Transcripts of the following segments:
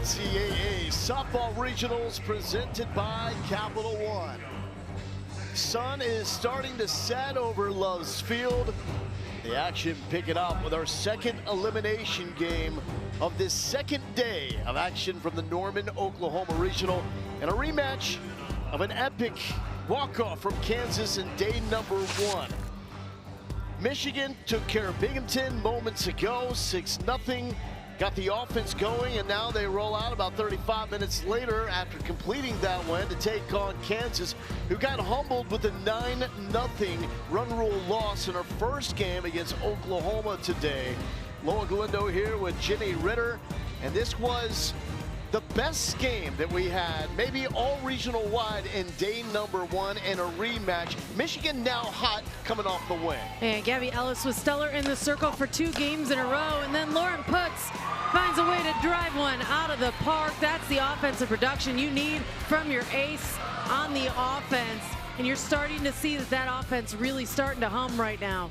NCAA Softball Regionals presented by Capital One. Sun is starting to set over Loves Field. The action picking up with our second elimination game of this second day of action from the Norman, Oklahoma Regional, and a rematch of an epic walk-off from Kansas in day number 1. Michigan took care of Binghamton moments ago, 6-0. Got the offense going, and now they roll out about 35 minutes later after completing that win to take on Kansas, who got humbled with a 9-0 run rule loss in her first game against Oklahoma today. Loa Galindo here with Jimmy Ritter, and this was the best game that we had, maybe all regional wide, in day number 1 and a rematch. Michigan now hot coming off the win. And Gabby Ellis was stellar in the circle for 2 games in a row, and then Lauren Putz finds a way to drive one out of the park. That's the offensive production you need from your ace on the offense, and you're starting to see that offense really starting to hum right now.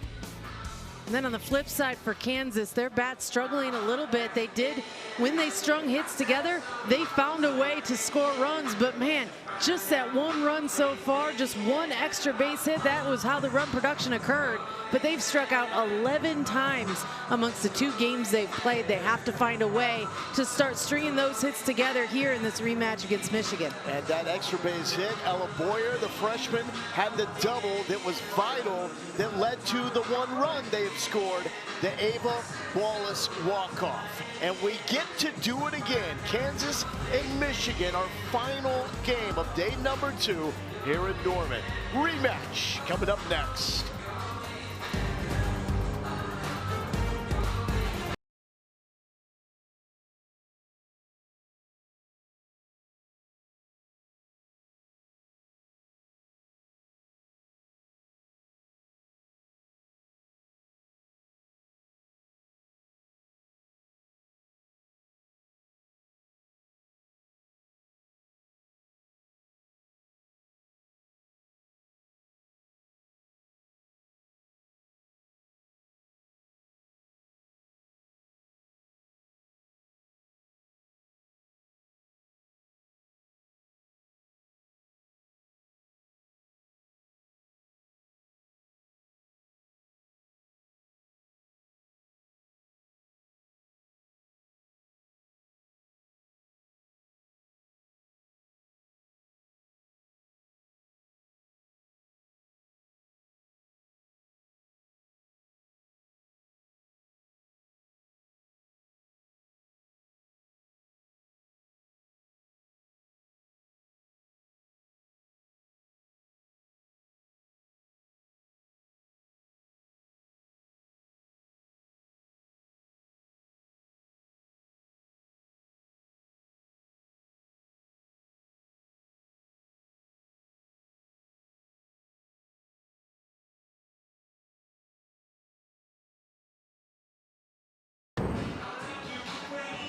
And then on the flip side for Kansas, their bat's struggling a little bit. They did, when they strung hits together, they found a way to score runs, but man, just that one run so far, just one extra base hit, that was how the run production occurred. But they've struck out 11 times amongst the 2 games they've played. They have to find a way to start stringing those hits together here in this rematch against Michigan. And that extra base hit, Ella Boyer, the freshman, had the double that was vital that led to the 1 run they have scored, the Ava Wallace walk-off. And we get to do it again. Kansas and Michigan, our final game of day number 2 here in Norman. Rematch coming up next.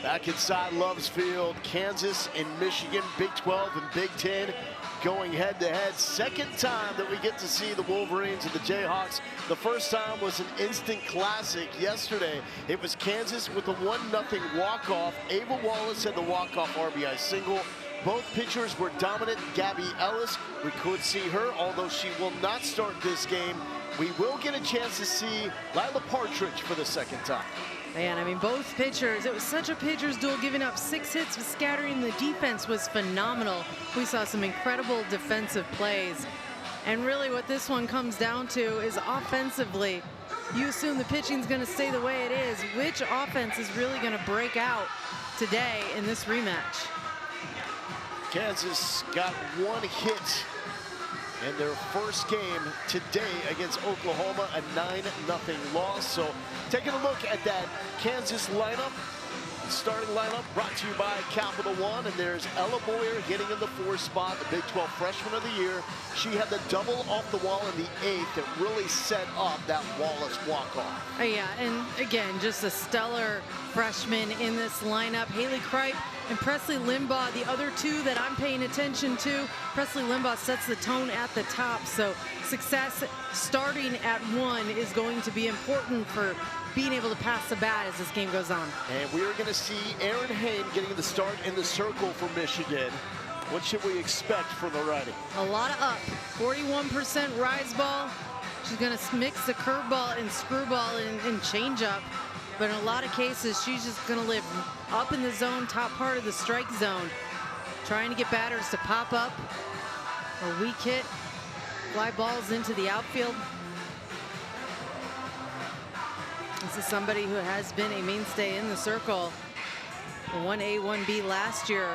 Back inside Loves Field, Kansas and Michigan, Big 12 and Big 10 going head-to-head. Second time that we get to see the Wolverines and the Jayhawks. The first time was an instant classic yesterday. It was Kansas with a 1-0 walk-off. Ava Wallace had the walk-off RBI single. Both pitchers were dominant. Gabby Ellis, we could see her, although she will not start this game. We will get a chance to see Lila Partridge for the second time. Man, I mean, both pitchers, it was such a pitcher's duel, giving up 6 hits with scattering. The defense was phenomenal. We saw some incredible defensive plays. And really what this one comes down to is offensively. You assume the pitching's going to stay the way it is. Which offense is really going to break out today in this rematch? Kansas got 1 hit in their first game today against Oklahoma, a 9-0 loss. So taking a look at that Kansas lineup, starting lineup brought to you by Capital One, and there's Ella Boyer hitting in the 4th spot, the Big 12 Freshman of the Year. She had the double off the wall in the 8th that really set up that Wallace walk-off. Yeah, and again, just a stellar freshman in this lineup. Haley Kripe and Presley Limbaugh, the other 2 that I'm paying attention to. Presley Limbaugh sets the tone at the top, so success starting at 1 is going to be important for being able to pass the bat as this game goes on. And we are going to see Erin Hain getting the start in the circle for Michigan. What should we expect from the righty? A lot of up, 41% rise ball. She's going to mix the curveball and screwball and change up. But in a lot of cases, she's just going to live up in the zone, top part of the strike zone, trying to get batters to pop up. A weak hit, fly balls into the outfield. This is somebody who has been a mainstay in the circle. 1A, 1B last year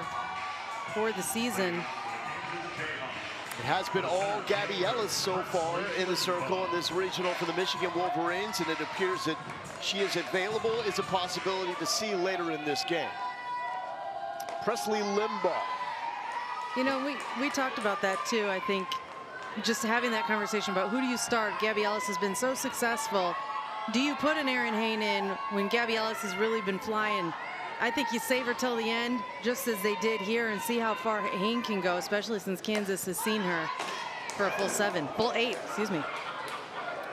for the season. It has been all Gabby Ellis so far in the circle in this regional for the Michigan Wolverines, and it appears that she is available. It's a possibility to see later in this game. Presley Limbaugh. You know, we talked about that too. I think just having that conversation about who do you start. Gabby Ellis has been so successful. Do you put an Erin Hain in when Gabby Ellis has really been flying? I think you save her till the end, just as they did here, and see how far Hain can go, especially since Kansas has seen her for a full 8, excuse me.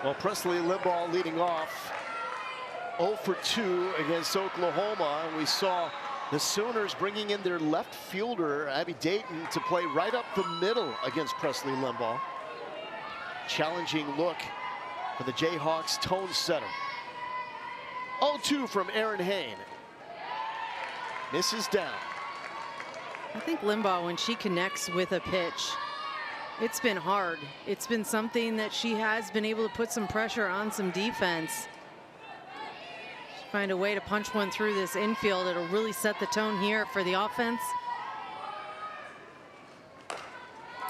Well, Presley Limbaugh leading off 0 for 2 against Oklahoma, and we saw the Sooners bringing in their left fielder, Abby Dayton, to play right up the middle against Presley Limbaugh. Challenging look for the Jayhawks tone setter. 0-2 from Erin Hain. Misses down. I think Limbaugh, when she connects with a pitch, it's been hard. It's been something that she has been able to put some pressure on some defense. Find a way to punch one through this infield. It'll really set the tone here for the offense.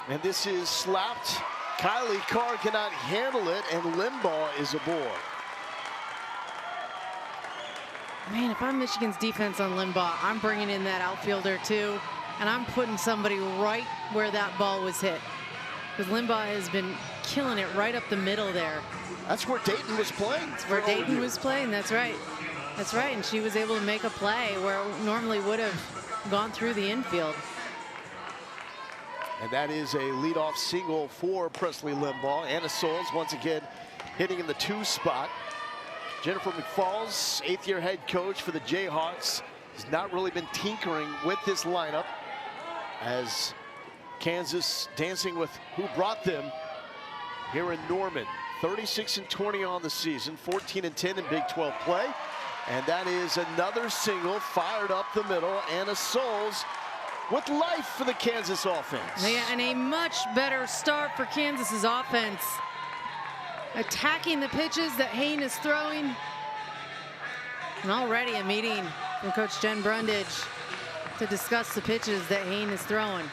And this is slapped. Kylie Carr cannot handle it, and Limbaugh is aboard. Man, if I'm Michigan's defense on Limbaugh, I'm bringing in that outfielder too, and I'm putting somebody right where that ball was hit. Because Limbaugh has been killing it right up the middle there. That's where Dayton was playing. That's where Dayton was playing, that's right. That's right, and she was able to make a play where it normally would have gone through the infield. And that is a leadoff single for Presley Limbaugh. Anna Souls once again hitting in the 2 spot. Jennifer McFalls, 8th-year head coach for the Jayhawks, has not really been tinkering with this lineup as Kansas dancing with who brought them here in Norman. 36-20 on the season, 14-10 in Big 12 play. And that is another single fired up the middle. Anna Souls with life for the Kansas offense. Yeah, and a much better start for Kansas's offense. Attacking the pitches that Hain is throwing. And already a meeting from Coach Jen Brundage to discuss the pitches that Hain is throwing.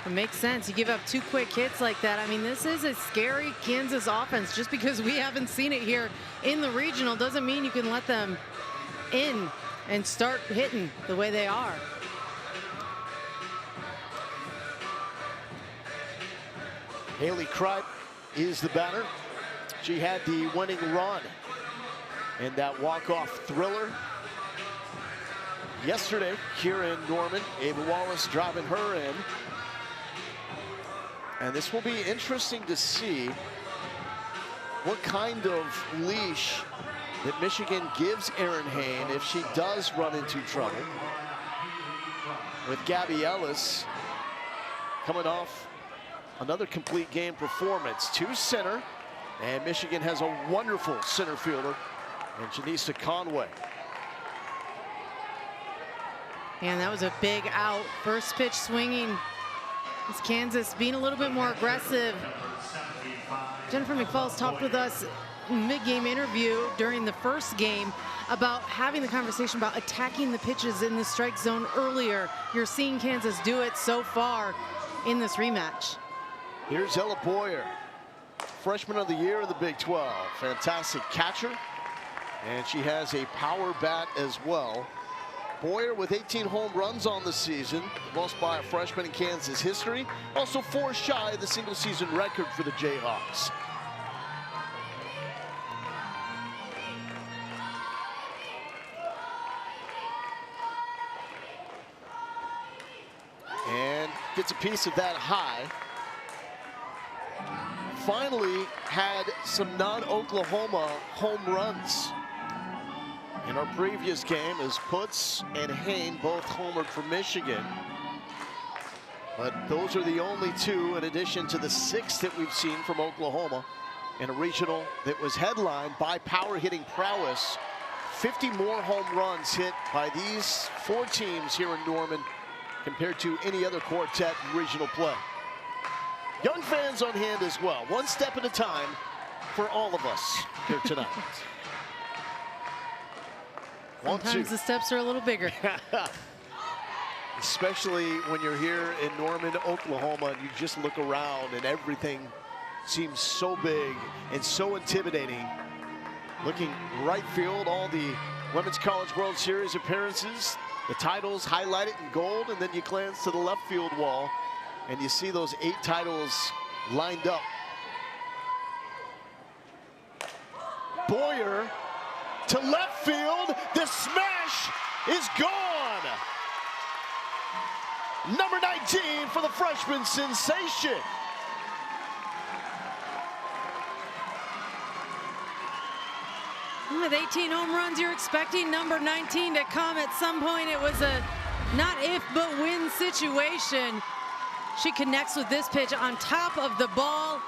It makes sense. You give up 2 quick hits like that. I mean, this is a scary Kansas offense. Just because we haven't seen it here in the regional doesn't mean you can let them in and start hitting the way they are. Haley Kripe is the batter. She had the winning run in that walk-off thriller yesterday here in Norman. Ava Wallace driving her in. And this will be interesting to see what kind of leash that Michigan gives Erin Hain if she does run into trouble. With Gabby Ellis coming off another complete game performance. 2 center, and Michigan has a wonderful center fielder in Janisa Conway. And that was a big out. First pitch swinging. It's Kansas being a little bit more aggressive. Jennifer McFalls talked with us in mid-game interview during the first game about having the conversation about attacking the pitches in the strike zone earlier. You're seeing Kansas do it so far in this rematch. Here's Ella Boyer, freshman of the year in the Big 12. Fantastic catcher, and she has a power bat as well. Boyer with 18 home runs on the season, most by a freshman in Kansas history. Also 4 shy of the single season record for the Jayhawks. And gets a piece of that high. Finally had some non-Oklahoma home runs In our previous game, as Putz and Hain both homered for Michigan. But those are the only two, in addition to the 6 that we've seen from Oklahoma in a regional that was headlined by power hitting prowess. 50 more home runs hit by these 4 teams here in Norman compared to any other quartet in regional play. Young fans on hand as well. One step at a time for all of us here tonight. Sometimes the steps are a little bigger. Especially when you're here in Norman, Oklahoma, and you just look around and everything seems so big and so intimidating. Looking right field, all the Women's College World Series appearances, the titles highlighted in gold, and then you glance to the left field wall and you see those 8 titles lined up. Boyer to left field, the smash is gone. Number 19 for the freshman sensation. With 18 home runs, you're expecting number 19 to come at some point. It was a not if but when situation. She connects with this pitch on top of the ball,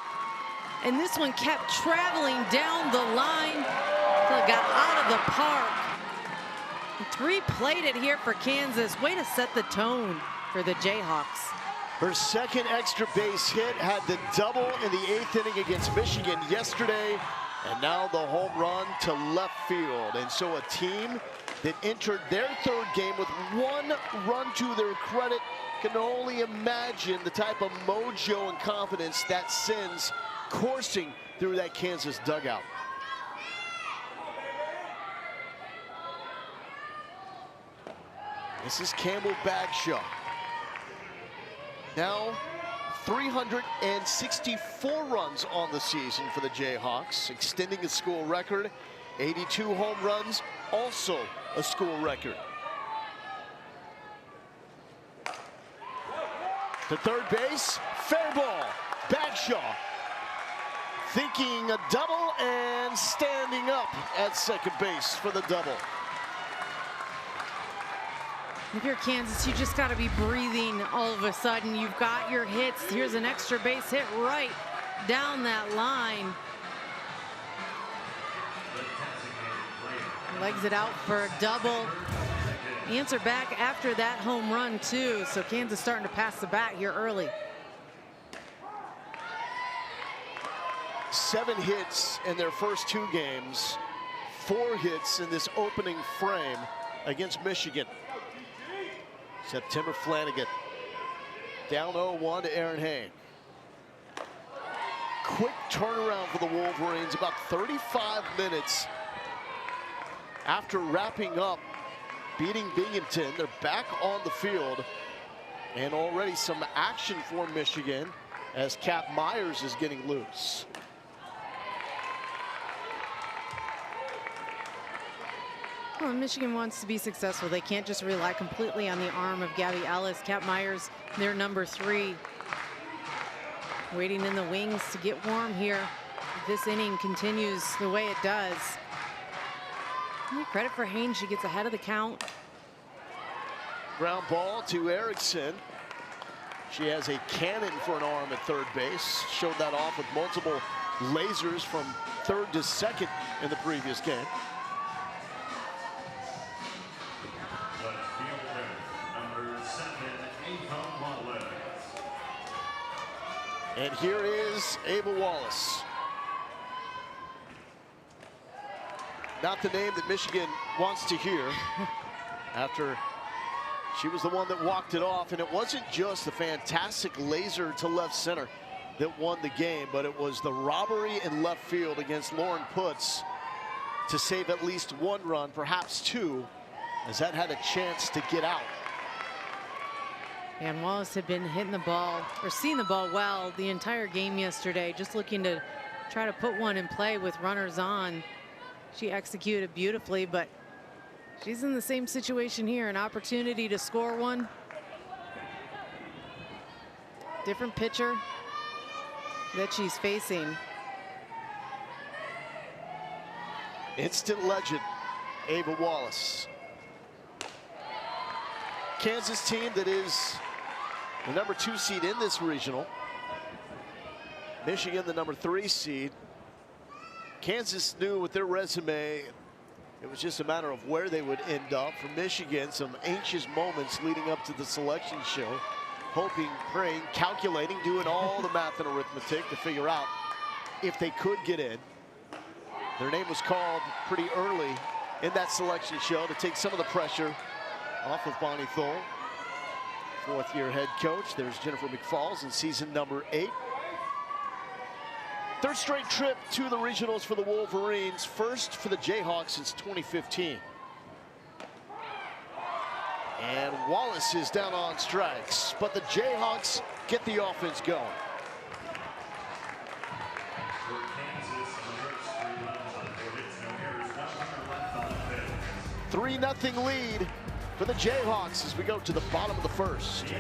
and this one kept traveling down the line until it got out of the park. 3-plated here for Kansas. Way to set the tone for the Jayhawks. Her second extra base hit, had the double in the 8th inning against Michigan yesterday, and now the home run to left field. And so a team that entered their 3rd game with 1 run to their credit can only imagine the type of mojo and confidence that sends coursing through that Kansas dugout. This is Campbell Bagshaw. Now 364 runs on the season for the Jayhawks, extending a school record. 82 home runs, also a school record. To third base, fair ball. Bagshaw thinking a double and standing up at second base for the double. If you're Kansas, you just got to be breathing all of a sudden. You've got your hits. Here's an extra base hit right down that line. Legs it out for a double. Answer back after that home run, too. So Kansas starting to pass the bat here early. 7 hits in their first 2 games. 4 hits in this opening frame against Michigan. September Flanagan down 0-1 to Aaron Hain. Quick turnaround for the Wolverines, about 35 minutes after wrapping up beating Binghamton. They're back on the field, and already some action for Michigan as Cap Myers is getting loose. Well, Michigan wants to be successful. They can't just rely completely on the arm of Gabby Ellis. Cap Myers, their number 3, waiting in the wings to get warm here. If this inning continues the way it does. Credit for Haynes, she gets ahead of the count. Ground ball to Erickson. She has a cannon for an arm at third base. Showed that off with multiple lasers from 3rd to 2nd in the previous game. And here is Ava Wallace. Not the name that Michigan wants to hear after she was the one that walked it off. And it wasn't just the fantastic laser to left center that won the game, but it was the robbery in left field against Lauren Putz to save at least 1 run, perhaps 2, as that had a chance to get out. And Wallace had been hitting the ball, or seeing the ball well, the entire game yesterday, just looking to try to put one in play with runners on. She executed beautifully, but she's in the same situation here, an opportunity to score one. Different pitcher that she's facing. Instant legend Ava Wallace. Kansas team that is the number 2 seed in this regional. Michigan, the number 3 seed. Kansas knew with their resume, it was just a matter of where they would end up. For Michigan, some anxious moments leading up to the selection show. Hoping, praying, calculating, doing all the math and arithmetic to figure out if they could get in. Their name was called pretty early in that selection show to take some of the pressure off of Bonnie Thole. 4th-year head coach. There's Jennifer McFalls in season number 8. 3rd straight trip to the regionals for the Wolverines. 1st for the Jayhawks since 2015. And Wallace is down on strikes, but the Jayhawks get the offense going. A 3-0 lead for the Jayhawks as we go to the bottom of the 1st.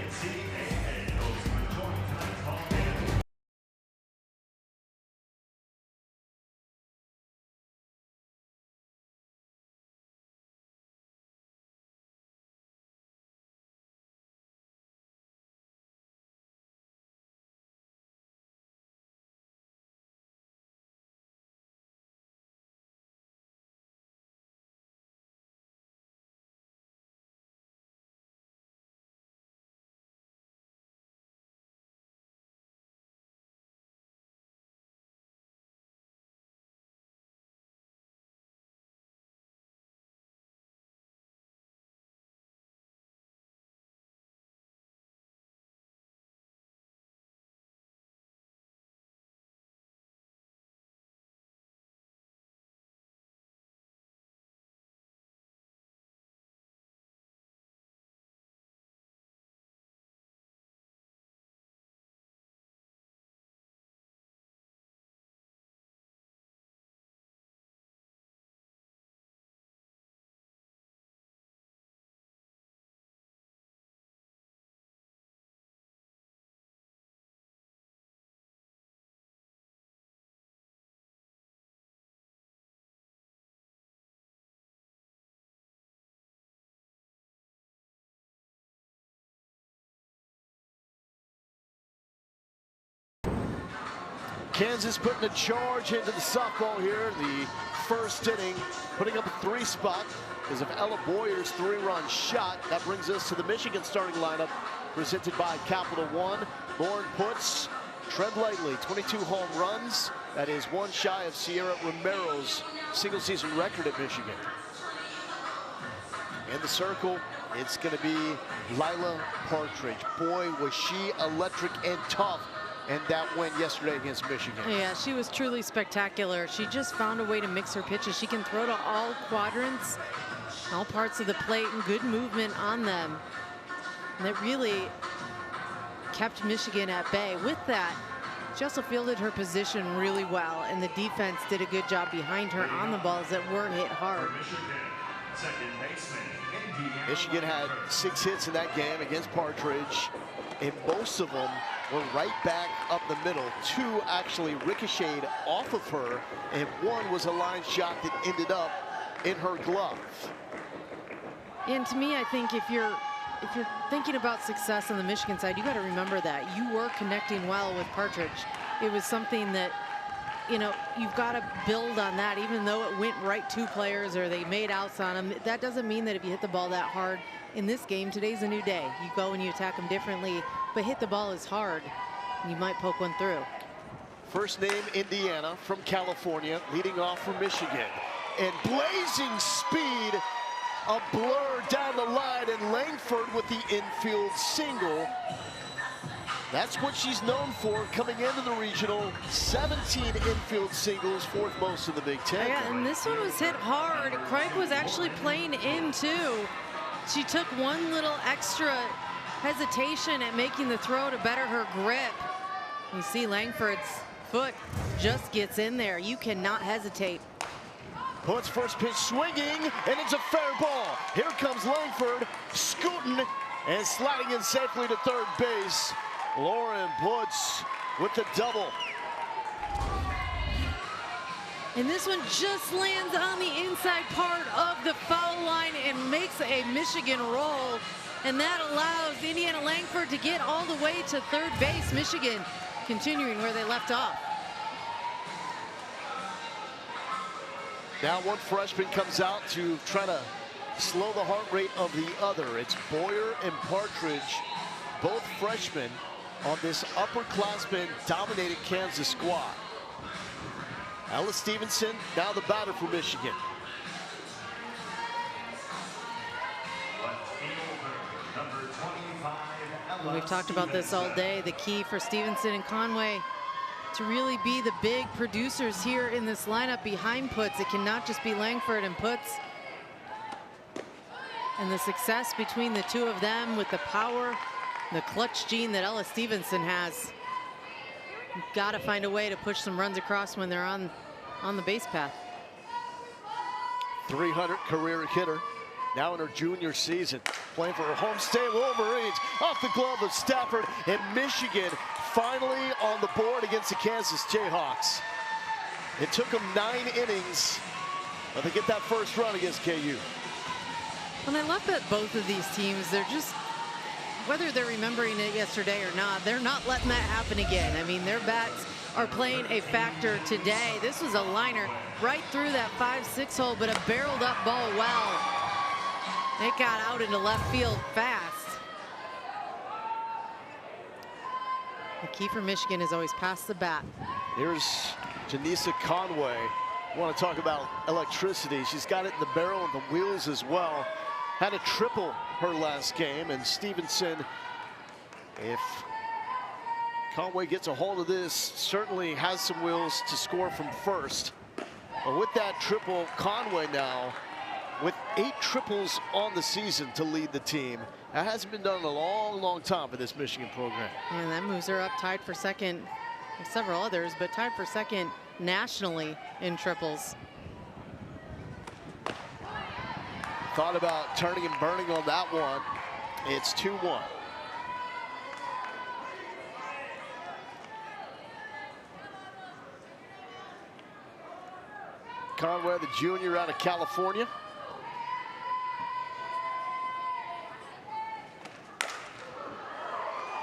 Kansas putting a charge into the softball here. The 1st inning, putting up a 3 spot because of Ella Boyer's 3-run shot. That brings us to the Michigan starting lineup presented by Capital One. Lauren Putz, tread lightly, 22 home runs. That is 1 shy of Sierra Romero's single-season record at Michigan. In the circle, it's going to be Lila Partridge. Boy, was she electric and tough. And that win yesterday against Michigan. Yeah, she was truly spectacular. She just found a way to mix her pitches. She can throw to all quadrants, all parts of the plate, and good movement on them. And that really kept Michigan at bay. With that, she also fielded her position really well, and the defense did a good job behind her on the balls that were hit hard. Michigan had 6 hits in that game against Partridge, and most of them were right back up the middle. 2 actually ricocheted off of her, and 1 was a line shot that ended up in her glove. And to me, I think if you're thinking about success on the Michigan side, you got to remember that you were connecting well with Partridge. It was something that, you know, you've got to build on that. Even though it went right to players or they made outs on them, that doesn't mean that if you hit the ball that hard in this game, today's a new day. You go and you attack them differently, but hit the ball is hard. You might poke one through. First name Indiana from California, leading off for Michigan. And blazing speed, a blur down the line, and Langford with the infield single. That's what she's known for coming into the regional. 17 infield singles, 4th most in the Big Ten. Yeah, and this one was hit hard. Crank was actually playing in too. She took one little extra hesitation at making the throw to better her grip. You see Langford's foot just gets in there. You cannot hesitate. Putz first pitch swinging, and it's a fair ball. Here comes Langford, scooting and sliding in safely to 3rd base. Lauren Putz with the double. And this one just lands on the inside part of the foul line and makes a Michigan roll. And that allows Indiana Langford to get all the way to third base. Michigan continuing where they left off. Now one freshman comes out to try to slow the heart rate of the other. It's Boyer and Partridge, both freshmen on this upperclassmen-dominated Kansas squad. Ella Stevenson, now the batter for Michigan. Well, we've talked about this all day. The key for Stevenson and Conway to really be the big producers here in this lineup behind Putz. It cannot just be Langford and Putz. And the success between the two of them with the power, the clutch gene that Ella Stevenson has. You've got to find a way to push some runs across when they're on the base path. 300 career hitter, now in her junior season, playing for her home state Wolverines. Off the glove of Stafford, and Michigan finally on the board against the Kansas Jayhawks. It took them 9 innings, but they get that first run against KU. And I love that both of these teams, they're just, whether they're remembering it yesterday or not, they're not letting that happen again. I mean, their bats are playing a factor today. This was a liner right through that 5-6 hole, but a barreled up ball well. It got out into left field fast. The key for Michigan is always pass the bat. Here's Janisa Conway. You want to talk about electricity. She's got it in the barrel and the wheels as well. Had a triple her last game, and Stevenson, if Conway gets a hold of this, certainly has some wheels to score from first. But with that triple, Conway now with 8 triples on the season to lead the team. That hasn't been done in a long, long time for this Michigan program. And that moves her up, tied for second, with several others, but tied for second nationally in triples. Thought about turning and burning on that one. It's 2-1. Conway, the junior out of California.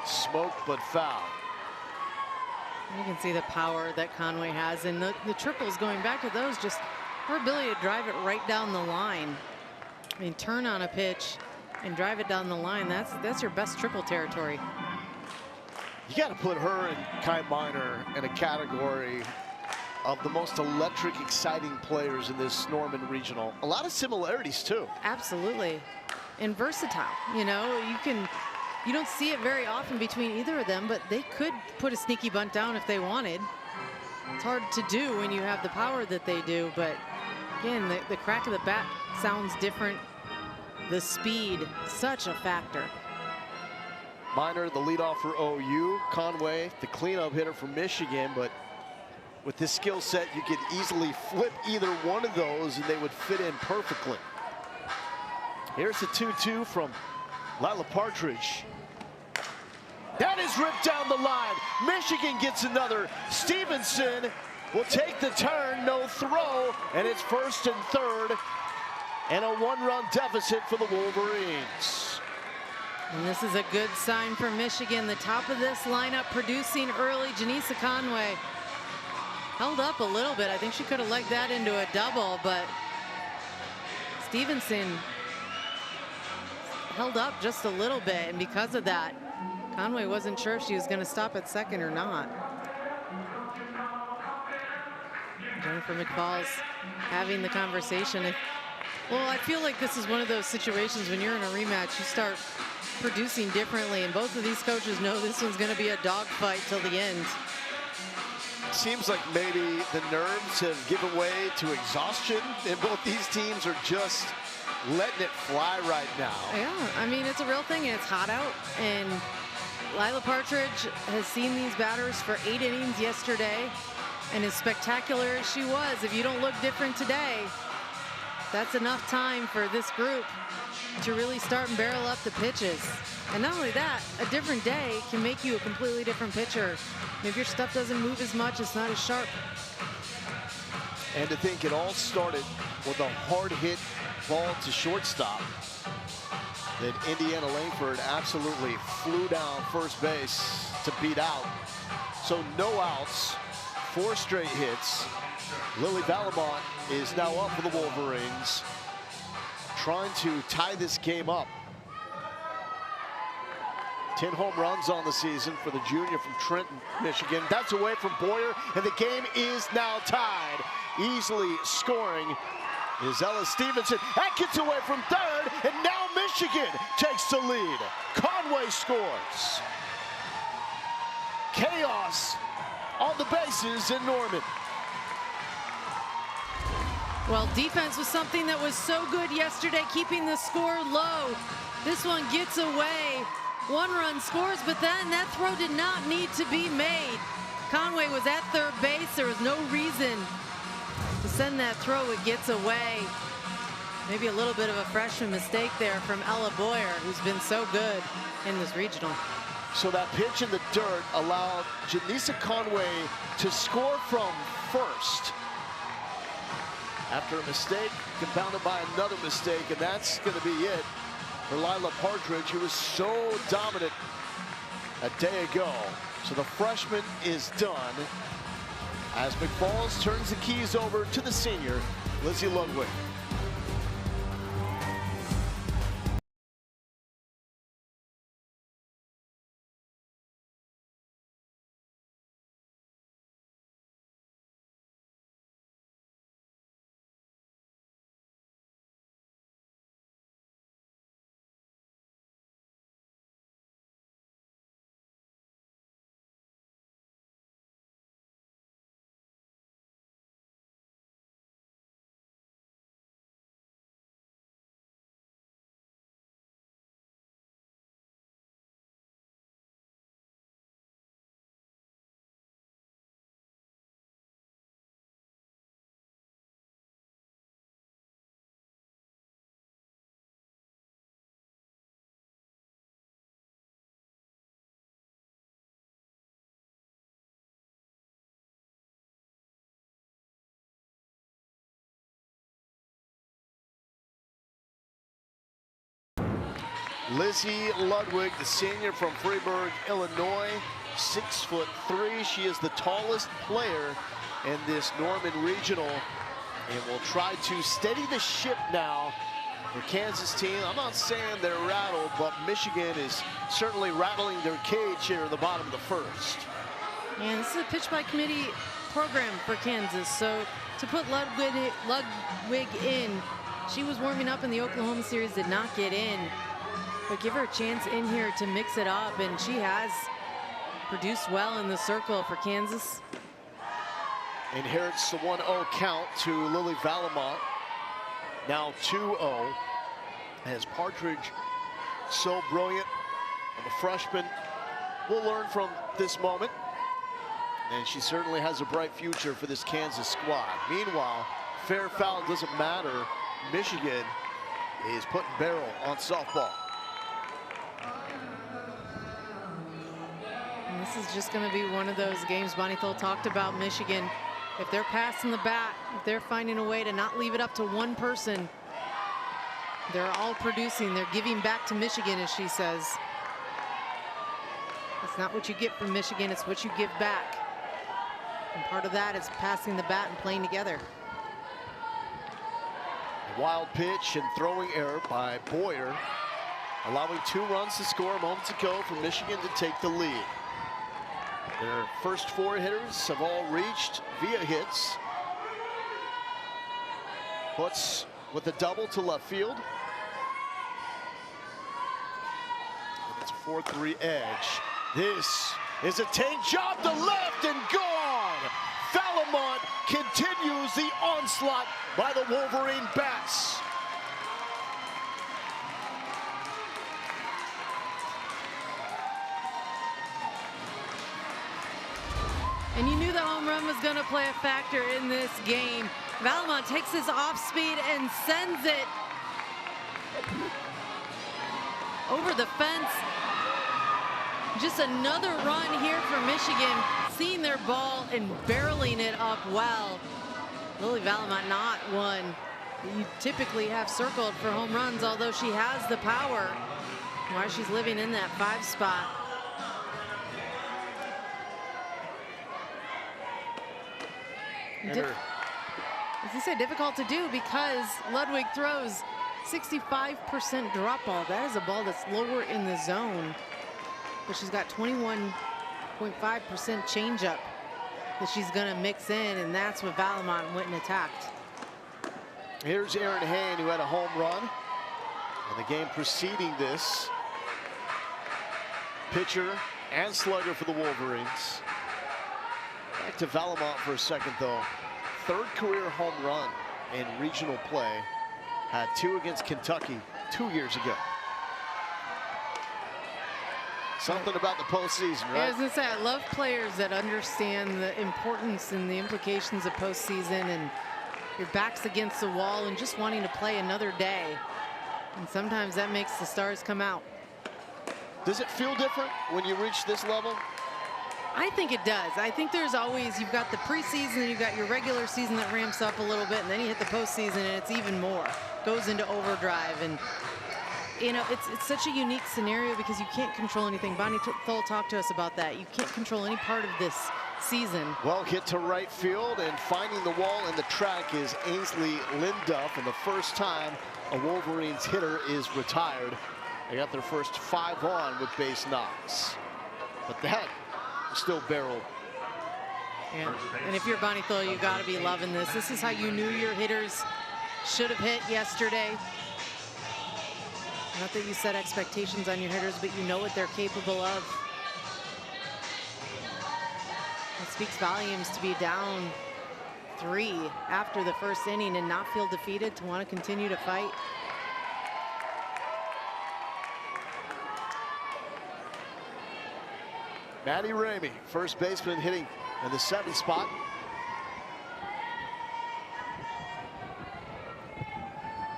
Smoke, but foul. You can see the power that Conway has, and the triples, going back to those, just her ability to drive it right down the line. I mean, turn on a pitch and drive it down the line. That's your best triple territory. You got to put her and Kai Minor in a category of the most electric, exciting players in this Norman Regional. A lot of similarities too. Absolutely, and versatile. You know, you don't see it very often between either of them, but they could put a sneaky bunt down if they wanted. It's hard to do when you have the power that they do, but again, the crack of the bat sounds different. The speed, such a factor. Minor, the leadoff for OU. Conway, the cleanup hitter for Michigan, but with this skill set, you could easily flip either one of those and they would fit in perfectly. Here's the 2-2 from Lila Partridge. That is ripped down the line. Michigan gets another. Stevenson will take the turn, no throw, and it's first and third, and a 1-run deficit for the Wolverines. And this is a good sign for Michigan. The top of this lineup producing early. Janisa Conway held up a little bit. I think she could have legged that into a double, but Stevenson held up just a little bit, and because of that, Conway wasn't sure if she was going to stop at second or not. Jennifer McFall's having the conversation. Well, I feel like this is one of those situations when you're in a rematch, you start producing differently, and both of these coaches know this one's going to be a dogfight till the end. Seems like maybe the nerves have given way to exhaustion, and both these teams are just letting it fly right now. Yeah, I mean, it's a real thing, and it's hot out, and Lila Partridge has seen these batters for 8 innings yesterday, and as spectacular as she was, if you don't look different today, that's enough time for this group to really start and barrel up the pitches. And not only that, a different day can make you a completely different pitcher. If your stuff doesn't move as much, it's not as sharp. And to think it all started with a hard hit ball to shortstop that Indiana Langford absolutely flew down first base to beat out. So no outs, 4 straight hits. Lily Valamont is now up for the Wolverines, trying to tie this game up. 10 home runs on the season for the junior from Trenton, Michigan. That's away from Boyer, and the game is now tied. Easily scoring is Ella Stevenson. That gets away from third, and now Michigan takes the lead. Conway scores. Chaos on the bases in Norman. Well, defense was something that was so good yesterday, keeping the score low. This one gets away. 1-run scores, but then that throw did not need to be made. Conway was at third base. There was no reason to send that throw. It gets away. Maybe a little bit of a freshman mistake there from Ella Boyer, who's been so good in this regional. So that pitch in the dirt allowed Janisa Conway to score from first after a mistake compounded by another mistake, and that's going to be it for Lila Partridge, who was so dominant a day ago. So the freshman is done as McFalls turns the keys over to the senior, Lizzie Ludwig. Lizzie Ludwig, the senior from Freeburg, Illinois, 6'3". She is the tallest player in this Norman Regional and will try to steady the ship now. The Kansas team, I'm not saying they're rattled, but Michigan is certainly rattling their cage here in the bottom of the first. And this is a pitch by committee program for Kansas. So to put Ludwig in, she was warming up in the Oklahoma series, did not get in. But give her a chance in here to mix it up, and she has produced well in the circle for Kansas. Inherits the 1-0 count to Lily Valamont. Now 2-0 as Partridge so brilliant. And the freshman will learn from this moment. And she certainly has a bright future for this Kansas squad. Meanwhile, fair foul doesn't matter. Michigan is putting barrel on softball. This is just going to be one of those games Bonnie Thole talked about. Michigan, if they're passing the bat, if they're finding a way to not leave it up to one person, they're all producing. They're giving back to Michigan, as she says. It's not what you get from Michigan, it's what you give back. And part of that is passing the bat and playing together. A wild pitch and throwing error by Boyer, allowing 2 runs to score moments ago for Michigan to take the lead. Their first 4 hitters have all reached via hits. Puts with a double to left field. And it's a 4-3 edge. This is a take job to left and gone. Valamont continues the onslaught by the Wolverine Bats. And you knew the home run was going to play a factor in this game. Valamont takes his off speed and sends it over the fence. Just another run here for Michigan, seeing their ball and barreling it up well. Lily Valamont, not one that you typically have circled for home runs, although she has the power. Why she's living in that 5 spot. As I said, difficult to do because Ludwig throws 65% drop ball. That is a ball that's lower in the zone, but she's got 21.5% changeup that she's gonna mix in, and that's what Valamont went and attacked. Here's Erin Hain, who had a home run in the game preceding this. Pitcher and slugger for the Wolverines. Back to Valamont for a second, though. 3rd career home run in regional play. Had 2 against Kentucky 2 years ago. Something about the postseason, right? Yeah, I was gonna say, I love players that understand the importance and the implications of postseason, and your back's against the wall and just wanting to play another day. And sometimes that makes the stars come out. Does it feel different when you reach this level? I think it does. I think there's always, you've got the preseason and you've got your regular season that ramps up a little bit, and then you hit the postseason and it's even more. Goes into overdrive, and you know, it's such a unique scenario because you can't control anything. Bonnie Thole talked to us about that. You can't control any part of this season. Well hit to right field, and finding the wall in the track is Ainsley Linduff, and the first time a Wolverines hitter is retired. They got their first 5 on with base knocks, but that still barreled. Yeah. And if you're Bonnie Thole, you got to be loving this. This is how you knew your hitters should have hit yesterday. Not that you set expectations on your hitters, but you know what they're capable of. It speaks volumes to be down 3 after the first inning and not feel defeated, to want to continue to fight. Maddie Ramey, first baseman, hitting in the 7th spot.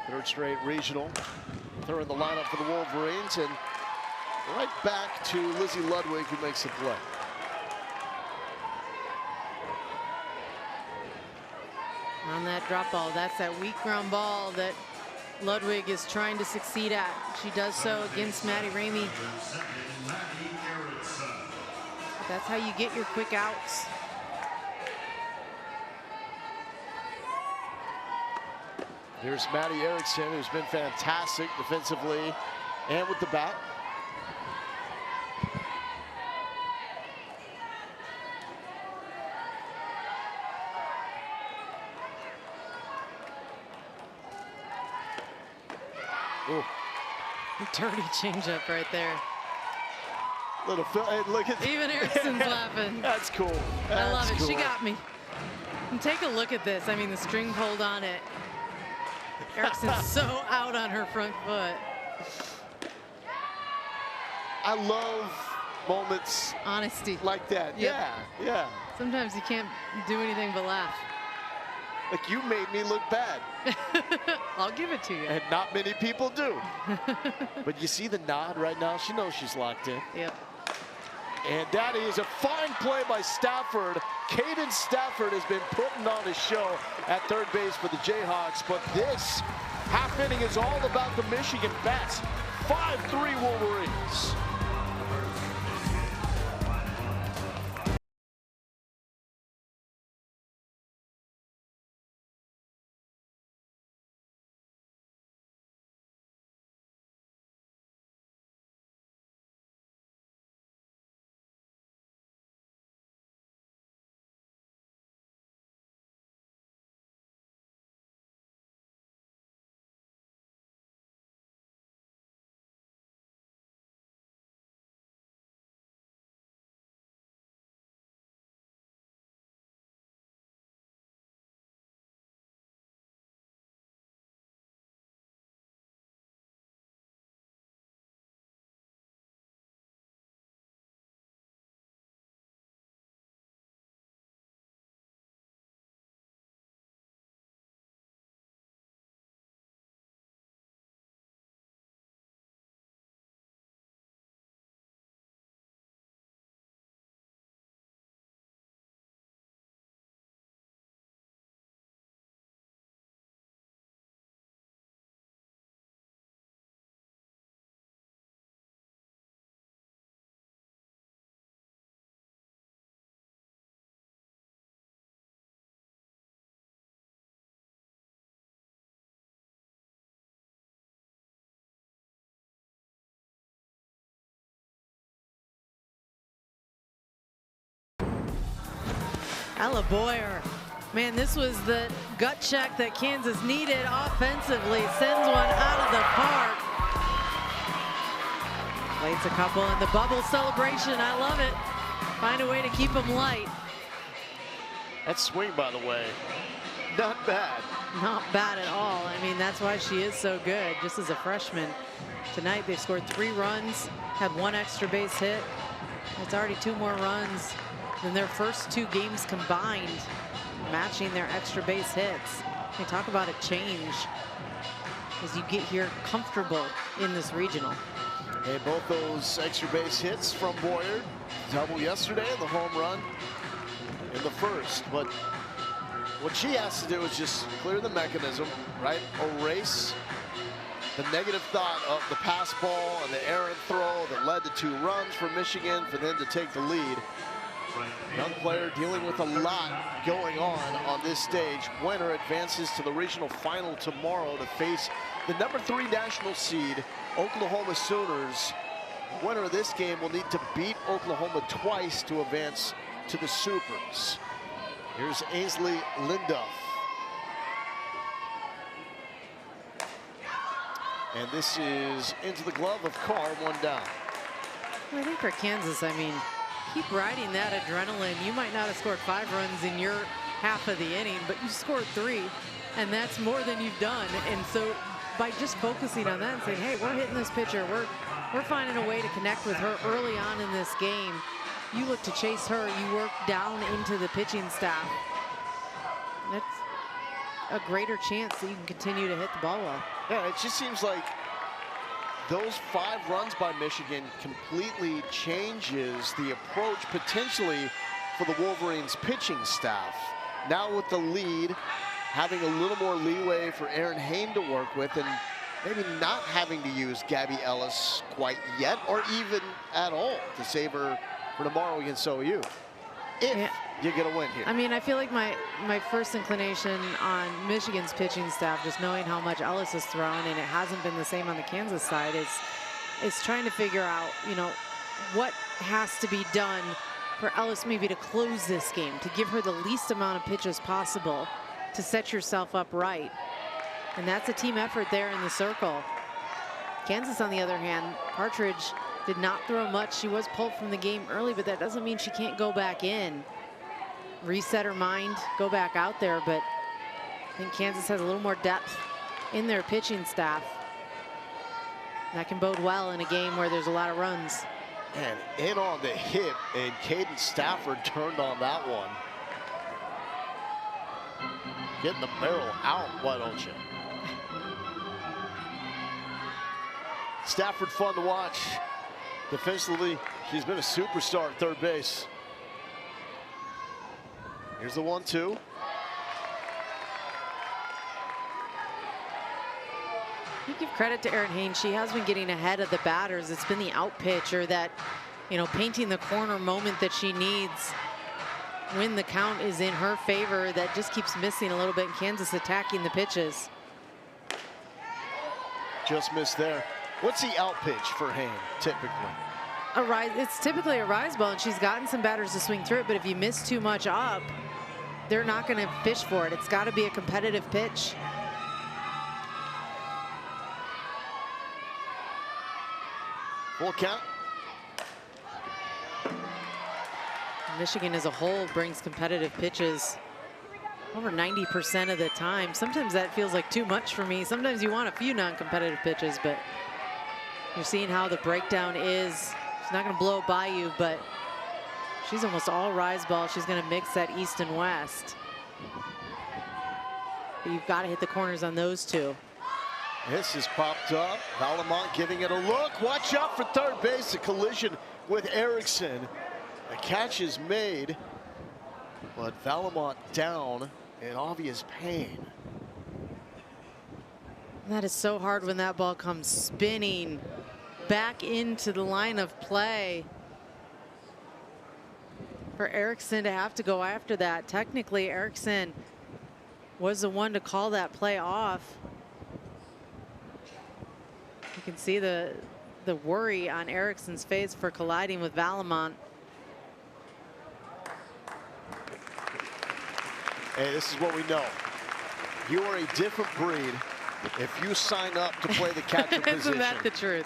Third straight regional. They're in the lineup for the Wolverines, and right back to Lizzie Ludwig, who makes the play. On that drop ball, that's that weak ground ball that Ludwig is trying to succeed at. She does so against Maddie Ramey. That's how you get your quick outs. Here's Maddie Erickson, who's been fantastic defensively and with the bat. Ooh. Dirty changeup right there. Little Phil, hey, look at even Erickson's laughing. That's cool. I love it. Cool. She got me. And take a look at this. I mean, the string pulled on it. Erickson's so out on her front foot. I love moments honesty like that. Yep. Yeah. Sometimes you can't do anything but laugh. Like, you made me look bad. I'll give it to you. And not many people do. But you see the nod right now? She knows she's locked in. Yep. And that is a fine play by Stafford. Caden Stafford has been putting on a show at third base for the Jayhawks. But this half inning is all about the Michigan Bats. 5-3 Wolverines. Ella Boyer. Man, this was the gut check that Kansas needed offensively. Sends one out of the park. Lays a couple in the bubble celebration. I love it. Find a way to keep them light. That swing, by the way, not bad. Not bad at all. I mean, that's why she is so good, just as a freshman. Tonight, they've scored 3 runs, had 1 extra base hit. It's already 2 more runs than their first 2 games combined, matching their extra base hits. They talk about a change as you get here comfortable in this regional. Hey, both those extra base hits from Boyer. Double yesterday, the home run in the first. But what she has to do is just clear the mechanism, right? Erase the negative thought of the pass ball and the errant throw that led to 2 runs for Michigan for them to take the lead. Young player dealing with a lot going on this stage. Winner advances to the regional final tomorrow to face the #3 national seed, Oklahoma Sooners. Winner of this game will need to beat Oklahoma twice to advance to the Supers. Here's Ainsley Linduff. And this is into the glove of Carr, 1 down. Well, I think for Kansas, I mean, keep riding that adrenaline. You might not have scored 5 runs in your half of the inning, but you scored 3, and that's more than you've done. And so by just focusing on that and saying, hey, we're hitting this pitcher, we're finding a way to connect with her early on in this game. You look to chase her, you work down into the pitching staff. That's a greater chance that you can continue to hit the ball well. Yeah, it just seems like those 5 runs by Michigan completely changes the approach potentially for the Wolverines pitching staff. Now with the lead, having a little more leeway for Erin Hain to work with, and maybe not having to use Gabby Ellis quite yet, or even at all, to save her for tomorrow against OU. If you get a win here. I mean, I feel like my first inclination on Michigan's pitching staff, just knowing how much Ellis has thrown, and it hasn't been the same on the Kansas side, is trying to figure out, you know, what has to be done for Ellis maybe to close this game, to give her the least amount of pitches possible, to set yourself up right. And that's a team effort there in the circle. Kansas, on the other hand, Partridge did not throw much. She was pulled from the game early, but that doesn't mean she can't go back in, reset her mind, go back out there. But I think Kansas has a little more depth in their pitching staff. That can bode well in a game where there's a lot of runs. And in on the hit, and Caden Stafford turned on that one. Getting the barrel out, why don't you? Stafford fun to watch. Defensively, she's been a superstar at third base. Here's the 1-2. You give credit to Erin Hain. She has been getting ahead of the batters. It's been the out pitch, or that, you know, painting the corner moment that she needs when the count is in her favor, that just keeps missing a little bit, in Kansas attacking the pitches. Just missed there. What's the out pitch for Hain, typically? It's typically a rise ball, and she's gotten some batters to swing through it, but if you miss too much up, they're not going to fish for it. It's got to be a competitive pitch. Full count. Michigan as a whole brings competitive pitches over 90% of the time. Sometimes that feels like too much for me. Sometimes you want a few non-competitive pitches, but you're seeing how the breakdown is. She's not going to blow it by you, but she's almost all rise ball. She's going to mix that east and west. But you've got to hit the corners on those two. This has popped up. Valamont giving it a look. Watch out for third base. A collision with Erickson. The catch is made, but Valamont down in obvious pain. That is so hard when that ball comes spinning back into the line of play. For Erickson to have to go after that. Technically, Erickson was the one to call that play off. You can see the worry on Erickson's face for colliding with Valamont. Hey, this is what we know. You are a different breed if you sign up to play the catcher position. Isn't that the truth?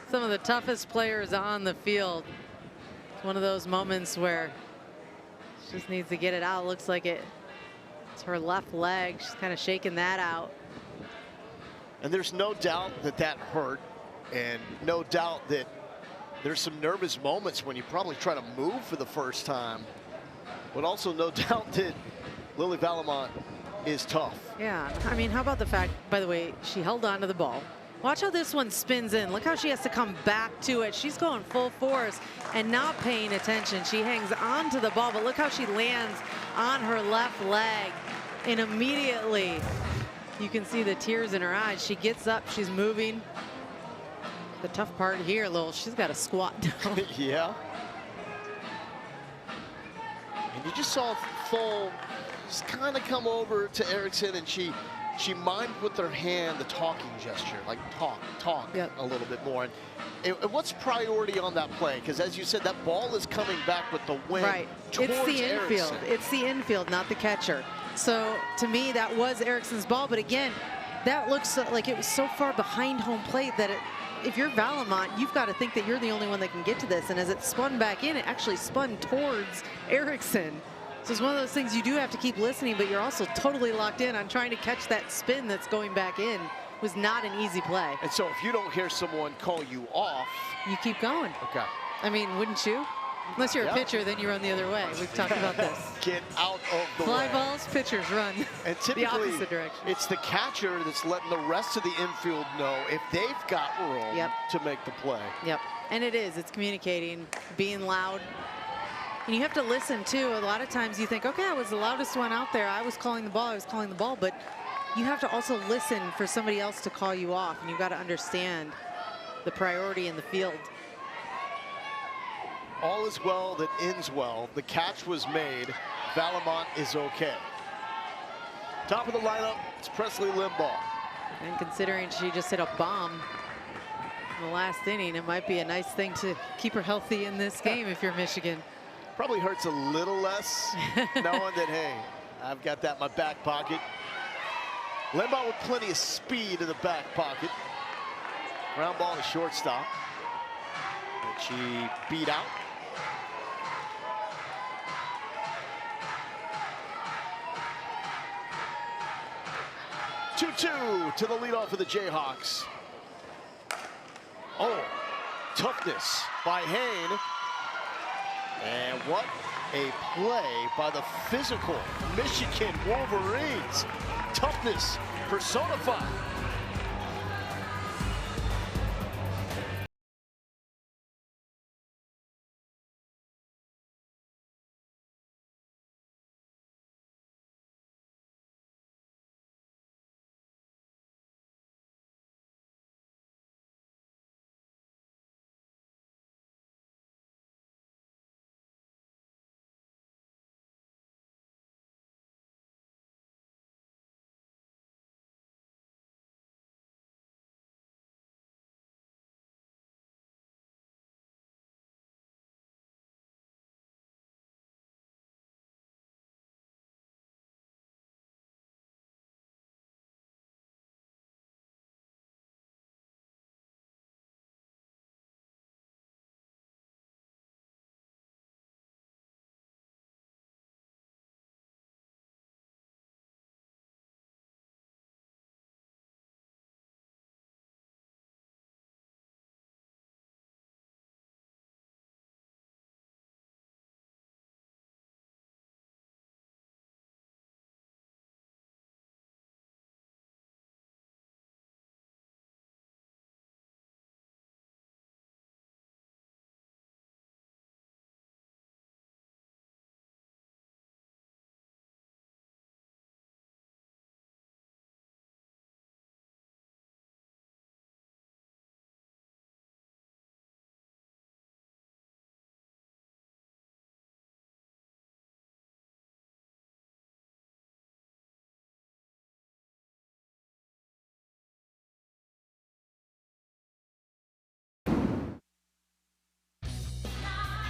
Some of the toughest players on the field. It's one of those moments where she just needs to get it out. Looks like it's her left leg. She's kind of shaking that out. And there's no doubt that that hurt, and no doubt that there's some nervous moments when you probably try to move for the first time. But also no doubt that Lily Vallimont is tough. Yeah, I mean, how about the fact, by the way, she held on to the ball. Watch how this one spins in. Look how she has to come back to it. She's going full force and not paying attention. She hangs on to the ball, but look how she lands on her left leg. And immediately, you can see the tears in her eyes. She gets up, she's moving. The tough part here, Lil, she's got to squat down. Yeah. And you just saw Foal just kind of come over to Erickson, and she mimed with her hand the talking gesture, like talk Yep. a little bit more. And what's priority on that play? Because as you said, that ball is coming back with the wind. Right. Towards It's the infield. Erickson. It's the infield, not the catcher. So to me, that was Erickson's ball. But again, that looks like it was so far behind home plate that if you're Vallimont, you've got to think that you're the only one that can get to this. And as it spun back in, it actually spun towards Erickson. So it's one of those things you do have to keep listening, but you're also totally locked in on trying to catch that spin that's going back in. It was not an easy play. And so if you don't hear someone call you off. You keep going. Okay. I mean, wouldn't you? Unless you're a pitcher, then you run the other way. We've talked about this. Get out of the Fly way. balls, pitchers run And the typically, opposite direction. it's the catcher that's letting the rest of the infield know if they've got room to make the play. Yep, and it is. It's communicating, being loud. And you have to listen, too. A lot of times you think, okay, I was the loudest one out there. I was calling the ball, but you have to also listen for somebody else to call you off, and you've got to understand the priority in the field. All is well that ends well. The catch was made. Vallimont is okay. Top of the lineup, it's Presley Limbaugh. And considering she just hit a bomb in the last inning, it might be a nice thing to keep her healthy in this game if you're Michigan. Probably hurts a little less knowing that, hey, I've got that in my back pocket. Limbaugh with plenty of speed in the back pocket. Ground ball to shortstop. And she beat out. Two-two to the leadoff of the Jayhawks. Oh, toughness by Hain. And what a play by the physical Michigan Wolverines. Toughness personified.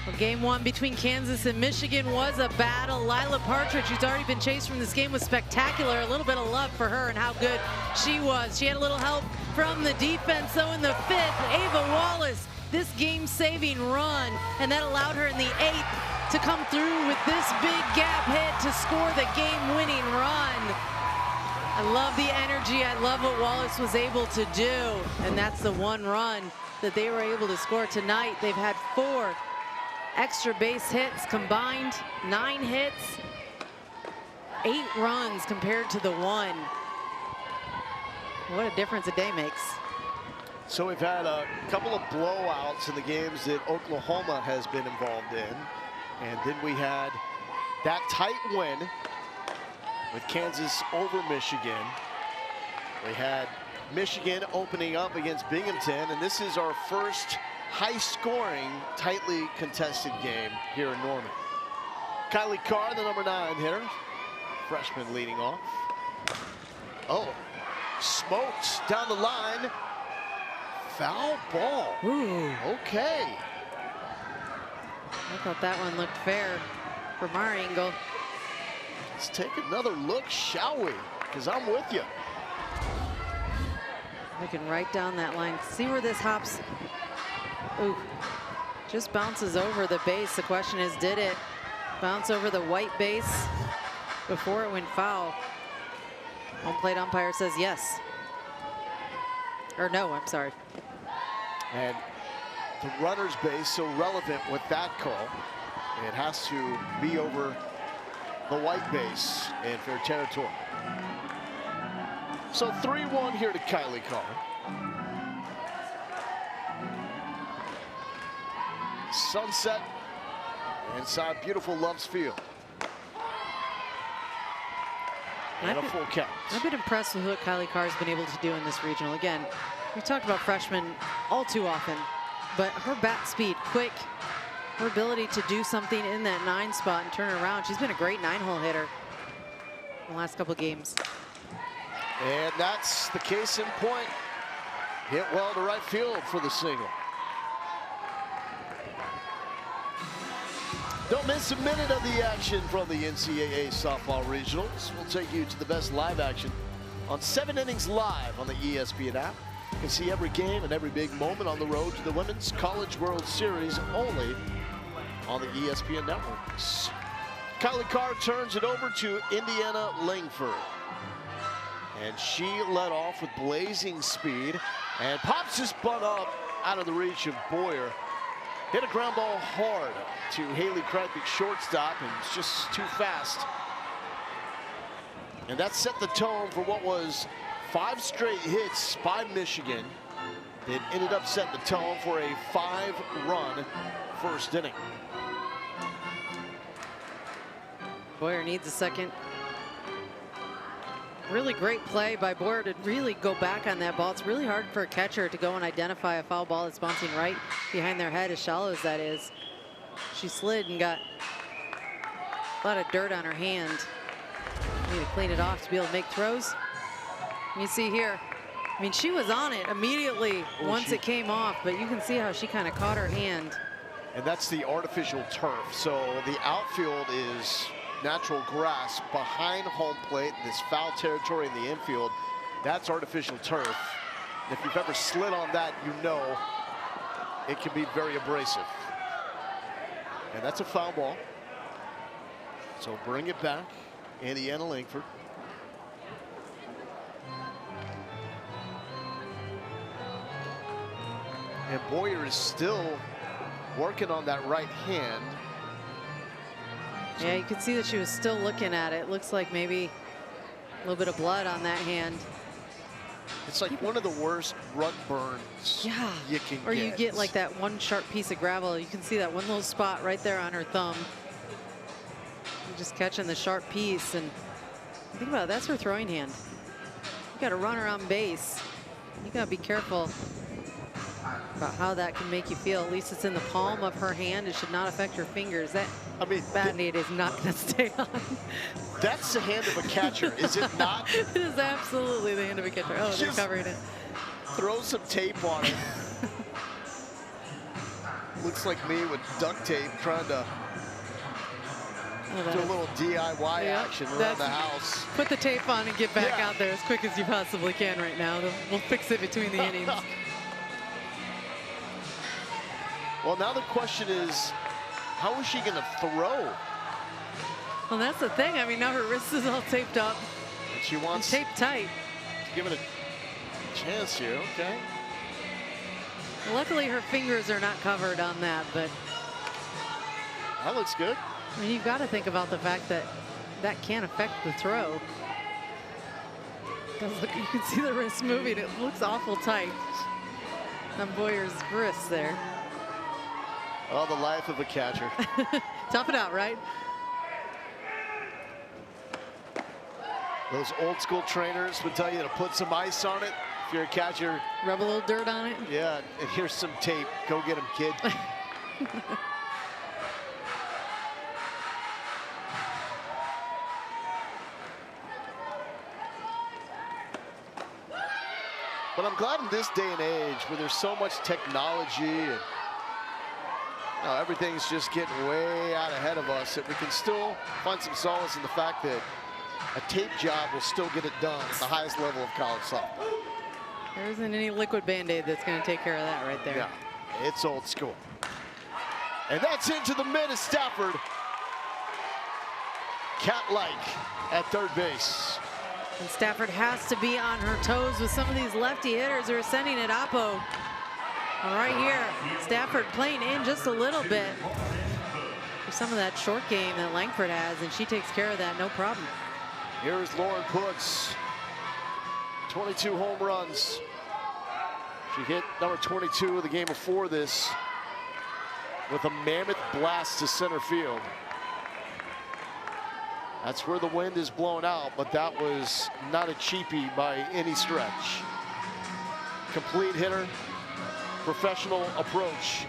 Well, game one between Kansas and Michigan was a battle. Lila Partridge, who's already been chased from this game, was spectacular. A little bit of love for her and how good she was. She had a little help from the defense, though, in the 5th. Ava Wallace, this game-saving run, and that allowed her in the 8th to come through with this big gap hit to score the game-winning run. I love the energy. I love what Wallace was able to do, and that's the one run that they were able to score tonight. They've had 4 extra base hits combined, 9 hits, 8 runs compared to the 1. What a difference a day makes. So we've had a couple of blowouts in the games that Oklahoma has been involved in. And then we had that tight win with Kansas over Michigan. We had Michigan opening up against Binghamton, and this is our first high-scoring, tightly contested game here in Norman. Kylie Carr, the number 9 hitter, freshman leading off. Oh, smoked down the line. Foul ball. Ooh. Okay. I thought that one looked fair from our angle. Let's take another look, shall we? Because I'm with you. Looking right down that line. See where this hops. Ooh, just bounces over the base. The question is, did it bounce over the white base before it went foul? Home plate umpire says yes. Or no, I'm sorry. And the runner's base so relevant with that call. It has to be over the white base in fair territory. So 3-1 here to Kylie Carr. Sunset inside beautiful Loves Field. And a full count. I've been impressed with what Kylie Carr has been able to do in this regional. Again, we talked about freshmen all too often, but her bat speed, quick, her ability to do something in that 9 spot and turn around. She's been a great 9-hole hitter in the last couple games. And that's the case in point. Hit well to right field for the single. Don't miss a minute of the action from the NCAA Softball Regionals. We'll take you to the best live action on 7 Innings Live on the ESPN app. You can see every game and every big moment on the road to the Women's College World Series only on the ESPN networks. Kylie Carr turns it over to Indiana Langford. And she led off with blazing speed and pops this bunt up out of the reach of Boyer. Hit a ground ball hard to Haley Kripke, shortstop, and it's just too fast. And that set the tone for what was 5 straight hits by Michigan. It ended up setting the tone for a 5-run first inning. Boyer needs a second. Really great play by Boyer to really go back on that ball. It's really hard for a catcher to go and identify a foul ball that's bouncing right behind their head, as shallow as that is. She slid and got a lot of dirt on her hand. Need to clean it off to be able to make throws. You see here, I mean, she was on it immediately once it came off, but you can see how she kind of caught her hand. And that's the artificial turf. So the outfield is natural grass behind home plate, this foul territory in the infield. That's artificial turf. If you've ever slid on that, you know it can be very abrasive. And that's a foul ball. So bring it back, Indiana Langford. And Boyer is still working on that right hand. Yeah, you could see that she was still looking at it. Looks like maybe a little bit of blood on that hand. It's like one of the worst rug burns you can get. Or you get like that one sharp piece of gravel. You can see that one little spot right there on her thumb. You're just catching the sharp piece. And think about it, that's her throwing hand. You got a runner on base. You got to be careful about how that can make you feel. At least it's in the palm of her hand. It should not affect her fingers. That Band-Aid is not going to stay on. That's the hand of a catcher, is it not? It is absolutely the hand of a catcher. Oh, they're covering it. Throw some tape on it. looks like me with duct tape trying to do a little DIY action around the house. Put the tape on and get back Yeah. out there as quick as you possibly can right now. We'll fix it between the innings. Well, now the question is, how is she going to throw? Well, that's the thing. I mean, now her wrist is all taped up And she and wants taped tight. to give it a chance here. Okay. Luckily, her fingers are not covered on that, but That looks good. I mean, you've got to think about the fact that that can affect the throw. Because look, you can see the wrist moving. It looks awful tight on Boyer's wrist there. Oh, the life of a catcher. Tough it out, right? Those old school trainers would tell you to put some ice on it. If you're a catcher, Rub a little dirt on it. yeah, and here's some tape. Go get him, kid. But I'm glad in this day and age where there's so much technology and everything's just getting way out ahead of us, that we can still find some solace in the fact that a tape job will still get it done at the highest level of college softball. There isn't any liquid Band-Aid that's going to take care of that right there. Yeah, it's old school. And that's into the mid of Stafford. Cat-like at third base. And Stafford has to be on her toes with some of these lefty hitters who are sending it Oppo. And right here, Stafford playing in just a little bit for some of that short game that Langford has, and she takes care of that, no problem. Here's Lauren Putz. 22 home runs. She hit number 22 of the game before this with a mammoth blast to center field. That's where the wind is blown out, but that was not a cheapie by any stretch. Complete hitter, professional approach.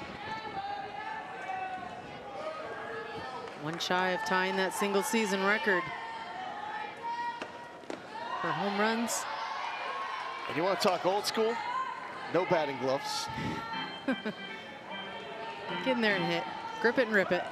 One shy of tying that single season record for home runs. And you want to talk old school? No batting gloves. Get in there and hit. Grip it and rip it.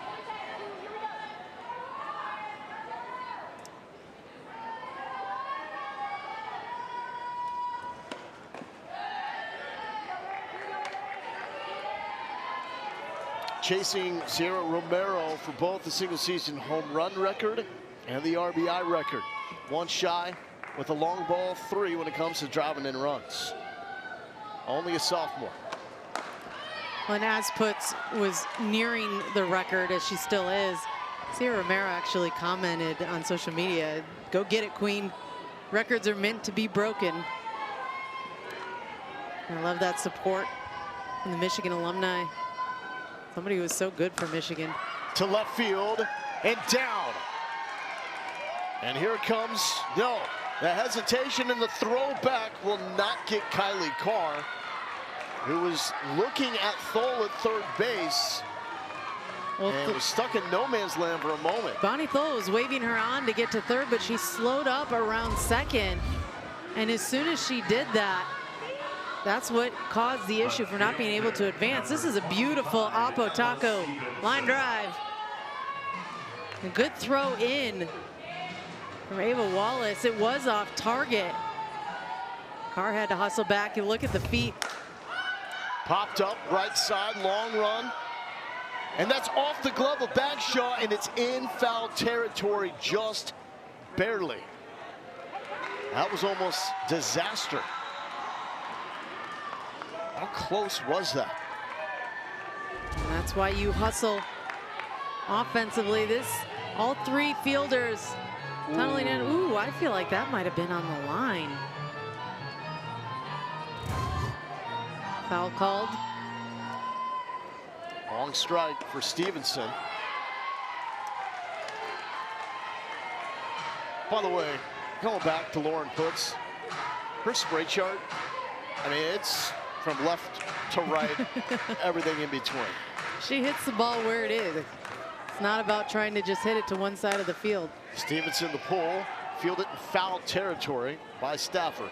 Chasing Sierra Romero for both the single season home run record and the RBI record. One shy with a long ball 3 when it comes to driving in runs. Only a sophomore. When Putz was nearing the record, as she still is, Sierra Romero actually commented on social media, "Go get it, Queen. Records are meant to be broken." I love that support from the Michigan alumni. Somebody who was so good for Michigan. To left field and down. And here it comes. No, the hesitation and the throwback will not get Kylie Carr, who was looking at Thole at third base Well, and was stuck in no man's land for a moment. Bonnie Thole was waving her on to get to third, but she slowed up around second. And as soon as she did that, that's what caused the issue for not being able to advance. This is a beautiful Oppo Taco line drive. A good throw in from Ava Wallace. It was off target. Carr had to hustle back. You look at the feet. Popped up, right side, long run. And that's off the glove of Bagshaw, and it's in foul territory just barely. That was almost disaster. How close was that? And that's why you hustle offensively. All 3 fielders tunneling in. Ooh, I feel like that might have been on the line. Foul called. Long strike for Stevenson. By the way, going back to Lauren Putz, her spray chart, I mean, it's from left to right, everything in between. She hits the ball where it is. It's not about trying to just hit it to one side of the field. Stevenson the pull, fielded in foul territory by Stafford.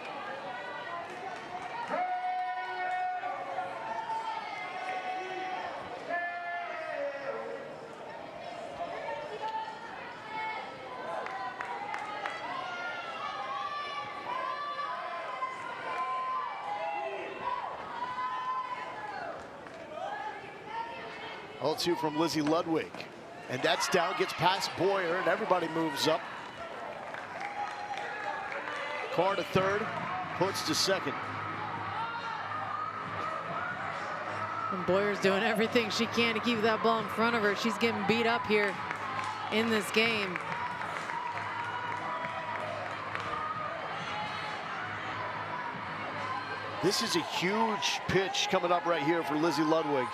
0-2 from Lizzie Ludwig. And that's down, gets past Boyer, and everybody moves up. Carr to third, Puts to second. And Boyer's doing everything she can to keep that ball in front of her. She's getting beat up here in this game. This is a huge pitch coming up right here for Lizzie Ludwig.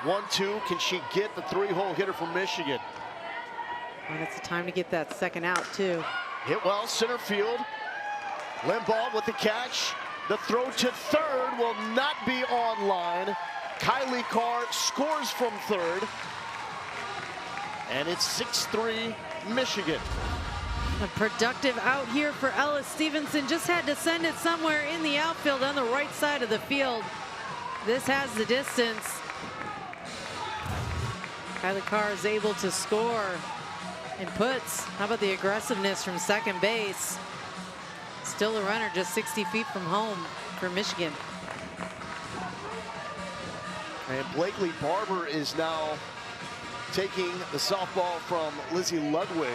1-2, can she get the three-hole hitter from Michigan? And it's the time to get that second out too. Hit well, center field. Limbaugh with the catch. The throw to third will not be on line. Kylie Carr scores from third. And it's 6-3 Michigan. A productive out here for Ellis Stevenson. Just had to send it somewhere in the outfield on the right side of the field. This has the distance. Kylie Carr is able to score. And Puts, how about the aggressiveness from second base? Still a runner just 60 feet from home for Michigan. And Blakely Barber is now taking the softball from Lizzie Ludwig.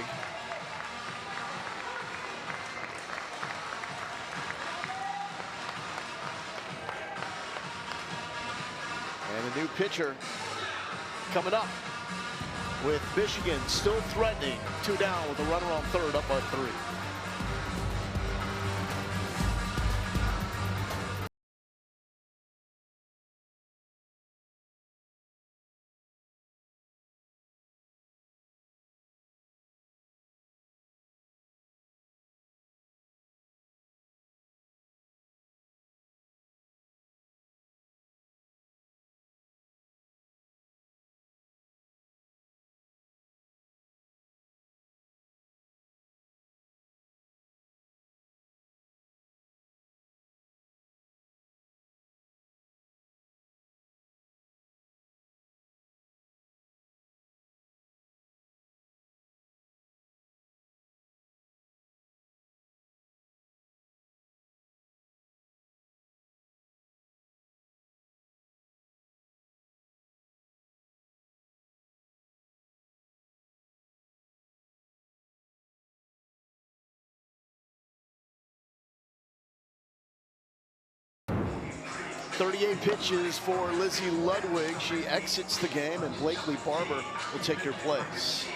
And a new pitcher coming up with Michigan still threatening. 2 down with a runner on third, up by 3. .38 pitches for Lizzie Ludwig. She exits the game, and Blakely Barber will take her place.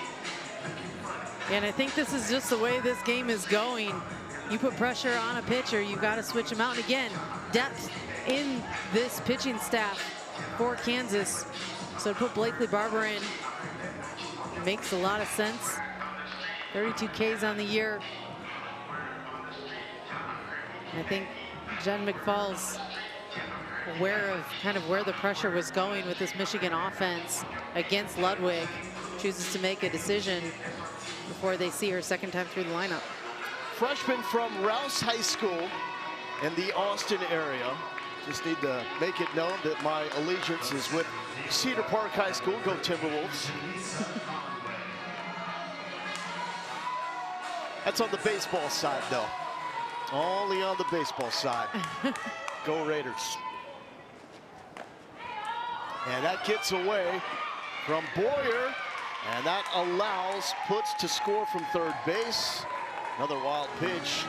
And I think this is just the way this game is going. You put pressure on a pitcher, you've got to switch them out. And again, depth in this pitching staff for Kansas. So to put Blakely Barber in makes a lot of sense. 32 Ks on the year. And I think Jen McFall's aware of kind of where the pressure was going with this Michigan offense against Ludwig. Chooses to make a decision before they see her second time through the lineup. Freshman from Rouse High School in the Austin area. Just need to make it known that my allegiance is with Cedar Park High School. Go Timberwolves. That's on the baseball side, though. Only on the baseball side. Go Raiders. And that gets away from Boyer, and that allows Puts to score from third base. Another wild pitch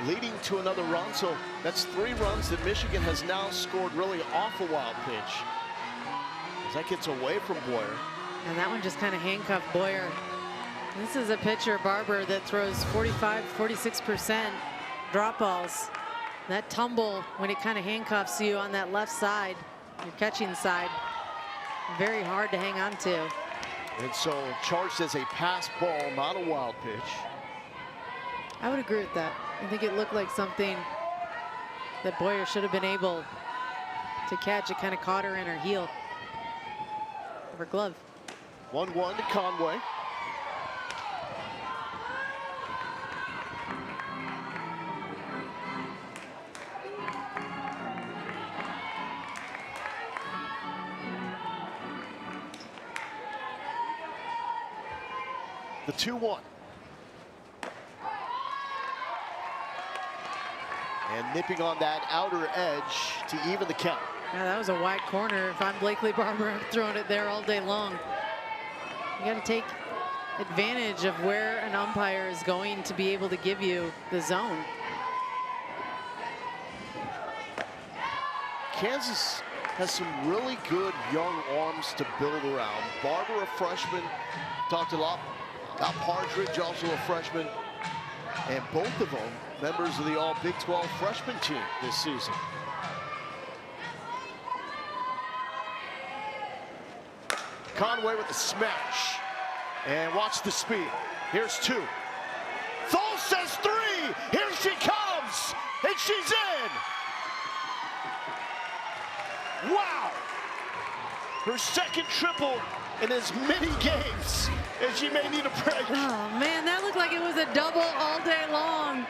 leading to another run. So that's 3 runs that Michigan has now scored really off a wild pitch. As that gets away from Boyer. And that one just kind of handcuffed Boyer. This is a pitcher, Barber, that throws 45, 46% drop balls. That tumble, when it kind of handcuffs you on that left side, your catching side, very hard to hang on to. And so charged as a pass ball, not a wild pitch. I would agree with that. I think it looked like something that Boyer should have been able to catch. It kind of caught her in her heel of her glove. 1-1 to Conway. The 2-1. And nipping on that outer edge to even the count. Yeah, that was a wide corner. If I'm Blakely Barber, I'm throwing it there all day long. You got to take advantage of where an umpire is going to be able to give you the zone. Kansas has some really good young arms to build around. Barber, a freshman, talked a lot about Partridge, also a freshman, and both of them members of the All Big 12 freshman team this season. Conway with the smash, and watch the speed. Here's 2. Thole says 3. Here she comes, and she's in. Wow! Her second triple in as many games as she may need a break. Oh man, that looked like it was a double all day long.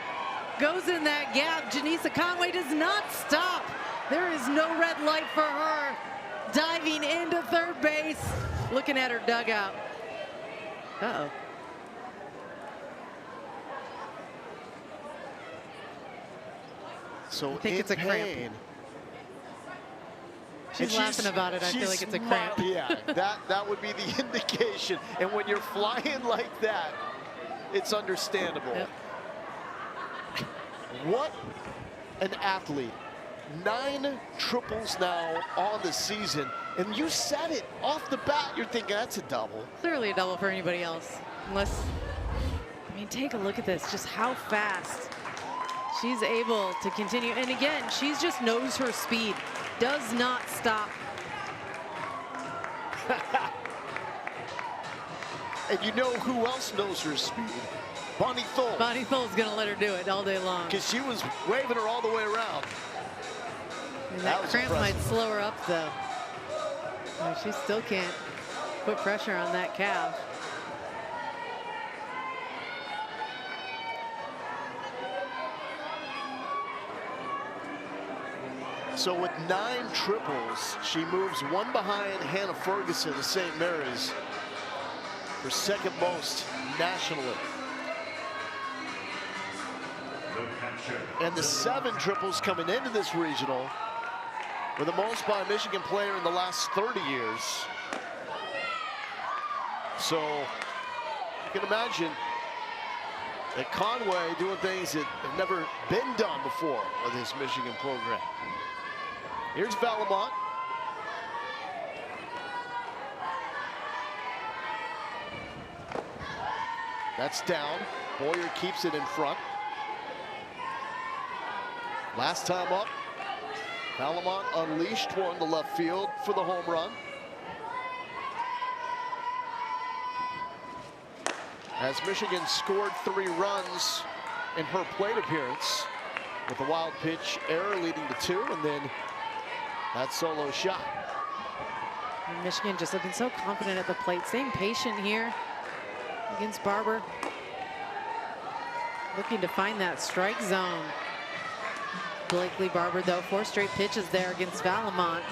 Goes in that gap. Janisa Conway does not stop. There is no red light for her. Diving into third base, looking at her dugout. Uh-oh. So I think it's a cramp. She's laughing about it. I feel like it's a cramp. Yeah, that would be the indication. And when you're flying like that, it's understandable. Yep. What an athlete. 9 triples now on the season. And you said it off the bat. You're thinking that's a double. Clearly a double for anybody else. Unless, I mean, take a look at this. Just how fast she's able to continue. And again, she's just knows her speed. Does not stop. And you know who else knows her speed? Bonnie Thole. Bonnie Thole's gonna let her do it all day long. Because she was waving her all the way around. And that cramp impressive. might slow her up though. Oh, she still can't put pressure on that calf. So with 9 triples, she moves 1 behind Hannah Ferguson of St. Mary's for second most nationally. And the 7 triples coming into this regional were the most by a Michigan player in the last 30 years. So you can imagine that Conway doing things that have never been done before with this Michigan program. Here's Valamont. That's down. Boyer keeps it in front. Last time up, Valamont unleashed one to left field for the home run. As Michigan scored 3 runs in her plate appearance with a wild pitch error leading to 2, and then that solo shot. And Michigan just looking so confident at the plate, staying patient here against Barber. Looking to find that strike zone. Blakely Barber, though, 4 straight pitches there against Valamont.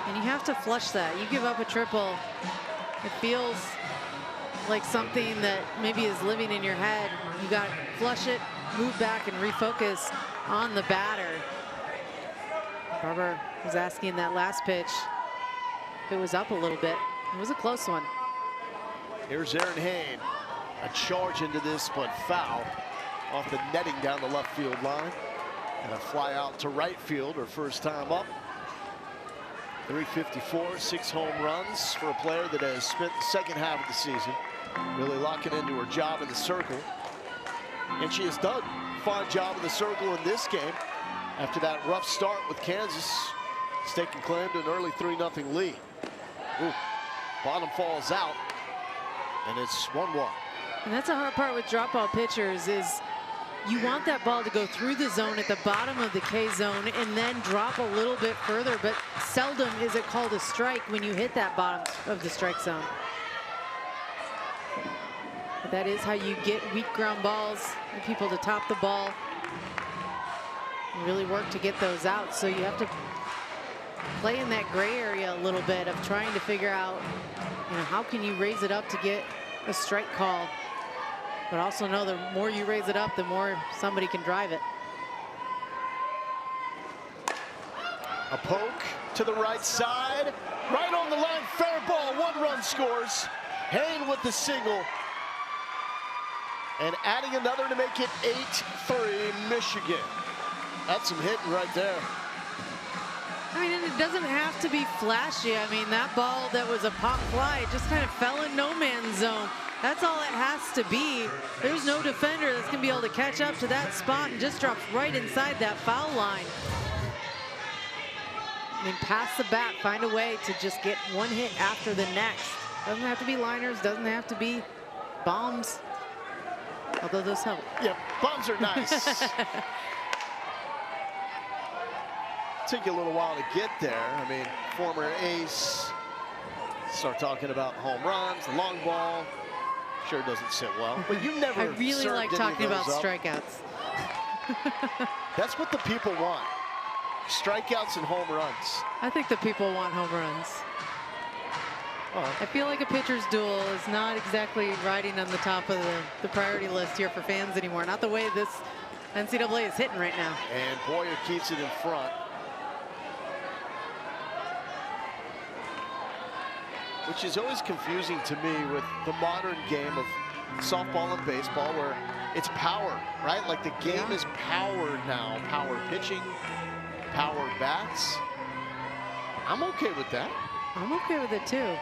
And you have to flush that. You give up a triple, it feels like something that maybe is living in your head. You got to flush it, move back, and refocus on the batter. Barber was asking that last pitch if it was up a little bit. It was a close one. Here's Erin Hain. A charge into this, but foul off the netting down the left field line. And a fly out to right field, her first time up. 354, 6 home runs for a player that has spent the second half of the season really locking into her job in the circle. And she has done a fine job in the circle in this game after that rough start with Kansas. It's taking claim to an early 3-0 lead. Ooh, bottom falls out, and it's 1-1. And that's the hard part with drop ball pitchers is you want that ball to go through the zone at the bottom of the K zone and then drop a little bit further, but seldom is it called a strike when you hit that bottom of the strike zone. But that is how you get weak ground balls and people to top the ball and really work to get those out. So you have to play in that gray area a little bit of trying to figure out, you know, how can you raise it up to get a strike call, but also know the more you raise it up, the more somebody can drive it. A poke to the right side, right on the line, fair ball, 1 run scores. Hain with the single, and adding another to make it 8-3 Michigan. That's some hitting right there. I mean, and it doesn't have to be flashy. I mean, that ball that was a pop fly, it just kind of fell in no man's zone. That's all it has to be. There's no defender that's going to be able to catch up to that spot and just drops right inside that foul line. I mean, pass the bat, find a way to just get one hit after the next. Doesn't have to be liners, doesn't have to be bombs, although those help. Yep, bombs are nice. Took you a little while to get there. I mean, former ace, start talking about home runs, the long ball. Sure doesn't sit well, but you never. I really like talking about strikeouts. That's what the people want. Strikeouts and home runs. I think the people want home runs. I feel like a pitcher's duel is not exactly riding on the top of the priority list here for fans anymore. Not the way this NCAA is hitting right now. And Boyer keeps it in front. Which is always confusing to me with the modern game of softball and baseball, where it's power, right? Like the game is powered now. Power pitching, power bats. I'm okay with that. I'm okay with it too.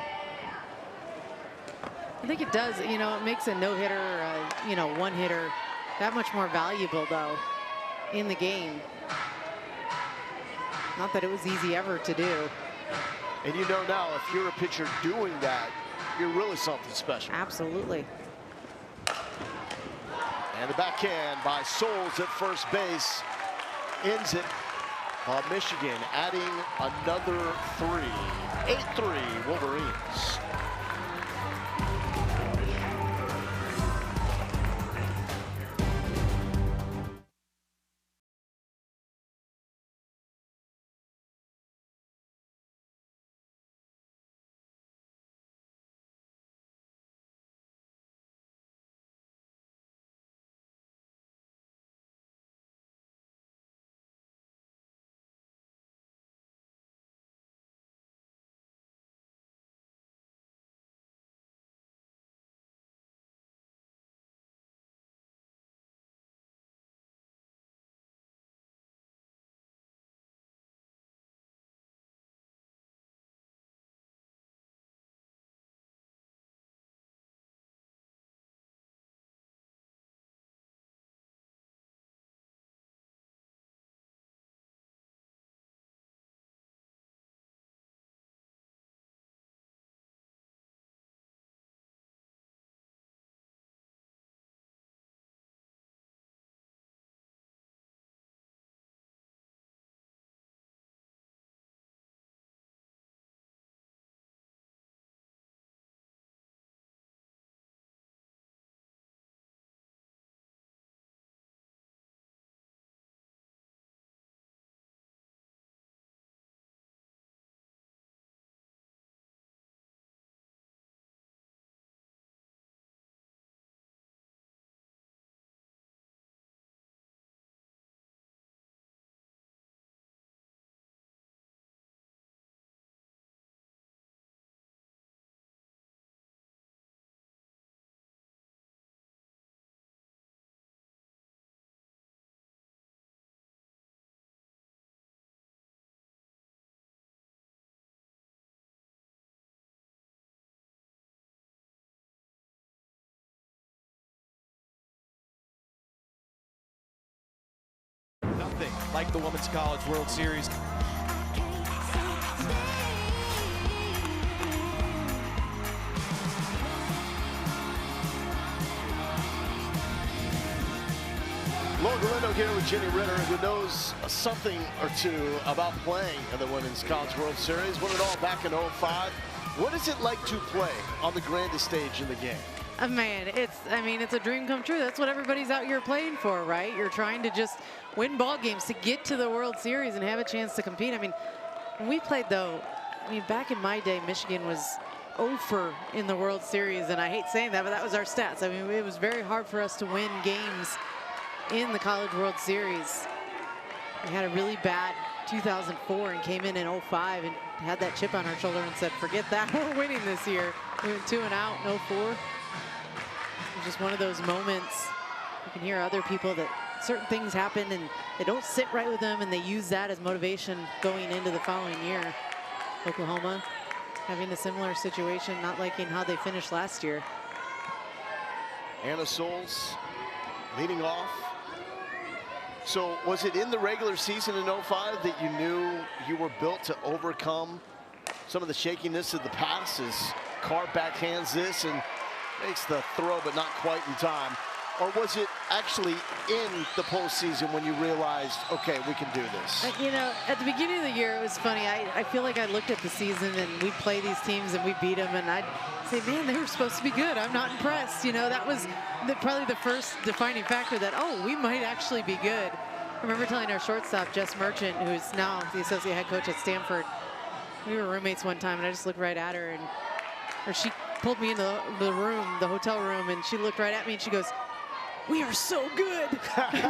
I think it does, you know, it makes a no-hitter, you know, one-hitter that much more valuable, though, in the game. Not that it was easy ever to do. And you know now, if you're a pitcher doing that, you're really something special. Absolutely. And the backhand by Souls at first base ends it. Michigan adding another 3. 8-3 Wolverines. Nothing like the Women's College World Series. Lauren Galindo here with Jenny Ritter, who knows something or two about playing in the Women's College World Series. Won it all back in 05. What is it like to play on the grandest stage in the game? Man, it's a dream come true. That's what everybody's out here playing for, right? You're trying to just win ball games to get to the World Series and have a chance to compete. I mean, when we played, though, back in my day, Michigan was 0-for in the World Series, and I hate saying that, but that was our stats. I mean, it was very hard for us to win games in the College World Series. We had a really bad 2004 and came in 05 and had that chip on her shoulder and said, forget that, we're winning this year. We went 2 and out in 04. It was just one of those moments. You can hear other people that certain things happen and they don't sit right with them, and they use that as motivation going into the following year. Oklahoma having a similar situation, not liking how they finished last year. Anna Soles leading off. So was it in the regular season in 05 that you knew you were built to overcome some of the shakiness of the pass, as Carr backhands this and makes the throw but not quite in time? Or was it actually in the postseason when you realized, okay, we can do this? You know, at the beginning of the year, it was funny. I feel like I looked at the season and we'd play these teams and we beat them, and I'd say, man, they were supposed to be good. I'm not impressed. You know, that was probably the first defining factor that, oh, we might actually be good. I remember telling our shortstop, Jess Merchant, who's now the associate head coach at Stanford, we were roommates one time, and I just looked right at her, or she pulled me into the room, the hotel room, and she looked right at me and she goes, we are so good.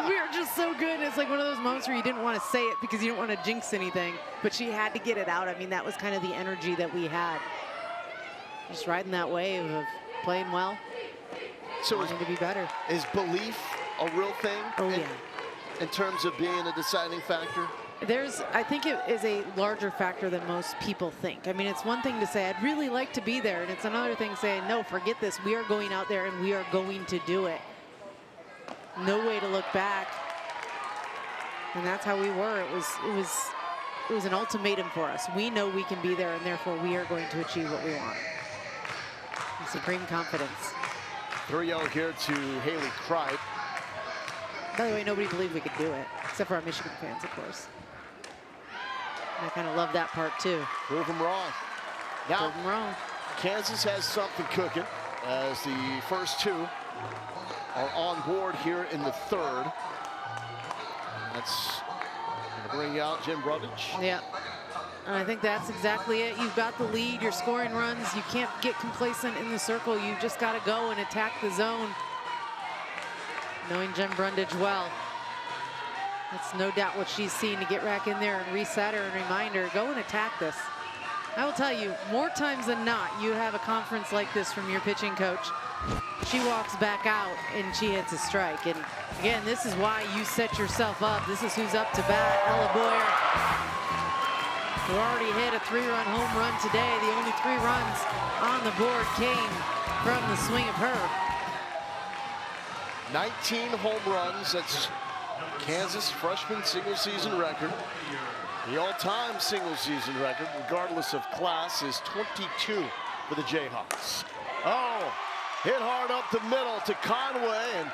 We are just so good. And it's like one of those moments where you didn't want to say it because you don't want to jinx anything, but she had to get it out. I mean, that was kind of the energy that we had. Just riding that wave of playing well, So wanting to be better. Is belief a real thing? Oh, yeah. In terms of being a deciding factor? I think it is a larger factor than most people think. I mean, it's one thing to say, I'd really like to be there. And it's another thing saying, no, forget this. We are going out there and we are going to do it. No way to look back. And that's how we were. It was an ultimatum for us. We know we can be there, and therefore we are going to achieve what we want. And supreme confidence. 3-0 here to Haley Kripe. By the way, nobody believed we could do it, except for our Michigan fans, of course. And I kind of love that part too. Prove them wrong. Now, Prove them wrong. Kansas has something cooking as the first two are on board here in the third. That's going to bring out Jen Brundage. Yeah. And I think that's exactly it. You've got the lead, you're scoring runs. You can't get complacent in the circle. You've just got to go and attack the zone. Knowing Jen Brundage well, that's no doubt what she's seen, to get back in there and reset her and remind her, go and attack this. I will tell you, more times than not, you have a conference like this from your pitching coach. She walks back out and she hits a strike. And again, this is why you set yourself up. This is who's up to bat, Ella Boyer, who already hit a 3-run home run today. The only 3 runs on the board came from the swing of her. 19 home runs. That's Kansas freshman single season record. The all-time single season record, regardless of class, is 22 for the Jayhawks. Oh, hit hard up the middle to Conway, and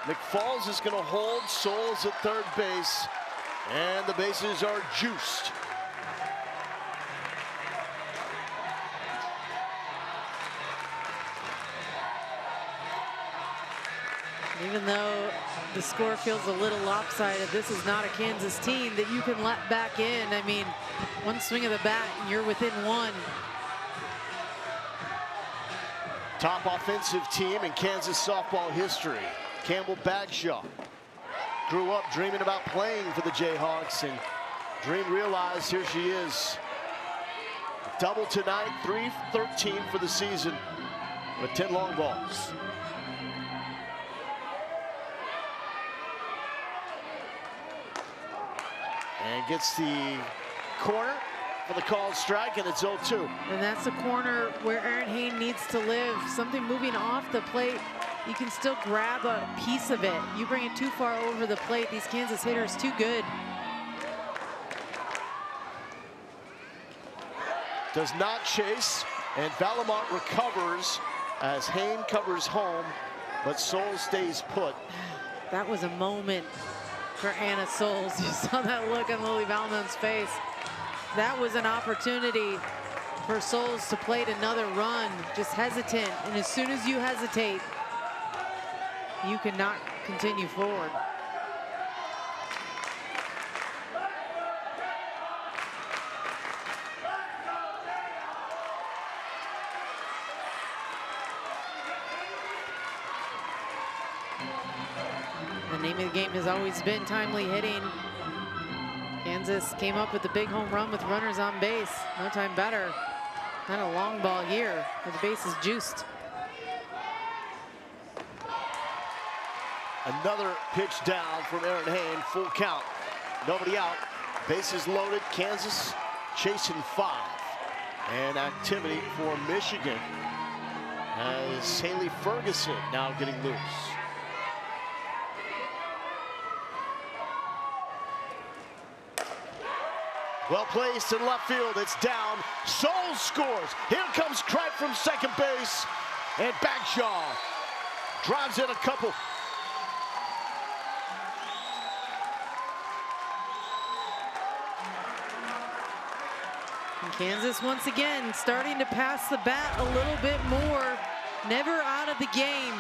McFalls is going to hold Soles at third base, and the bases are juiced. Even though the score feels a little lopsided, this is not a Kansas team that you can let back in. I mean, one swing of the bat and you're within 1. Top offensive team in Kansas softball history. Campbell Bagshaw grew up dreaming about playing for the Jayhawks, and dream realized. Here she is. Double tonight, 3-13 for the season with 10 long balls. And gets the corner for the called strike, and it's 0-2. And that's the corner where Erin Hayne needs to live. Something moving off the plate, you can still grab a piece of it. You bring it too far over the plate, these Kansas hitters too good. Does not chase, and Valamont recovers as Hayne covers home, but Soles stays put. That was a moment for Anna Soles. You saw that look on Lily Valamont's face. That was an opportunity for Soles to plate another run, just hesitant. And as soon as you hesitate, you cannot continue forward. The name of the game has always been timely hitting. Kansas came up with the big home run with runners on base. No time better than a long ball here where the base is juiced. Another pitch down from Aaron Hayne, full count. Nobody out, bases loaded, Kansas chasing 5. And activity for Michigan as Haley Ferguson now getting loose. Well placed in left field, it's down. Soule scores. Here comes Cripe from second base. And Bagshaw drives in a couple. And Kansas once again starting to pass the bat a little bit more. Never out of the game.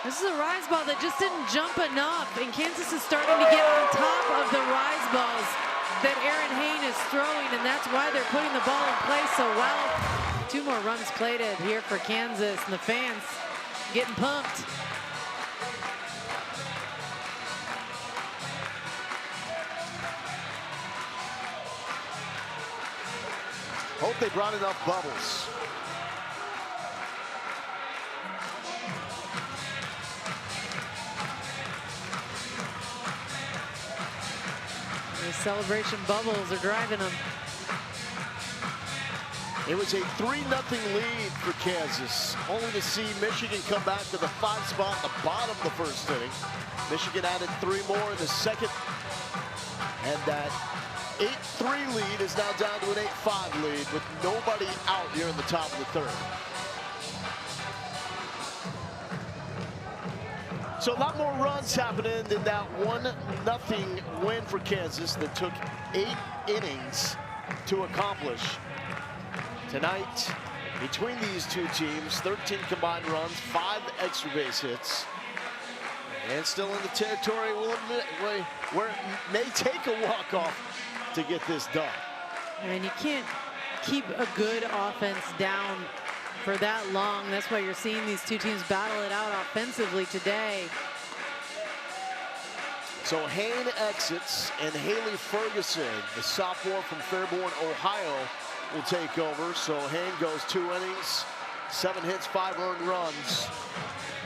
This is a rise ball that just didn't jump enough. And Kansas is starting to get on top of the rise balls that Aaron Hayne is throwing, and that's why they're putting the ball in play so well. 2 more runs plated here for Kansas, and the fans getting pumped. Hope they brought enough bubbles. The celebration bubbles are driving them. It was a 3-0 lead for Kansas, only to see Michigan come back to the 5 spot at the bottom of the first inning. Michigan added 3 more in the second, and that 8-3 lead is now down to an 8-5 lead with nobody out here in the top of the third. So a lot more runs happening than that 1-0 win for Kansas that took 8 innings to accomplish. Tonight, between these two teams, 13 combined runs, 5 extra base hits, and still in the territory where it may take a walk-off to get this done. And you can't keep a good offense down for that long. That's why you're seeing these two teams battle it out offensively today. So Hayne exits, and Haley Ferguson, the sophomore from Fairborn, Ohio, will take over. So Hayne goes 2 innings, 7 hits, 5 earned runs,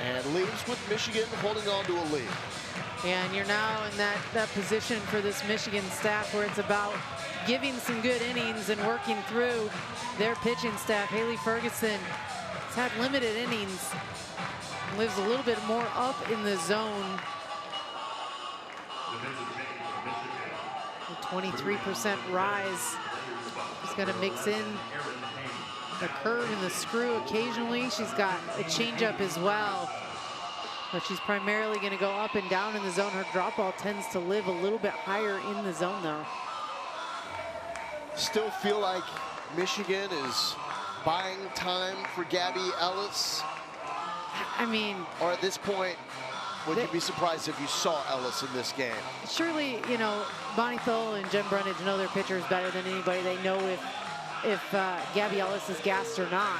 and leaves with Michigan holding on to a lead. And you're now in that position for this Michigan staff where it's about giving some good innings and working through their pitching staff. Haley Ferguson has had limited innings, lives a little bit more up in the zone. A 23% rise. She's going to mix in the curve and the screw occasionally. She's got a changeup as well, but she's primarily going to go up and down in the zone. Her drop ball tends to live a little bit higher in the zone though. Still feel like Michigan is buying time for Gabby Ellis? I mean, or at this point, would you be surprised if you saw Ellis in this game? Surely, you know, Bonnie Thole and Jen Brundage know their pitchers better than anybody. They know if Gabby Ellis is gassed or not.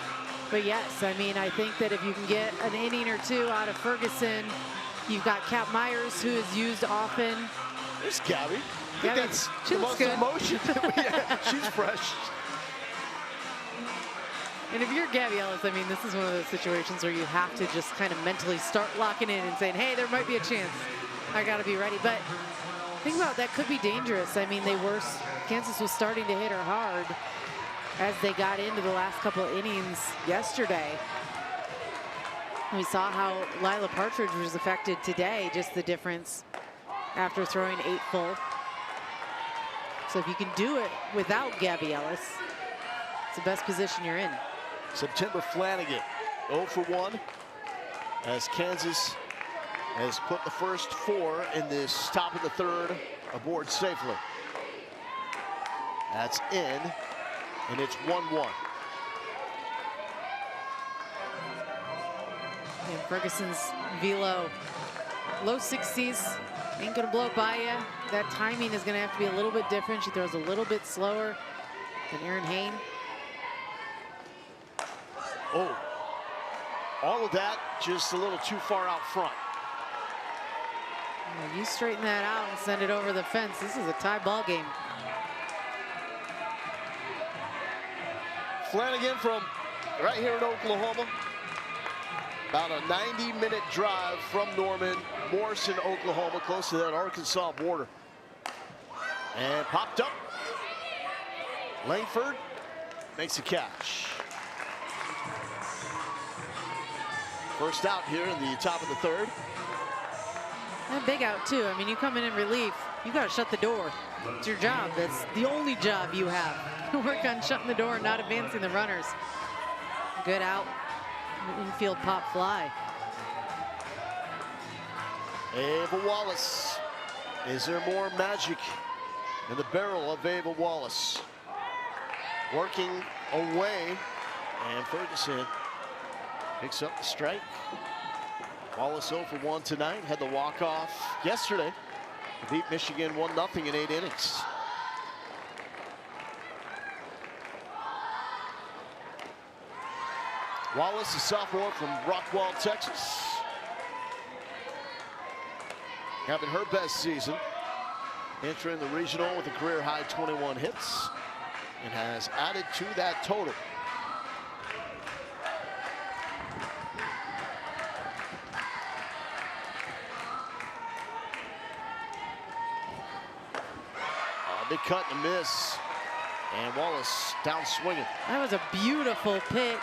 But yes, I mean, I think that if you can get an inning or 2 out of Ferguson, you've got Kat Myers, who is used often. There's Gabby. I think that's she the looks most good. emotion that we have. She's fresh. And if you're Gabby Ellis, I mean, this is one of those situations where you have to just kind of mentally start locking in and saying, hey, there might be a chance. I got to be ready. But think about it, that could be dangerous. I mean, Kansas was starting to hit her hard as they got into the last couple of innings yesterday. We saw how Lila Partridge was affected today, just the difference after throwing 8 full. So if you can do it without Gabby Ellis, it's the best position you're in. September Flanagan, 0 for 1, as Kansas has put the first 4 in this top of the third aboard safely. That's in, and it's 1-1. And Ferguson's velo, low 60s, ain't gonna blow by you. That timing is gonna have to be a little bit different. She throws a little bit slower than Aaron Hayne. Oh, all of that just a little too far out front. You straighten that out and send it over the fence. This is a tie ball game. Flanagan from right here in Oklahoma. About a 90-minute drive from Norman, Morrison, Oklahoma, close to that Arkansas border. And popped up. Langford makes a catch. First out here in the top of the third. And a big out too. I mean, you come in relief, you got to shut the door. It's your job. That's the only job you have. Work on shutting the door and not advancing the runners. Good out. Infield pop fly. Ava Wallace. Is there more magic in the barrel of Ava Wallace? Working away, and Ferguson picks up the strike. Wallace 0 for 1 tonight. Had the walk-off yesterday to beat Michigan 1-0 in 8 innings. Wallace, a sophomore from Rockwall, Texas. Having her best season. Entering the regional with a career-high 21 hits. And has added to that total. Big cut and a miss. And Wallace down swinging. That was a beautiful pitch.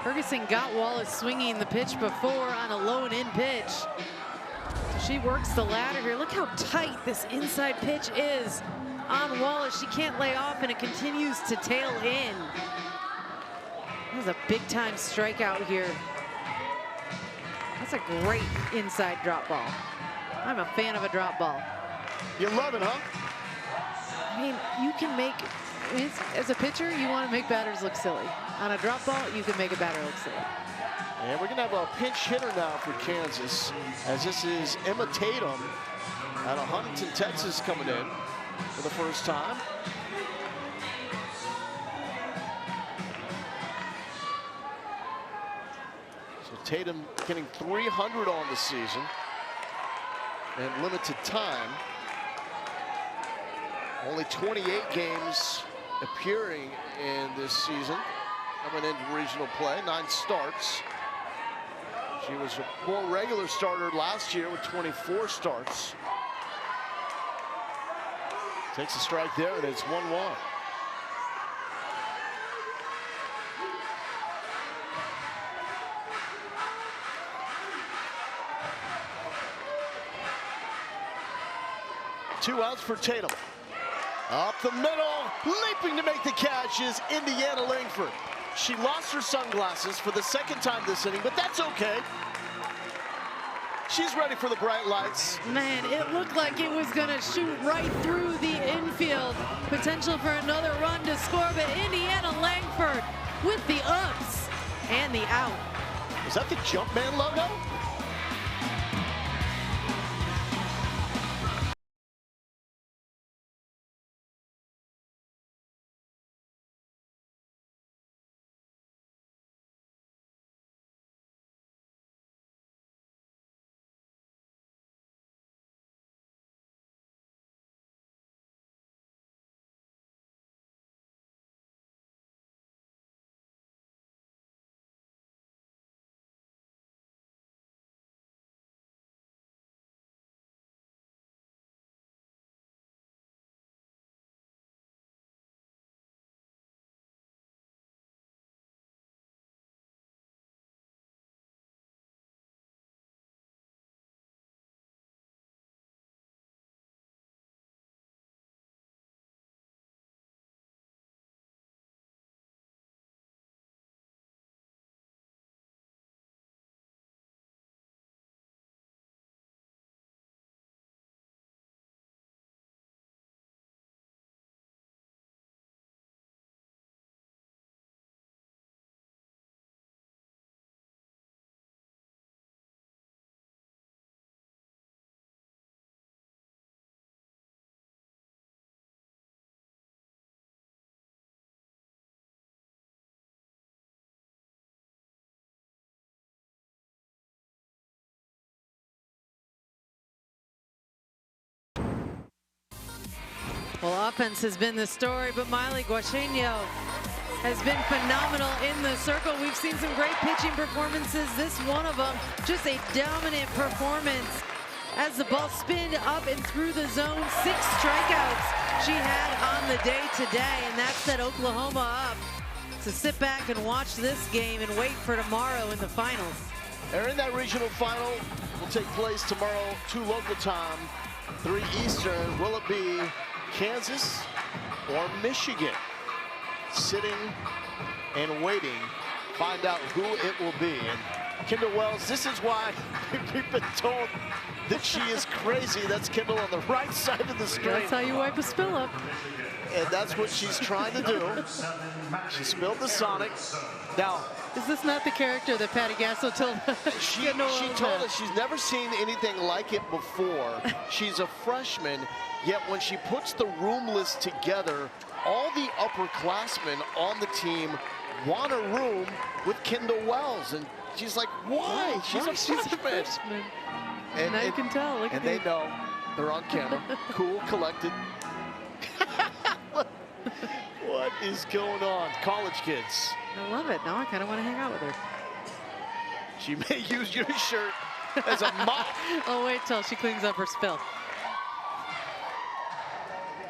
Ferguson got Wallace swinging the pitch before on a low and in pitch. She works the ladder here. Look how tight this inside pitch is on Wallace. She can't lay off, and it continues to tail in. That was a big-time strikeout here. That's a great inside drop ball. I'm a fan of a drop ball. You love it, huh? I mean, you can make, as a pitcher, you want to make batters look silly. On a drop ball, you can make a batter look silly. And we're going to have a pinch hitter now for Kansas, as this is Emma Tatum out of Huntington, Texas, coming in for the first time. So Tatum getting 300 on the season and limited time. Only 28 games appearing in this season, coming into regional play, 9 starts. She was a more regular starter last year with 24 starts. Takes a strike there, and it's 1-1. Two outs for Tatum. Up the middle, leaping to make the catch is Indiana Langford. She lost her sunglasses for the second time this inning, but that's okay. She's ready for the bright lights. Man, it looked like it was gonna shoot right through the infield. Potential for another run to score, but Indiana Langford with the ups and the out. Is that the Jumpman logo? Well, offense has been the story, but Miley Guacheño has been phenomenal in the circle. We've seen some great pitching performances. This one of them, just a dominant performance as the ball spinned up and through the zone. 6 strikeouts she had on the day today, and that set Oklahoma up to sit back and watch this game and wait for tomorrow in the finals. Aaron, that regional final will take place tomorrow, 2 local time, 3 Eastern. Will it be Kansas or Michigan? Sitting and waiting, find out who it will be. And Kendall Wells, this is why we've been told that she is crazy. That's Kendall on the right side of the screen. That's how you wipe a spill up. And that's what she's trying to do. She spilled the Sonic. Now, is this not the character that Patty Gasso told us? She told us she's never seen anything like it before. She's a freshman, yet when she puts the room list together, all the upperclassmen on the team want a room with Kendall Wells. And she's like, why? She's a freshman. And now you can tell. Look and they know. They're on camera. Cool, collected. What is going on? College kids. I love it. Now I kind of want to hang out with her. She may use your shirt as a mop. Oh, wait till she cleans up her spill.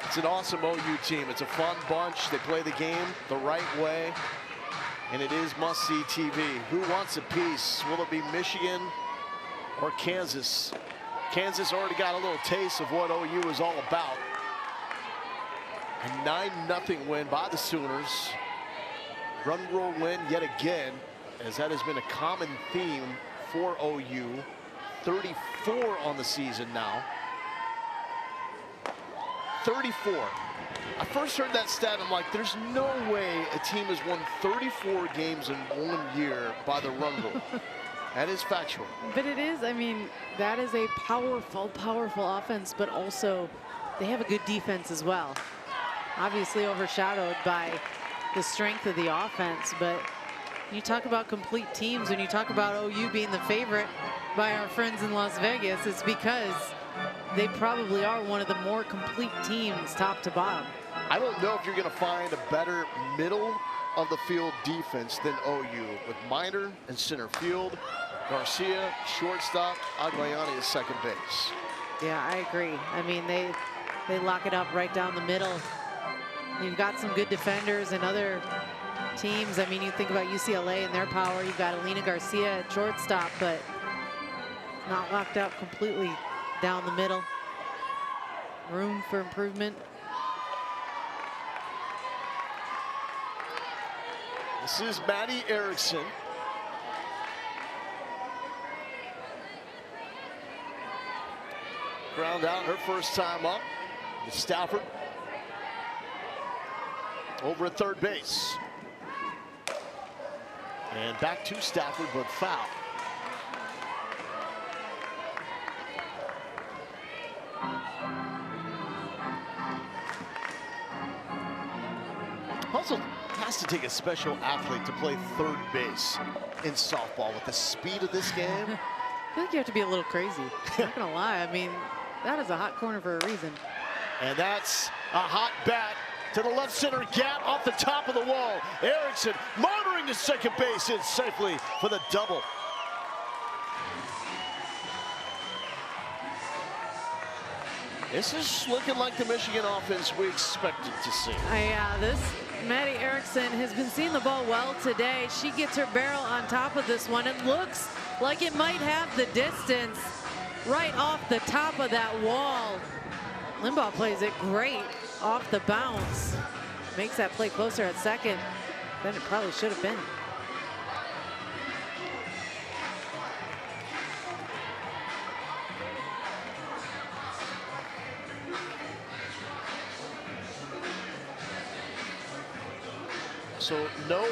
It's an awesome OU team. It's a fun bunch. They play the game the right way, and it is must-see TV. Who wants a piece? Will it be Michigan or Kansas? Kansas already got a little taste of what OU is all about. A 9-0 win by the Sooners. Run roll win yet again, as that has been a common theme for OU. 34 on the season now. 34. I first heard that stat, I'm like, there's no way a team has won 34 games in 1 year by the run rule. That is factual. But it is, I mean, that is a powerful, powerful offense, but also they have a good defense as well. Obviously overshadowed by the strength of the offense, but you talk about complete teams, when you talk about OU being the favorite by our friends in Las Vegas, it's because they probably are one of the more complete teams top to bottom. I don't know if you're going to find a better middle of the field defense than OU, with Miner in center field, Garcia shortstop, Aguayani is second base. Yeah, I agree. I mean, they lock it up right down the middle. You've got some good defenders and other teams. I mean, you think about UCLA and their power. You've got Alina Garcia at shortstop, but not locked up completely down the middle. Room for improvement. This is Maddie Erickson. Ground out her first time up. Stafford over at third base. And back to Stafford, but foul. Also has to take a special athlete to play third base in softball with the speed of this game. I feel like you have to be a little crazy. I'm not gonna lie. I mean, that is a hot corner for a reason. And that's a hot bat to the left center gap off the top of the wall. Erickson motoring to second base in safely for the double. This is looking like the Michigan offense we expected to see. This Maddie Erickson has been seeing the ball well today. She gets her barrel on top of this one. It looks like it might have the distance right off the top of that wall. Limbaugh plays it great off the bounce. Makes that play closer at second than it probably should have been. So no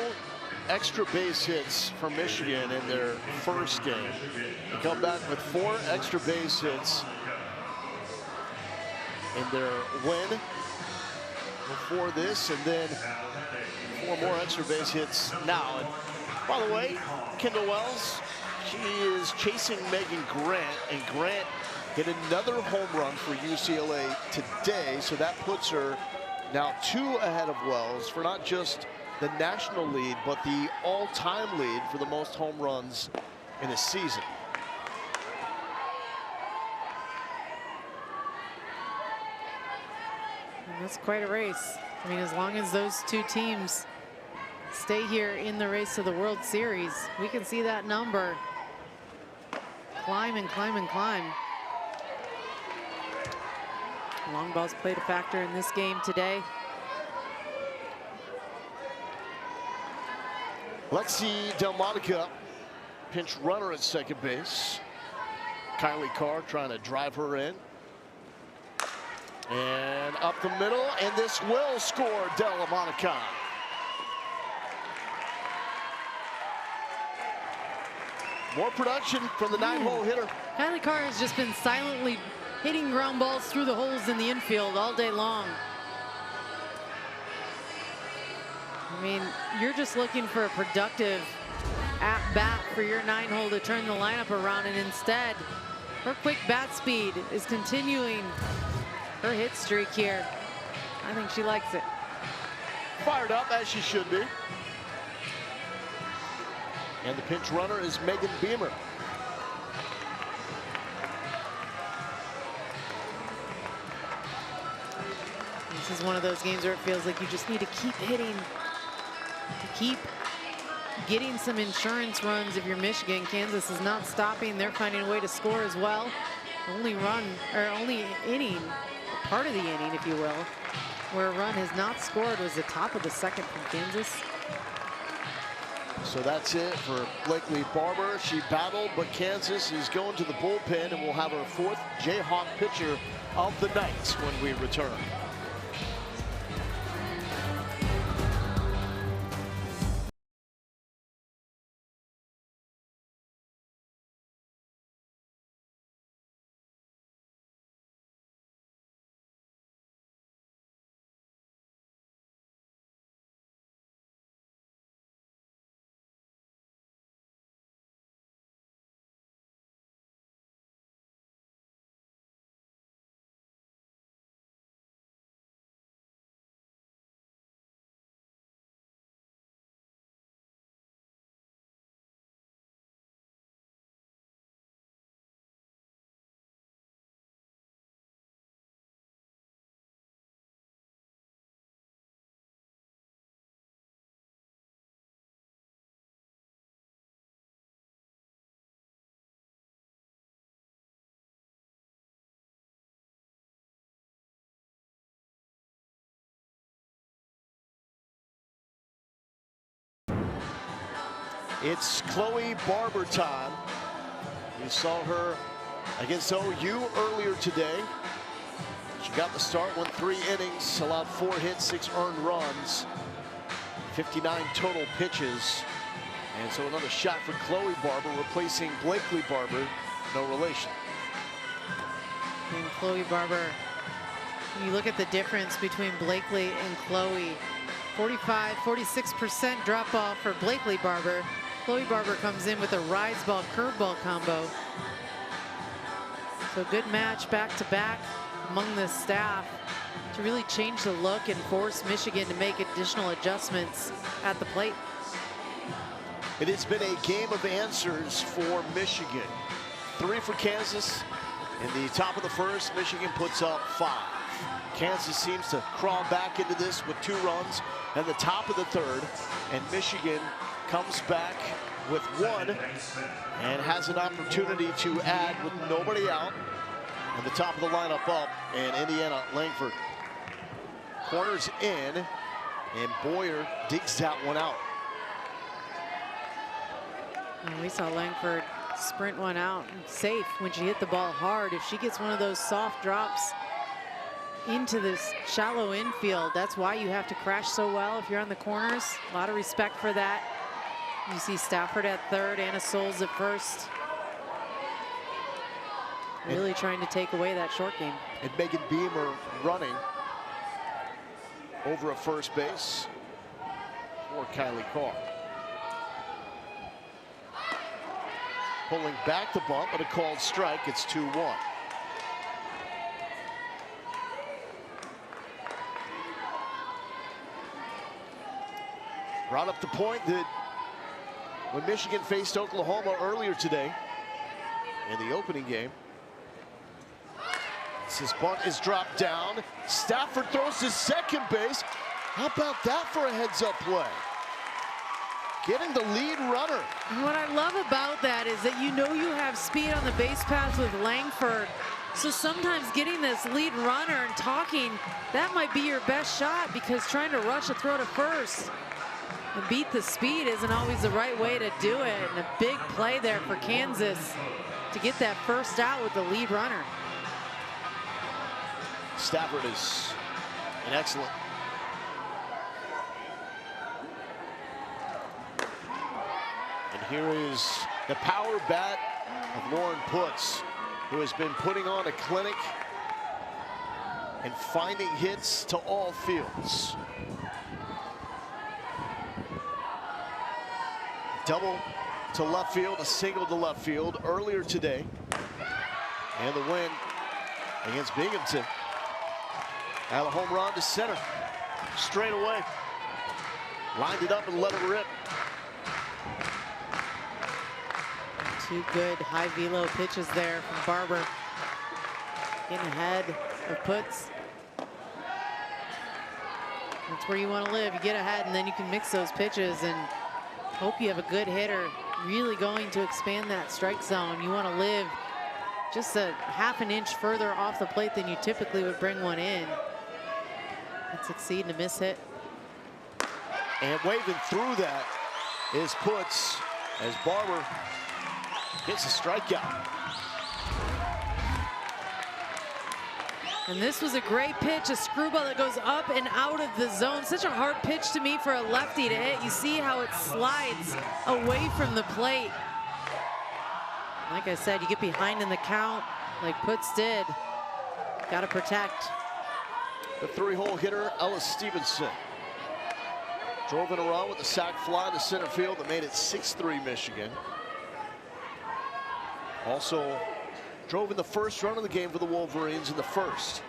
extra base hits for Michigan in their first game. They come back with 4 extra base hits in their win before this, and then 4 more extra base hits now. And by the way, Kendall Wells, she is chasing Megan Grant, and Grant hit another home run for UCLA today, so that puts her now 2 ahead of Wells for not just the national lead, but the all-time lead for the most home runs in a season. And that's quite a race. I mean, as long as those two teams stay here in the race to the World Series, we can see that number climb and climb and climb. Long balls played a factor in this game today. Lexi Delmonica, pinch runner at second base. Kylie Carr trying to drive her in. And up the middle, and this will score Delmonica. More production from the 9-hole hitter. Kylie Carr has just been silently hitting ground balls through the holes in the infield all day long. I mean, you're just looking for a productive at-bat for your 9-hole to turn the lineup around, and instead, her quick bat speed is continuing her hit streak here. I think she likes it. Fired up, as she should be. And the pinch runner is Megan Beamer. This is one of those games where it feels like you just need to keep hitting, to keep getting some insurance runs if you're Michigan. Kansas is not stopping. They're finding a way to score as well. Only run, or only inning, part of the inning, if you will, where a run has not scored was the top of the second from Kansas. So that's it for Blakely Barber. She battled, but Kansas is going to the bullpen, and we'll have our 4th Jayhawk pitcher of the night when we return. It's Chloe Barber time. We saw her against OU earlier today. She got the start, went 3 innings, allowed 4 hits, 6 earned runs, 59 total pitches. And so another shot for Chloe Barber, replacing Blakely Barber, no relation. And Chloe Barber, when you look at the difference between Blakely and Chloe, 46% drop off for Blakely Barber. Chloe Barber comes in with a rise ball curveball combo. So good match back to back among the staff to really change the look and force Michigan to make additional adjustments at the plate. It has been a game of answers for Michigan. 3 for Kansas. In the top of the first, Michigan puts up 5. Kansas seems to crawl back into this with 2 runs and the top of the 3rd, and Michigan comes back with 1 and has an opportunity to add with nobody out. And the top of the lineup up, and Indiana Langford corners in, and Boyer digs that one out. And we saw Langford sprint one out safe when she hit the ball hard. If she gets one of those soft drops into this shallow infield, that's why you have to crash so well if you're on the corners. A lot of respect for that. You see Stafford at 3rd, Anna Souls at 1st. Really trying to take away that short game. And Megan Beamer running over at first base for Kylie Carr. Pulling back the bump, but a called strike. It's 2-1. Brought up the point that when Michigan faced Oklahoma earlier today in the opening game, his bunt is dropped down. Stafford throws to second base. How about that for a heads-up play? Getting the lead runner. And what I love about that is that you know you have speed on the base paths with Langford. So sometimes getting this lead runner and talking, that might be your best shot, because trying to rush a throw to first and beat the speed isn't always the right way to do it. And a big play there for Kansas to get that first out with the lead runner. Stafford is an excellent. And here is the power bat of Lauren Putz, who has been putting on a clinic and finding hits to all fields. Double to left field, a single to left field earlier today. And the win against Binghamton. Had a home run to center, straight away. Lined it up and let it rip. Two good high velo pitches there from Barber. Getting ahead of Putz. That's where you want to live. You get ahead and then you can mix those pitches and hope you have a good hitter really going to expand that strike zone. You want to live just a half an inch further off the plate than you typically would bring one in. And succeed in a miss hit. And waving through that is Putz as Barber gets a strikeout. And this was a great pitch, a screwball that goes up and out of the zone. Such a hard pitch to me for a lefty to hit. You see how it slides away from the plate. Like I said, you get behind in the count like Putz did. Got to protect. The three-hole hitter, Ellis Stevenson, drove in a run with a sac fly to center field that made it 6-3 Michigan. Also drove in the first run of the game for the Wolverines in the first.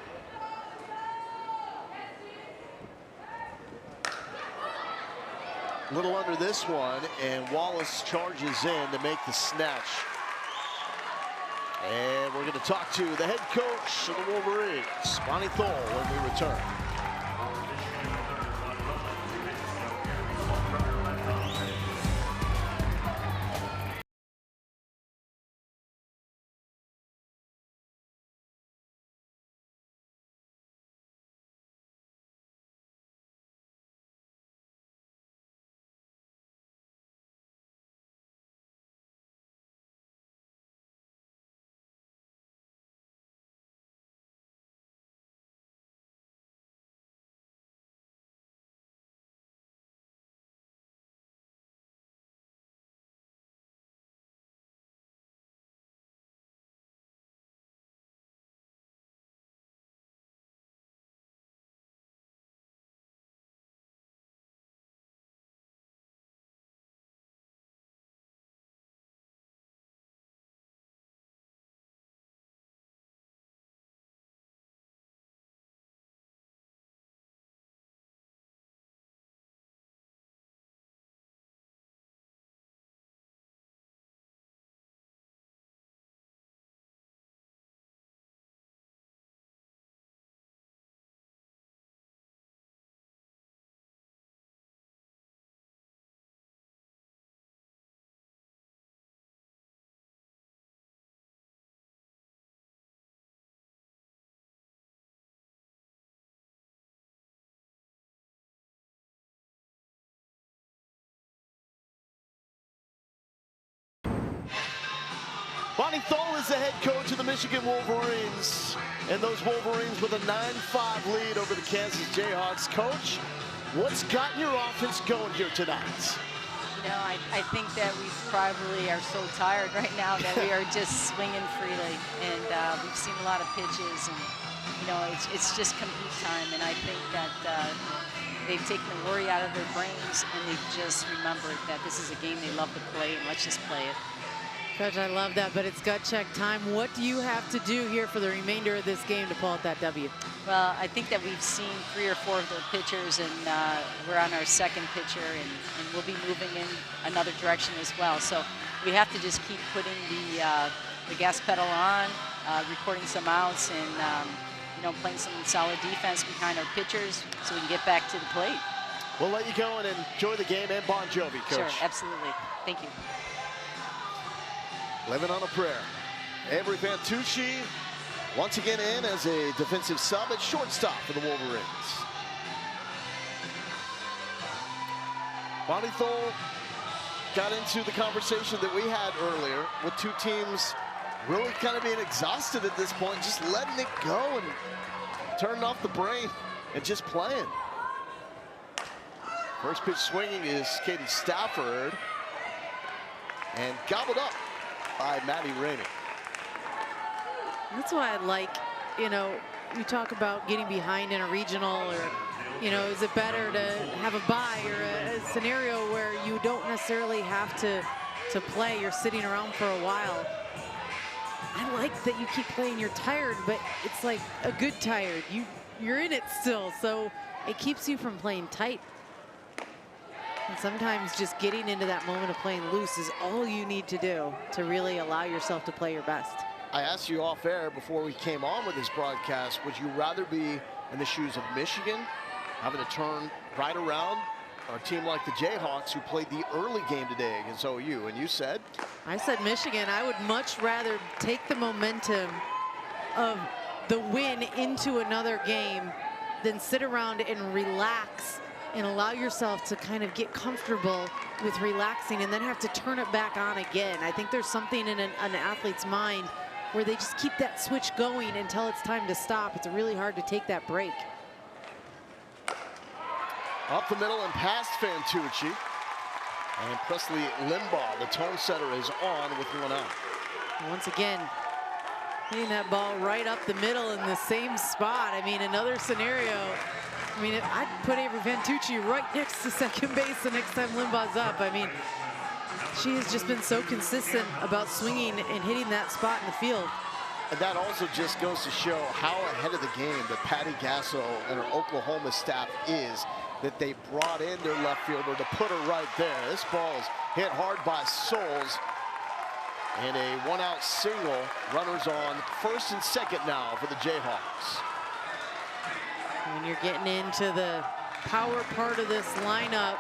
Little under this one, and Wallace charges in to make the snatch. And we're going to talk to the head coach of the Wolverines, Bonnie Thole, when we return. Bonnie Thole is the head coach of the Michigan Wolverines, and those Wolverines with a 9-5 lead over the Kansas Jayhawks. Coach, what's got your offense going here tonight? You know, I think that we probably are so tired right now that we are just swinging freely, and we've seen a lot of pitches, and you know, it's just complete time. And I think that they've taken the worry out of their brains, and they've just remembered that this is a game they love to play, and let's just play it. Coach, I love that, but it's gut check time. What do you have to do here for the remainder of this game to pull out that W? Well, I think that we've seen 3 or 4 of their pitchers, and we're on our second pitcher, and we'll be moving in another direction as well. So we have to just keep putting the gas pedal on, recording some outs, and you know, playing some solid defense behind our pitchers so we can get back to the plate. We'll let you go and enjoy the game and Bon Jovi, Coach. Sure, absolutely. Thank you. Living on a prayer. Avery Vantucci once again in as a defensive sub at shortstop for the Wolverines. Bonnie Thole got into the conversation that we had earlier with two teams really kind of being exhausted at this point, just letting it go and turning off the brain and just playing. First pitch swinging is Katie Stafford, and gobbled up by Maddie Ramey. That's why I like, you know, you talk about getting behind in a regional, or, you know, is it better to have a bye or a scenario where you don't necessarily have to play, you're sitting around for a while. I like that you keep playing, you're tired, but it's like a good tired. You're in it still, so it keeps you from playing tight. And sometimes just getting into that moment of playing loose is all you need to do to really allow yourself to play your best. I asked you off air before we came on with this broadcast, would you rather be in the shoes of Michigan, having to turn right around, or a team like the Jayhawks who played the early game today against OU? And you said? I said Michigan. I would much rather take the momentum of the win into another game than sit around and relax and allow yourself to kind of get comfortable with relaxing and then have to turn it back on again. I think there's something in an athlete's mind where they just keep that switch going until it's time to stop. It's really hard to take that break. Up the middle and past Fantucci. And Presley Limbaugh, the tone setter, is on with 1 out. Once again, hitting that ball right up the middle in the same spot. I mean, another scenario, I mean, I'd put Avery Vantucci right next to second base the next time Limbaugh's up. I mean, she has just been so consistent about swinging and hitting that spot in the field. And that also just goes to show how ahead of the game that Patty Gasso and her Oklahoma staff is, that they brought in their left fielder to put her right there. This ball is hit hard by Souls. And a 1-out single. Runners on first and second now for the Jayhawks. When you're getting into the power part of this lineup,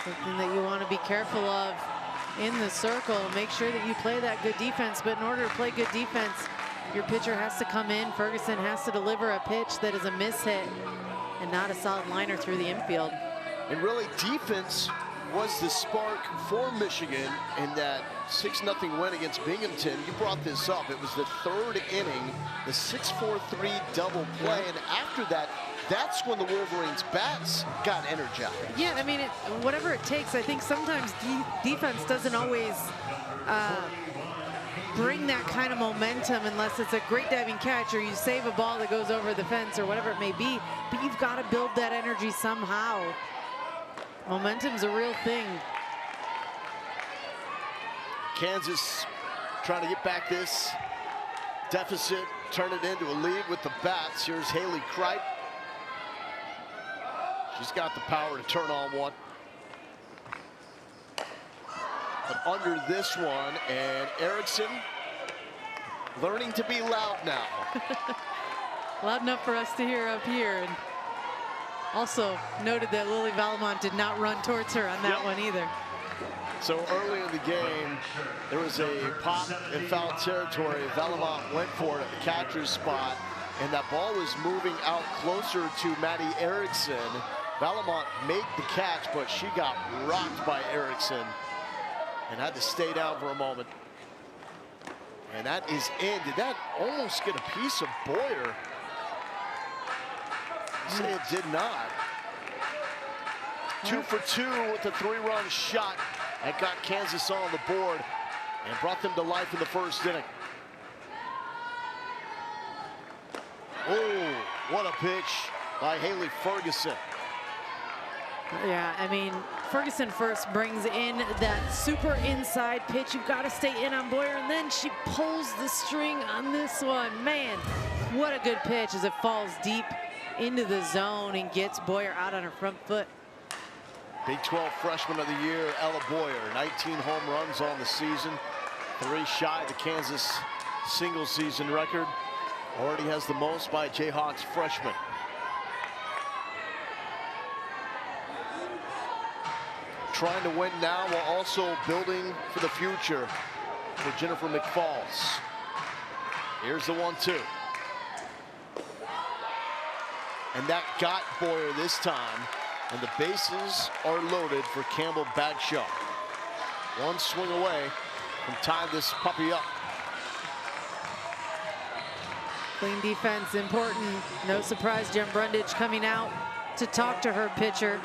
something that you want to be careful of in the circle. Make sure that you play that good defense, but in order to play good defense, your pitcher has to come in. Ferguson has to deliver a pitch that is a miss hit and not a solid liner through the infield. And really, defense was the spark for Michigan in that 6-0 win against Binghamton. You brought this up. It was the 3rd inning, the 6-4-3 double play, and after that, that's when the Wolverines' bats got energized. Yeah, I mean, whatever it takes. I think sometimes defense doesn't always bring that kind of momentum unless it's a great diving catch or you save a ball that goes over the fence or whatever it may be. But you've got to build that energy somehow. Momentum's a real thing. Kansas trying to get back this deficit, turn it into a lead with the bats. Here's Haley Kripe. She's got the power to turn on one. But under this one, and Erickson learning to be loud now. Loud enough for us to hear up here. And also noted that Lily Valamont did not run towards her on that one either. So early in the game, there was a pop in foul territory. Valamont went for it at the catcher's spot, and that ball was moving out closer to Maddie Erickson. Valamont made the catch, but she got rocked by Erickson and had to stay down for a moment. And that is in. Did that almost get a piece of Boyer? Say it did not. 2 for 2 with a 3-run shot that got Kansas on the board and brought them to life in the first inning. Oh, what a pitch by Haley Ferguson. Yeah, I mean, Ferguson first brings in that super inside pitch. You've got to stay in on Boyer, and then she pulls the string on this one. Man, what a good pitch as it falls deep into the zone and gets Boyer out on her front foot. Big 12 Freshman of the Year, Ella Boyer, 19 home runs on the season, 3 shy of the Kansas single season record. Already has the most by a Jayhawks freshman. Trying to win now while also building for the future for Jennifer McFalls. Here's the 1-2. And that got Boyer this time. And the bases are loaded for Campbell Bagshaw. One swing away from tying this puppy up. Clean defense, important. No surprise, Jen Brundage coming out to talk to her pitcher.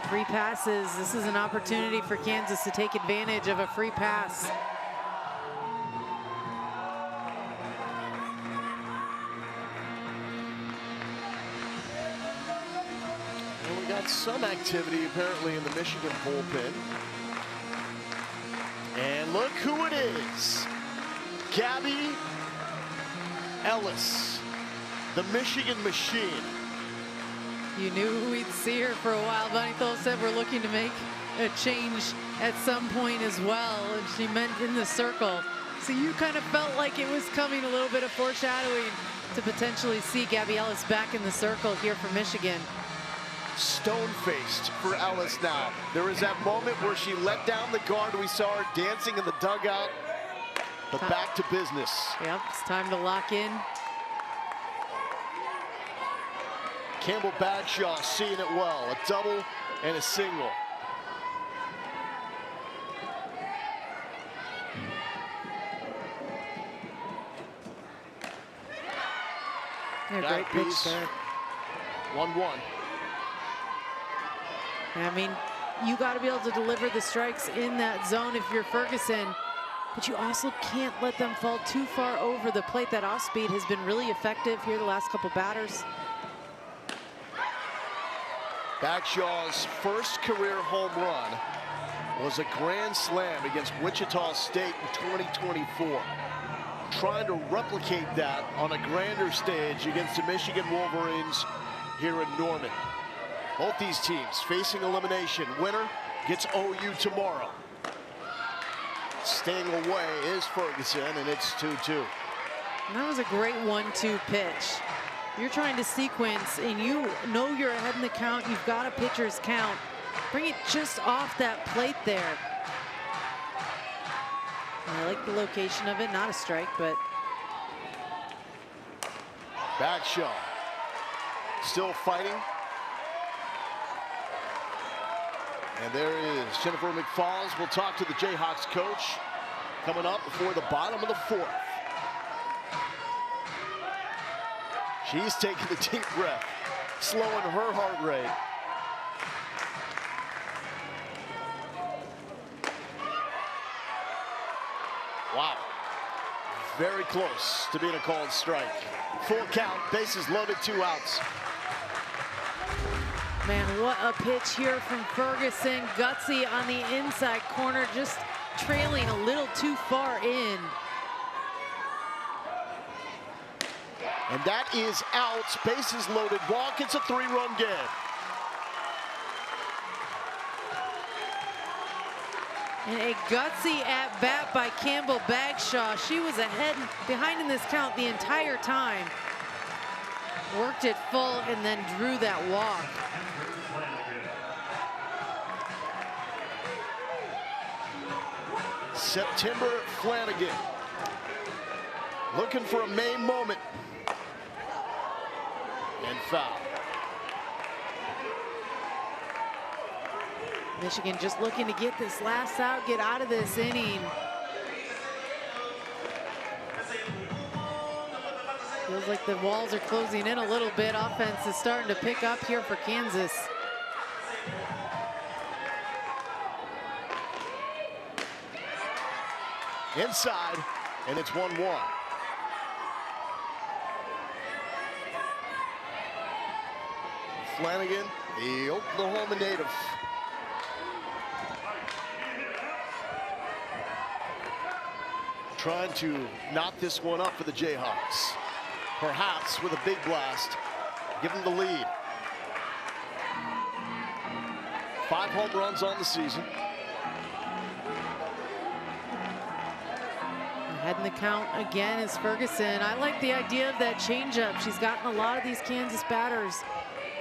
3 passes. This is an opportunity for Kansas to take advantage of a free pass. Well, we got some activity apparently in the Michigan bullpen. And look who it is. Gabby Ellis, the Michigan machine. You knew we'd see her for a while. Bonnie Thole said we're looking to make a change at some point as well, and she meant in the circle. So you kind of felt like it was coming, a little bit of foreshadowing to potentially see Gabby Ellis back in the circle here for Michigan. Stone-faced for Ellis now. There was that moment where she let down the guard. We saw her dancing in the dugout, but back to business. Yep, it's time to lock in. Campbell Bagshaw seeing it well. A double and a single. Yeah, great pitch there. 1-1. I mean, you got to be able to deliver the strikes in that zone if you're Ferguson, but you also can't let them fall too far over the plate. That off speed has been really effective here the last couple batters. Bagshaw's first career home run was a grand slam against Wichita State in 2024. Trying to replicate that on a grander stage against the Michigan Wolverines here in Norman. Both these teams facing elimination. Winner gets OU tomorrow. Staying away is Ferguson, and it's 2-2. That was a great 1-2 pitch. You're trying to sequence, and you know you're ahead in the count. You've got a pitcher's count. Bring it just off that plate there. I like the location of it. Not a strike, but Bagshaw still fighting. And there is Jennifer McFalls. We'll talk to the Jayhawks coach coming up before the bottom of the 4th. She's taking the deep breath, slowing her heart rate. Wow. Very close to being a called strike. Full count, bases loaded, 2 outs. man, what a pitch here from Ferguson. Gutsy on the inside corner, just trailing a little too far in. And that is out. Bases loaded. Walk. It's a 3-run game. And a gutsy at bat by Campbell Bagshaw. She was behind in this count the entire time. Worked it full and then drew that walk. September Flanagan looking for a main moment. And foul. Michigan just looking to get this last out, get out of this inning. Feels like the walls are closing in a little bit. Offense is starting to pick up here for Kansas. Inside, and it's 1-1. Flanagan, the Oklahoma native, trying to knot this one up for the Jayhawks. Perhaps with a big blast, give them the lead. 5 home runs on the season. Heading the count again is Ferguson. I like the idea of that changeup. She's gotten a lot of these Kansas batters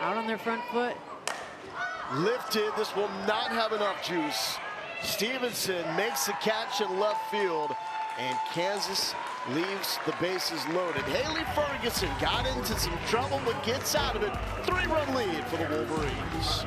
out on their front foot. Lifted, this will not have enough juice. Stevenson makes the catch in left field, and Kansas leaves the bases loaded. Haley Ferguson got into some trouble, but gets out of it. 3-run lead for the Wolverines.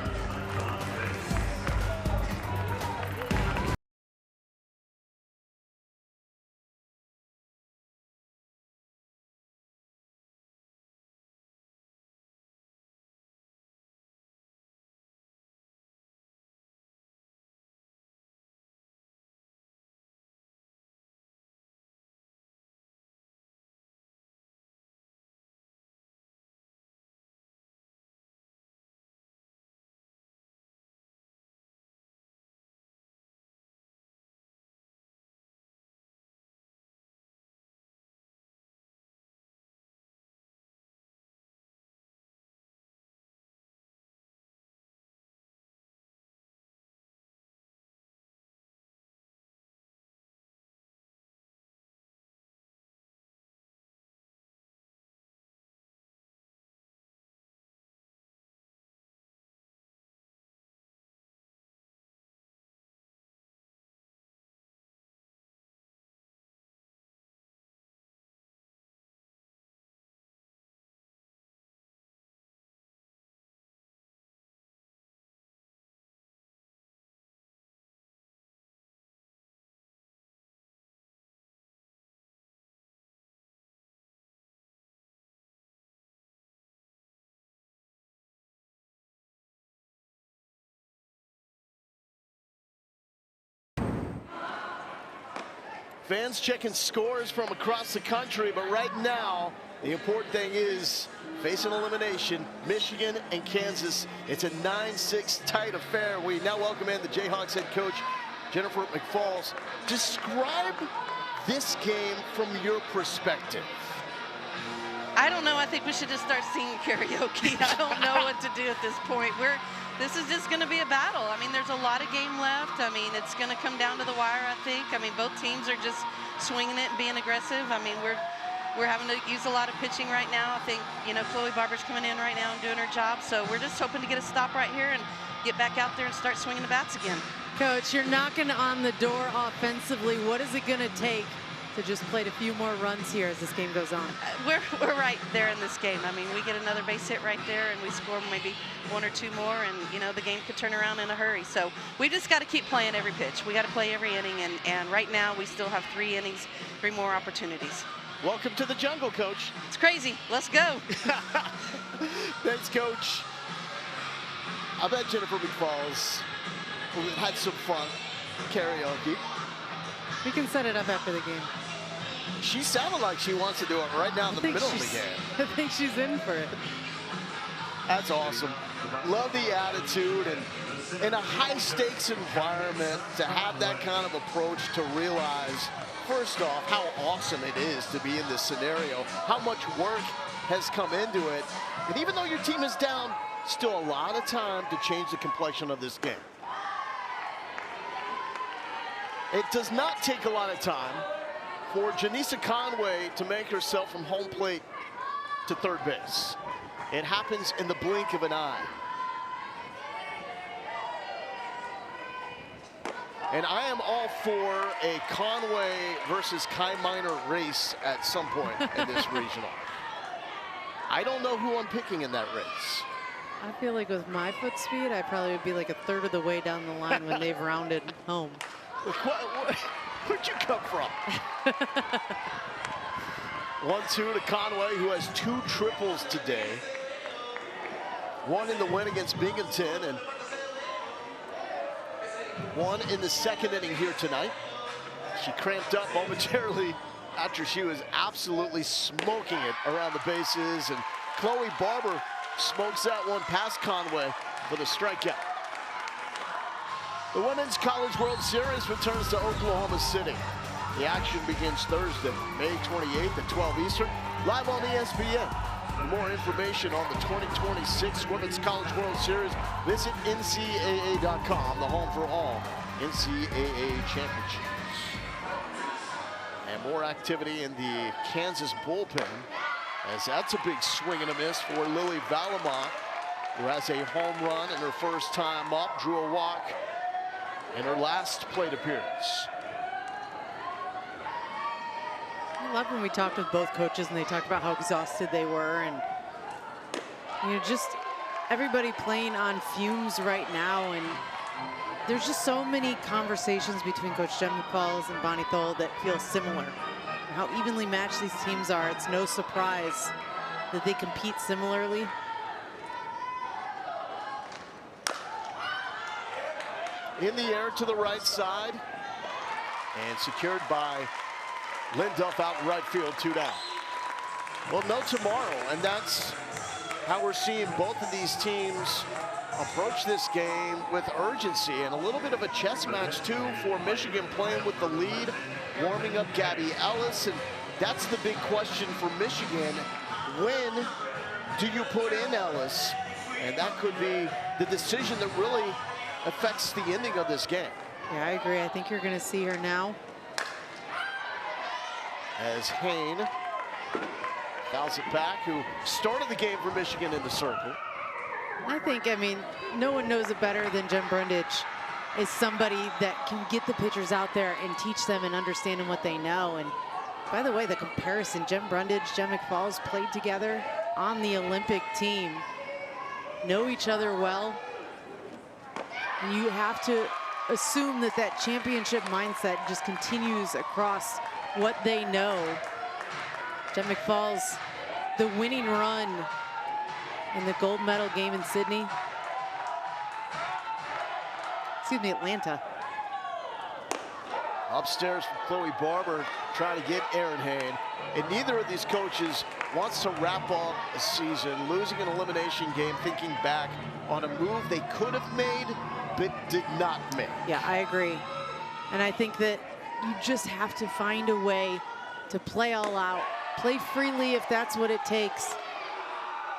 Fans checking scores from across the country, but right now, the important thing is facing elimination, Michigan and Kansas. It's a 9-6 tight affair. We now welcome in the Jayhawks head coach, Jennifer McFalls. Describe this game from your perspective. I don't know. I think we should just start singing karaoke. I don't know what to do at this point. This is just going to be a battle. I mean, there's a lot of game left. I mean, it's going to come down to the wire, I think. I mean, both teams are just swinging it and being aggressive. I mean, we're having to use a lot of pitching right now. I think, you know, Chloe Barber's coming in right now and doing her job. So we're just hoping to get a stop right here and get back out there and start swinging the bats again. Coach, you're knocking on the door offensively. What is it going to take to just play a few more runs here as this game goes on? We're right there in this game. I mean, we get another base hit right there and we score maybe 1 or 2 more, and you know, the game could turn around in a hurry. So we just got to keep playing every pitch. We got to play every inning, and right now we still have 3 innings, 3 more opportunities. Welcome to the jungle, Coach. It's crazy. Let's go. Thanks, Coach. I bet Jennifer McFalls we've had some fun karaoke. We can set it up after the game. She sounded like she wants to do it right now in the middle of the game. I think she's in for it. That's awesome. Love the attitude, and in a high-stakes environment, to have that kind of approach, to realize, first off, how awesome it is to be in this scenario, how much work has come into it, and even though your team is down, still a lot of time to change the complexion of this game. It does not take a lot of time for Janisa Conway to make herself from home plate to third base. It happens in the blink of an eye. And I am all for a Conway versus Kai Minor race at some point in this regional. I don't know who I'm picking in that race. I feel like with my foot speed, I probably would be like a third of the way down the line when they've rounded home. Where'd you come from? 1-2 to Conway, who has 2 triples today. 1 in the win against Binghamton, and 1 in the second inning here tonight. She cramped up momentarily after she was absolutely smoking it around the bases, and Chloe Barber smokes that one past Conway for the strikeout. The Women's College World Series returns to Oklahoma City. The action begins Thursday, May 28th at 12 Eastern, live on ESPN. For more information on the 2026 Women's College World Series, visit NCAA.com, the home for all NCAA championships. And more activity in the Kansas bullpen, as that's a big swing and a miss for Lily Valamont, who has a home run in her first time up, drew a walk in her last plate appearance. I love when we talked with both coaches and they talked about how exhausted they were, and just everybody playing on fumes right now. And there's just so many conversations between Coach Jen McFalls and Bonnie Thole that feel similar. And how evenly matched these teams are, it's no surprise that they compete similarly. In the air to the right side, and secured by Lynn Duff out in right field, 2 down. Well, no tomorrow, and that's how we're seeing both of these teams approach this game with urgency, and a little bit of a chess match too for Michigan, playing with the lead, warming up Gabby Ellis, and that's the big question for Michigan. When do you put in Ellis? And that could be the decision that really affects the ending of this game. Yeah, I agree. I think you're going to see her now. As Hayne fouls it back, who started the game for Michigan in the circle. I mean, no one knows it better than Jen Brundage, is somebody that can get the pitchers out there and teach them and understanding what they know. And by the way, the comparison, Jen Brundage, Jen McFalls played together on the Olympic team, know each other well. And you have to assume that that championship mindset just continues across what they know. Jen McFalls, the winning run in the gold medal game in Sydney. Excuse me, Atlanta. Upstairs from Chloe Barber, trying to get Erin Hayne. And neither of these coaches wants to wrap up a season losing an elimination game, thinking back on a move they could have made but did not make. Yeah, I agree. And I think that you just have to find a way to play all out, play freely if that's what it takes,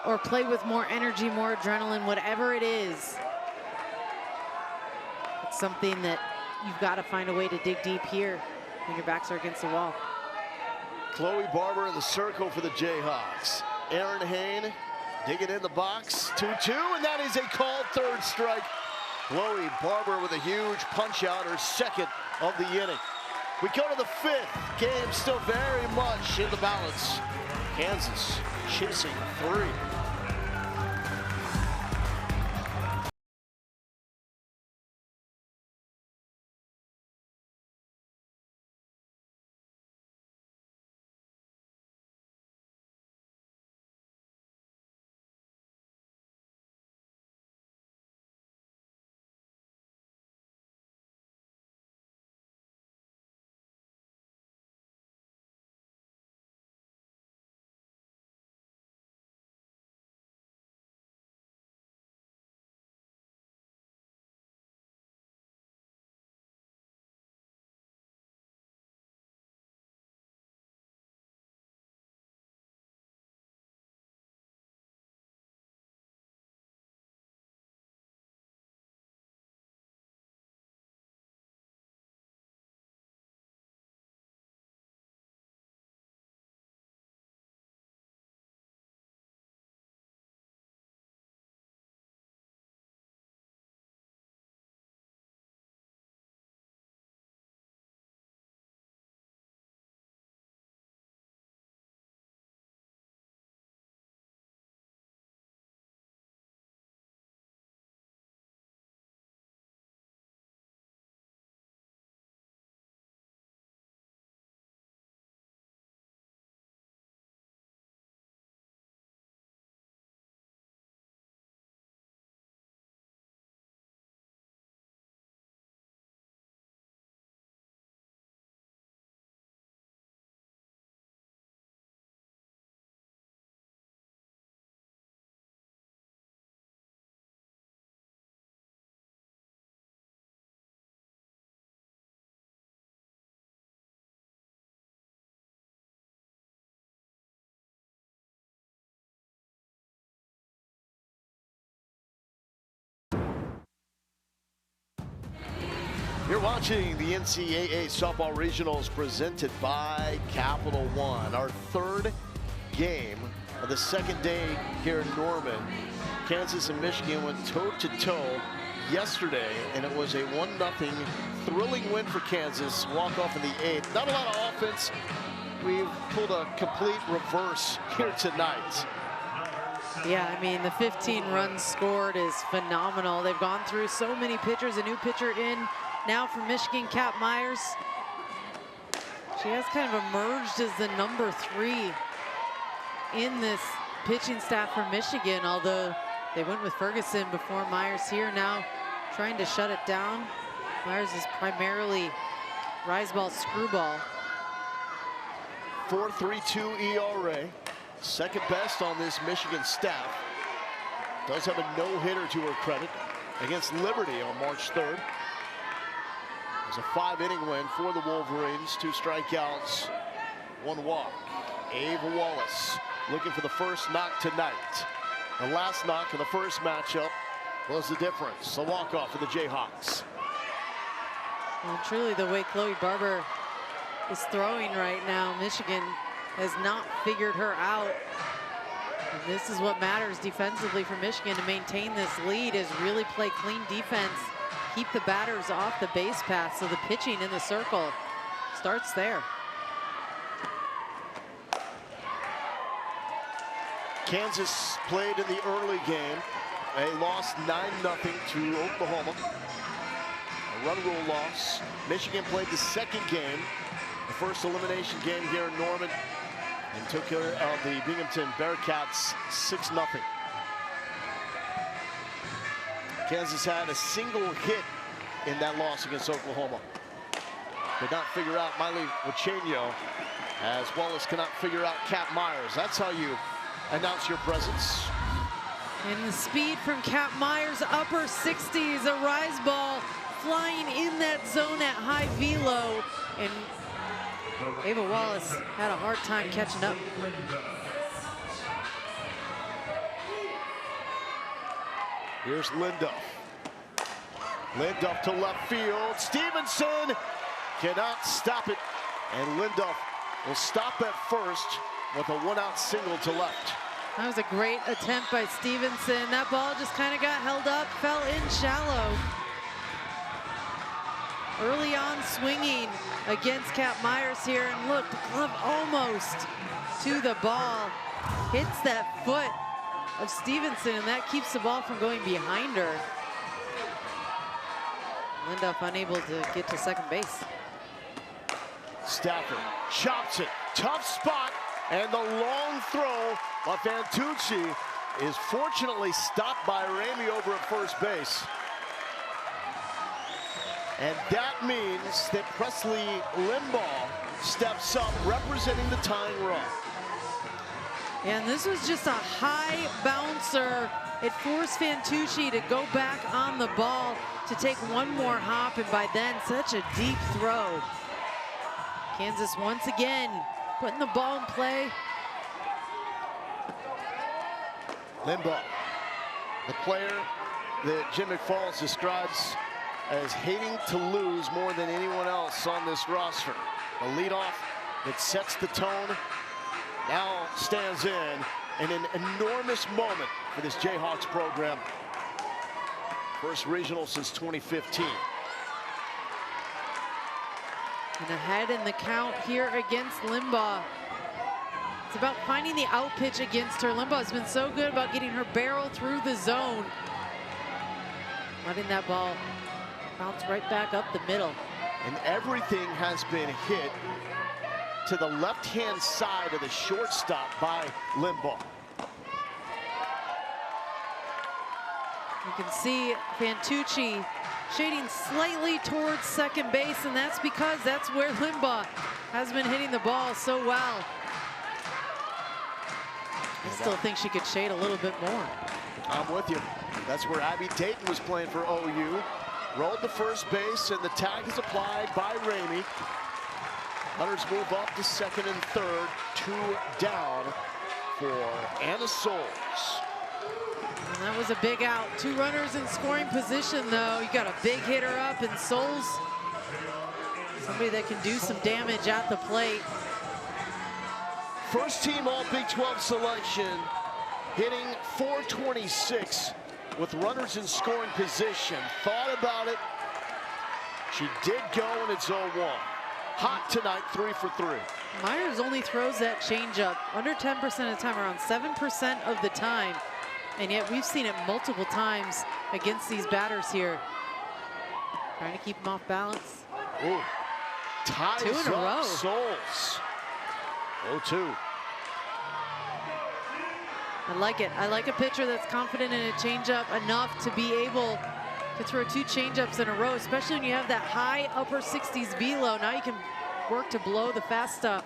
or play with more energy, more adrenaline, whatever it is. It's something that you've got to find a way to dig deep here when your backs are against the wall. Chloe Barber in the circle for the Jayhawks. Erin Hayne digging in the box, 2-2, and that is a called third strike. Chloe Barber with a huge punch out, her second of the inning. We go to the 5th. Game still very much in the balance. Kansas chasing 3. You're watching the NCAA Softball Regionals presented by Capital One. Our third game of the second day here in Norman. Kansas and Michigan went toe-to-toe yesterday, and it was a 1-0 thrilling win for Kansas. Walk-off in the 8th. Not a lot of offense. We've pulled a complete reverse here tonight. Yeah, I mean, the 15 runs scored is phenomenal. They've gone through so many pitchers. A new pitcher in now for Michigan, Kat Myers. She has kind of emerged as the number 3 in this pitching staff for Michigan, although they went with Ferguson before Myers here. Now trying to shut it down. Myers is primarily rise ball, screwball. 4.32 ERA, second best on this Michigan staff. Does have a no-hitter to her credit against Liberty on March 3rd. It was a 5-inning win for the Wolverines. 2 strikeouts, 1 walk. Ava Wallace looking for the first knock tonight. The last knock in the first matchup was the difference. A walk-off for the Jayhawks. Well, truly the way Chloe Barber is throwing right now, Michigan has not figured her out. And this is what matters defensively for Michigan to maintain this lead, is really play clean defense, keep the batters off the base path, so the pitching in the circle starts there. Kansas played in the early game. They lost 9-0 to Oklahoma. A run rule loss. Michigan played the second game, the first elimination game here in Norman, and took care of the Binghamton Bearcats 6-0. Kansas had a single hit in that loss against Oklahoma. Could not figure out Miley Wachenio, as Wallace cannot figure out Kat Myers. That's how you announce your presence. And the speed from Kat Myers, upper 60s, a rise ball flying in that zone at high velo. And Ava Wallace had a hard time catching up. Here's Linduff. Linduff to left field. Stevenson cannot stop it. And Linduff will stop at first with a 1-out single to left. That was a great attempt by Stevenson. That ball just kind of got held up, fell in shallow. Early on swinging against Kat Myers here, and look, the glove almost to the ball. Hits that foot of Stevenson, and that keeps the ball from going behind her. Linduff unable to get to second base. Stafford chops it, tough spot, and the long throw by Fantucci is fortunately stopped by Ramey over at first base. And that means that Presley Limbaugh steps up, representing the tying run. And this was just a high bouncer. It forced Fantucci to go back on the ball to take one more hop, and by then, such a deep throw. Kansas once again putting the ball in play. Limbaugh, the player that Jim McFalls describes as hating to lose more than anyone else on this roster. The leadoff that sets the tone now stands in an enormous moment for this Jayhawks program. First regional since 2015. And ahead in the count here against Limbaugh. It's about finding the out pitch against her. Limbaugh has been so good about getting her barrel through the zone. Letting that ball bounce right back up the middle. And everything has been hit to the left-hand side of the shortstop by Limbaugh. You can see Fantucci shading slightly towards second base, and that's because that's where Limbaugh has been hitting the ball so well. I still think she could shade a little bit more. I'm with you. That's where Abby Dayton was playing for OU. Rolled to first base, and the tag is applied by Ramey. Hunters move up to second and third. 2 down for Anna Souls. And that was a big out. 2 runners in scoring position, though. You got a big hitter up, and Souls Somebody that can do some damage at the plate. First team all Big 12 selection, hitting .426 with runners in scoring position. Thought about it. She did go, and it's 0-1. Hot tonight, 3 for 3. Myers only throws that changeup under 10% of the time, around 7% of the time. And yet we've seen it multiple times against these batters here. Trying to keep them off balance. Ooh. Ties 2 in a up row. Souls. 0-2. I like it. I like a pitcher that's confident in a changeup enough to be able to throw 2 changeups in a row, especially when you have that high upper 60s velo. Now you can work to blow the fast stuff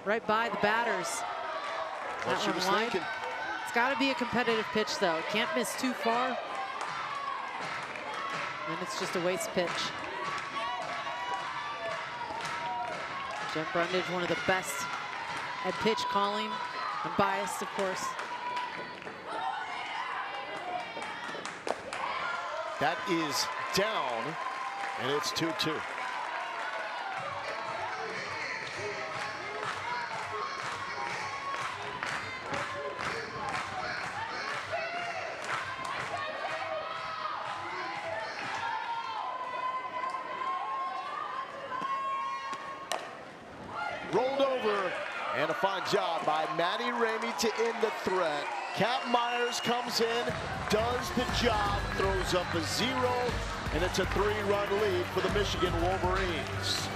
right by the batters. What That she one was wide. thinking. It's got to be a competitive pitch, though. It can't miss too far. And it's just a waste pitch. Jen Brundage, one of the best at pitch calling. I'm biased, of course. That is down, and it's 2-2. Rolled over, and a fine job by Maddie Ramey to end the threat. Kat Myers comes in, does the job, throws up a 0, and it's a 3-run lead for the Michigan Wolverines.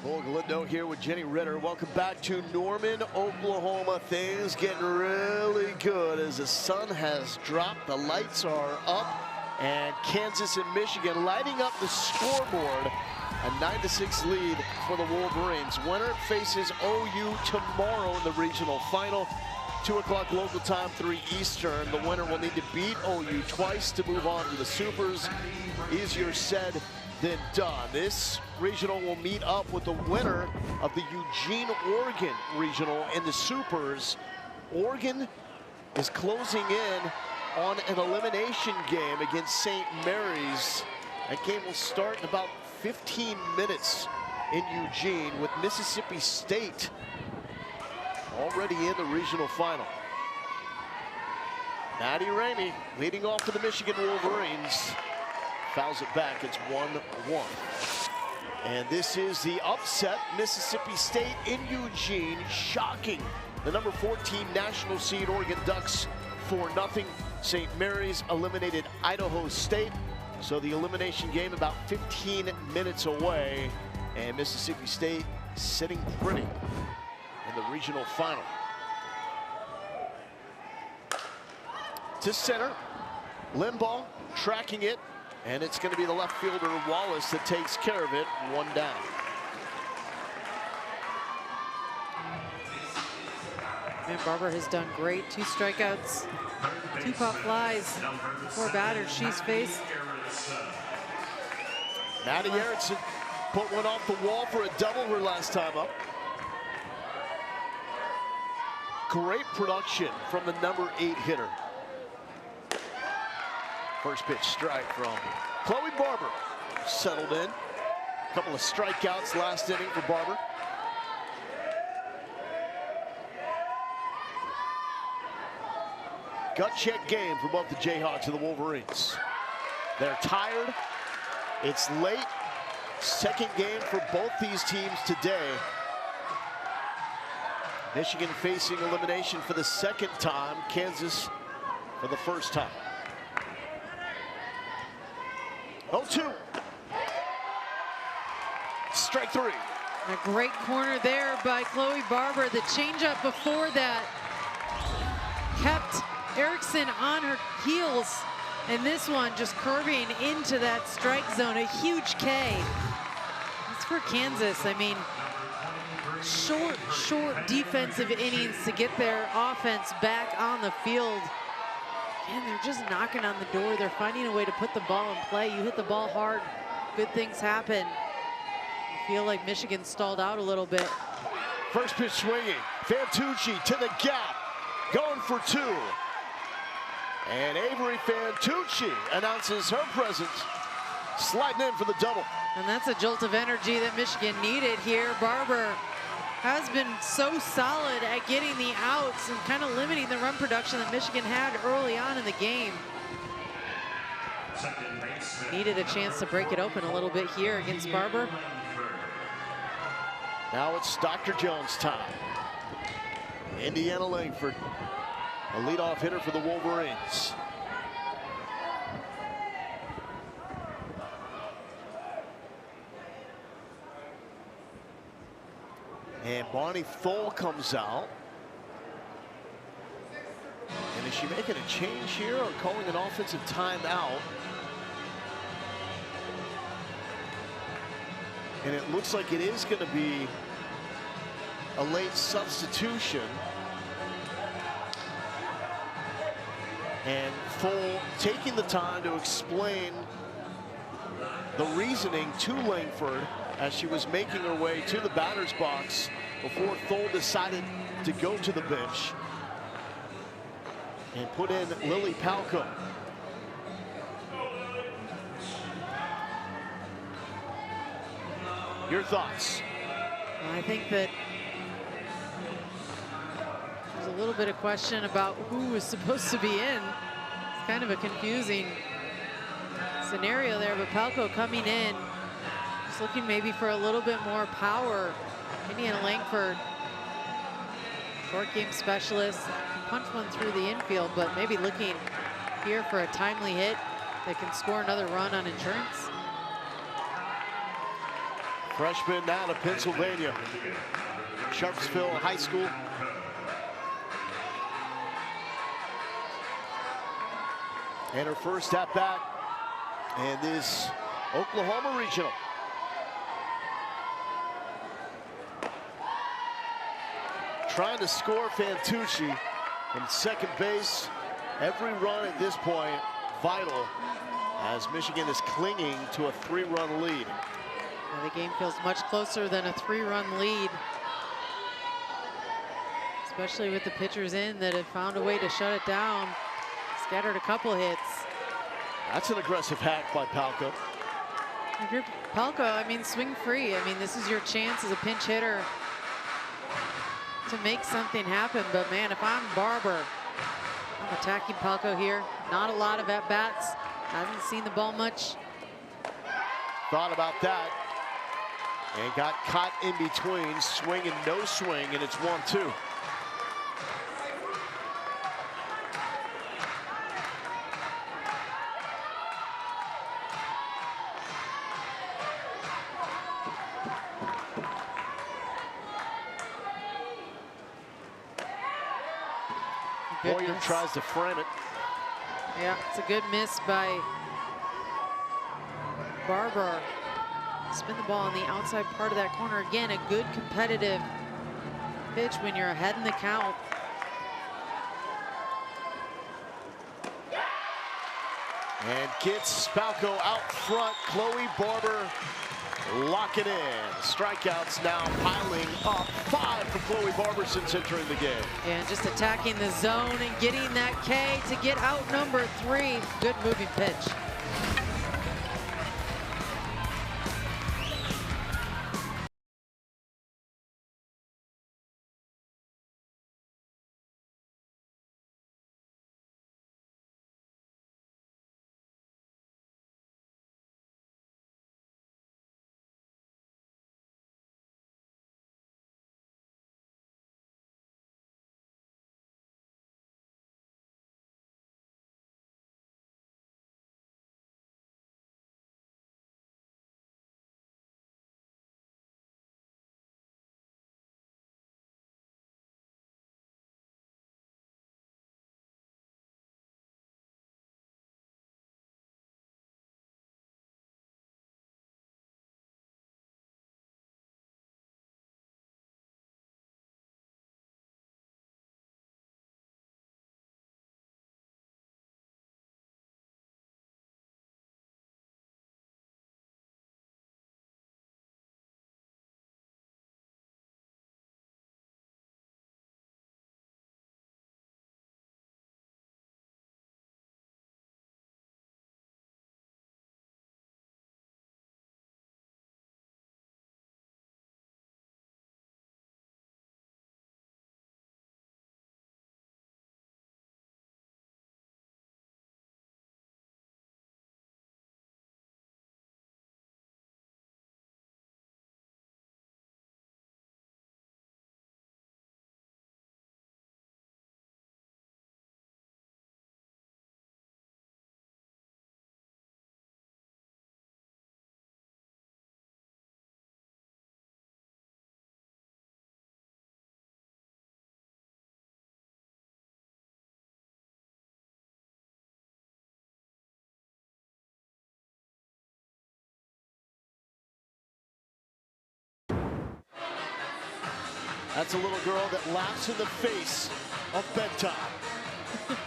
Bull Galindo here with Jenny Ritter. Welcome back to Norman, Oklahoma. Things getting really good as the sun has dropped, the lights are up, and Kansas and Michigan lighting up the scoreboard. A 9-6 lead for the Wolverines. Winner faces OU tomorrow in the regional final. 2 o'clock local time, 3 Eastern. The winner will need to beat OU twice to move on to the Supers. Easier said than done. This regional will meet up with the winner of the Eugene, Oregon regional in the Supers. Oregon is closing in on an elimination game against St. Mary's. That game will start in about 15 minutes in Eugene, with Mississippi State already in the regional final. Maddie Ramey leading off for the Michigan Wolverines. Fouls it back, it's 1-1. And this is the upset. Mississippi State in Eugene, shocking the number 14 national seed Oregon Ducks 4-0. St. Mary's eliminated Idaho State. So the elimination game about 15 minutes away. And Mississippi State sitting pretty in the regional final. To center, Limbaugh tracking it, and it's going to be the left fielder Wallace that takes care of it. One down. And Barber has done great. 2 strikeouts, 2 pop flies, 4 batters she's faced. Maddie Erickson put one off the wall for a double her last time up. Great production from the number 8 hitter. First pitch strike from Chloe Barber. Settled in. A couple of strikeouts last inning for Barber. Gut check game for both the Jayhawks and the Wolverines. They're tired. It's late. Second game for both these teams today. Michigan facing elimination for the second time. Kansas for the first time. 0-2. Strike 3. A great corner there by Chloe Barber. The changeup before that kept Erickson on her heels. And this one just curving into that strike zone, a huge K. It's for Kansas. I mean, short defensive innings to get their offense back on the field. And they're just knocking on the door. They're finding a way to put the ball in play. You hit the ball hard, good things happen. I feel like Michigan stalled out a little bit. First pitch swinging. Fantucci to the gap, going for 2. And Avery Fantucci announces her presence, sliding in for the double. And that's a jolt of energy that Michigan needed here. Barber has been so solid at getting the outs and kind of limiting the run production that Michigan had early on in the game. Needed a chance to break it open a little bit here against Barber. Now it's Dr. Jones time. Indiana Langford, a leadoff hitter for the Wolverines. And Bonnie Thole comes out. And is she making a change here or calling an offensive timeout? And it looks like it is going to be a late substitution. And Thole taking the time to explain the reasoning to Langford as she was making her way to the batter's box before Thole decided to go to the bench and put in Lily Palko. Your thoughts? I think that there's a little bit of question about who is supposed to be in. It's kind of a confusing scenario there, but Palko coming in, just looking maybe for a little bit more power. Indiana Langford, short game specialist, punch one through the infield, but maybe looking here for a timely hit that can score another run on insurance. Freshman out of Pennsylvania, Sharpsville High School. And her first at bat in this Oklahoma Regional. Trying to score Fantucci from second base. Every run at this point vital as Michigan is clinging to a 3-run lead. Now the game feels much closer than a 3-run lead, especially with the pitchers in that have found a way to shut it down. Scattered a couple hits. That's an aggressive hack by Palko. If you're Palko, I mean, swing free. I mean, this is your chance as a pinch hitter to make something happen. But man, if I'm Barber, I'm attacking Palko here. Not a lot of at-bats. Hasn't seen the ball much. Thought about that and got caught in between. Swing and no swing, and it's 1-2. Boyer tries to frame it. Yeah, it's a good miss by Barber. Spin the ball on the outside part of that corner. Again, a good competitive pitch when you're ahead in the count. And gets Spalko out front. Chloe Barber lock it in. Strikeouts now piling up. 5 for Chloe Barber since entering the game. And just attacking the zone and getting that K to get out number 3. Good moving pitch. That's a little girl that laughs in the face of bedtime.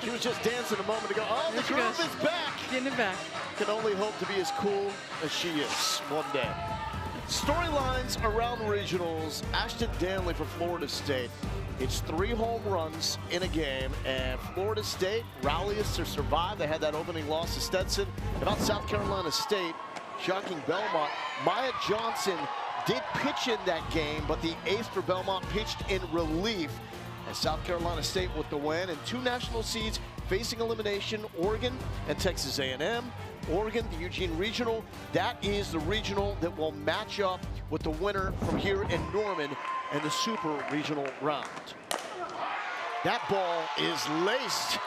She was just dancing a moment ago. Oh, the groove is back. Getting it back. Can only hope to be as cool as she is one day. Storylines around regionals. Ashton Danley for Florida State. It's 3 home runs in a game, and Florida State rallies to survive. They had that opening loss to Stetson. About South Carolina State, shocking Belmont. Maya Johnson did pitch in that game, but the ace for Belmont pitched in relief. And South Carolina State with the win, and 2 national seeds facing elimination, Oregon and Texas A&M. Oregon, the Eugene Regional, that is the regional that will match up with the winner from here in Norman in the Super Regional round. That ball is laced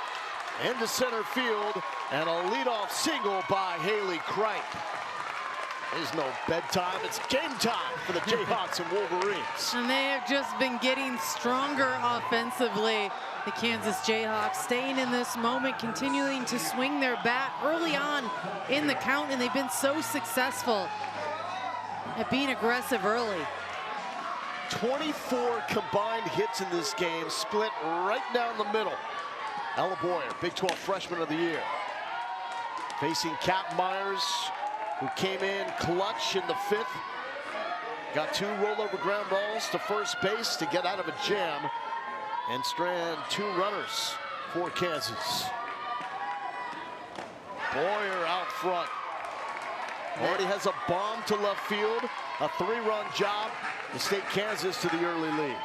into center field, and a leadoff single by Haley Kripe. There's no bedtime, it's game time for the Jayhawks and Wolverines. And they have just been getting stronger offensively. The Kansas Jayhawks staying in this moment, continuing to swing their bat early on in the count, and they've been so successful at being aggressive early. 24 combined hits in this game, split right down the middle. Ella Boyer, Big 12 Freshman of the Year. Facing Kat Myers, who came in clutch in the 5th. Got 2 rollover ground balls to first base to get out of a jam and strand 2 runners for Kansas. Boyer out front. Already has a bomb to left field. A 3-run job to take Kansas to the early lead.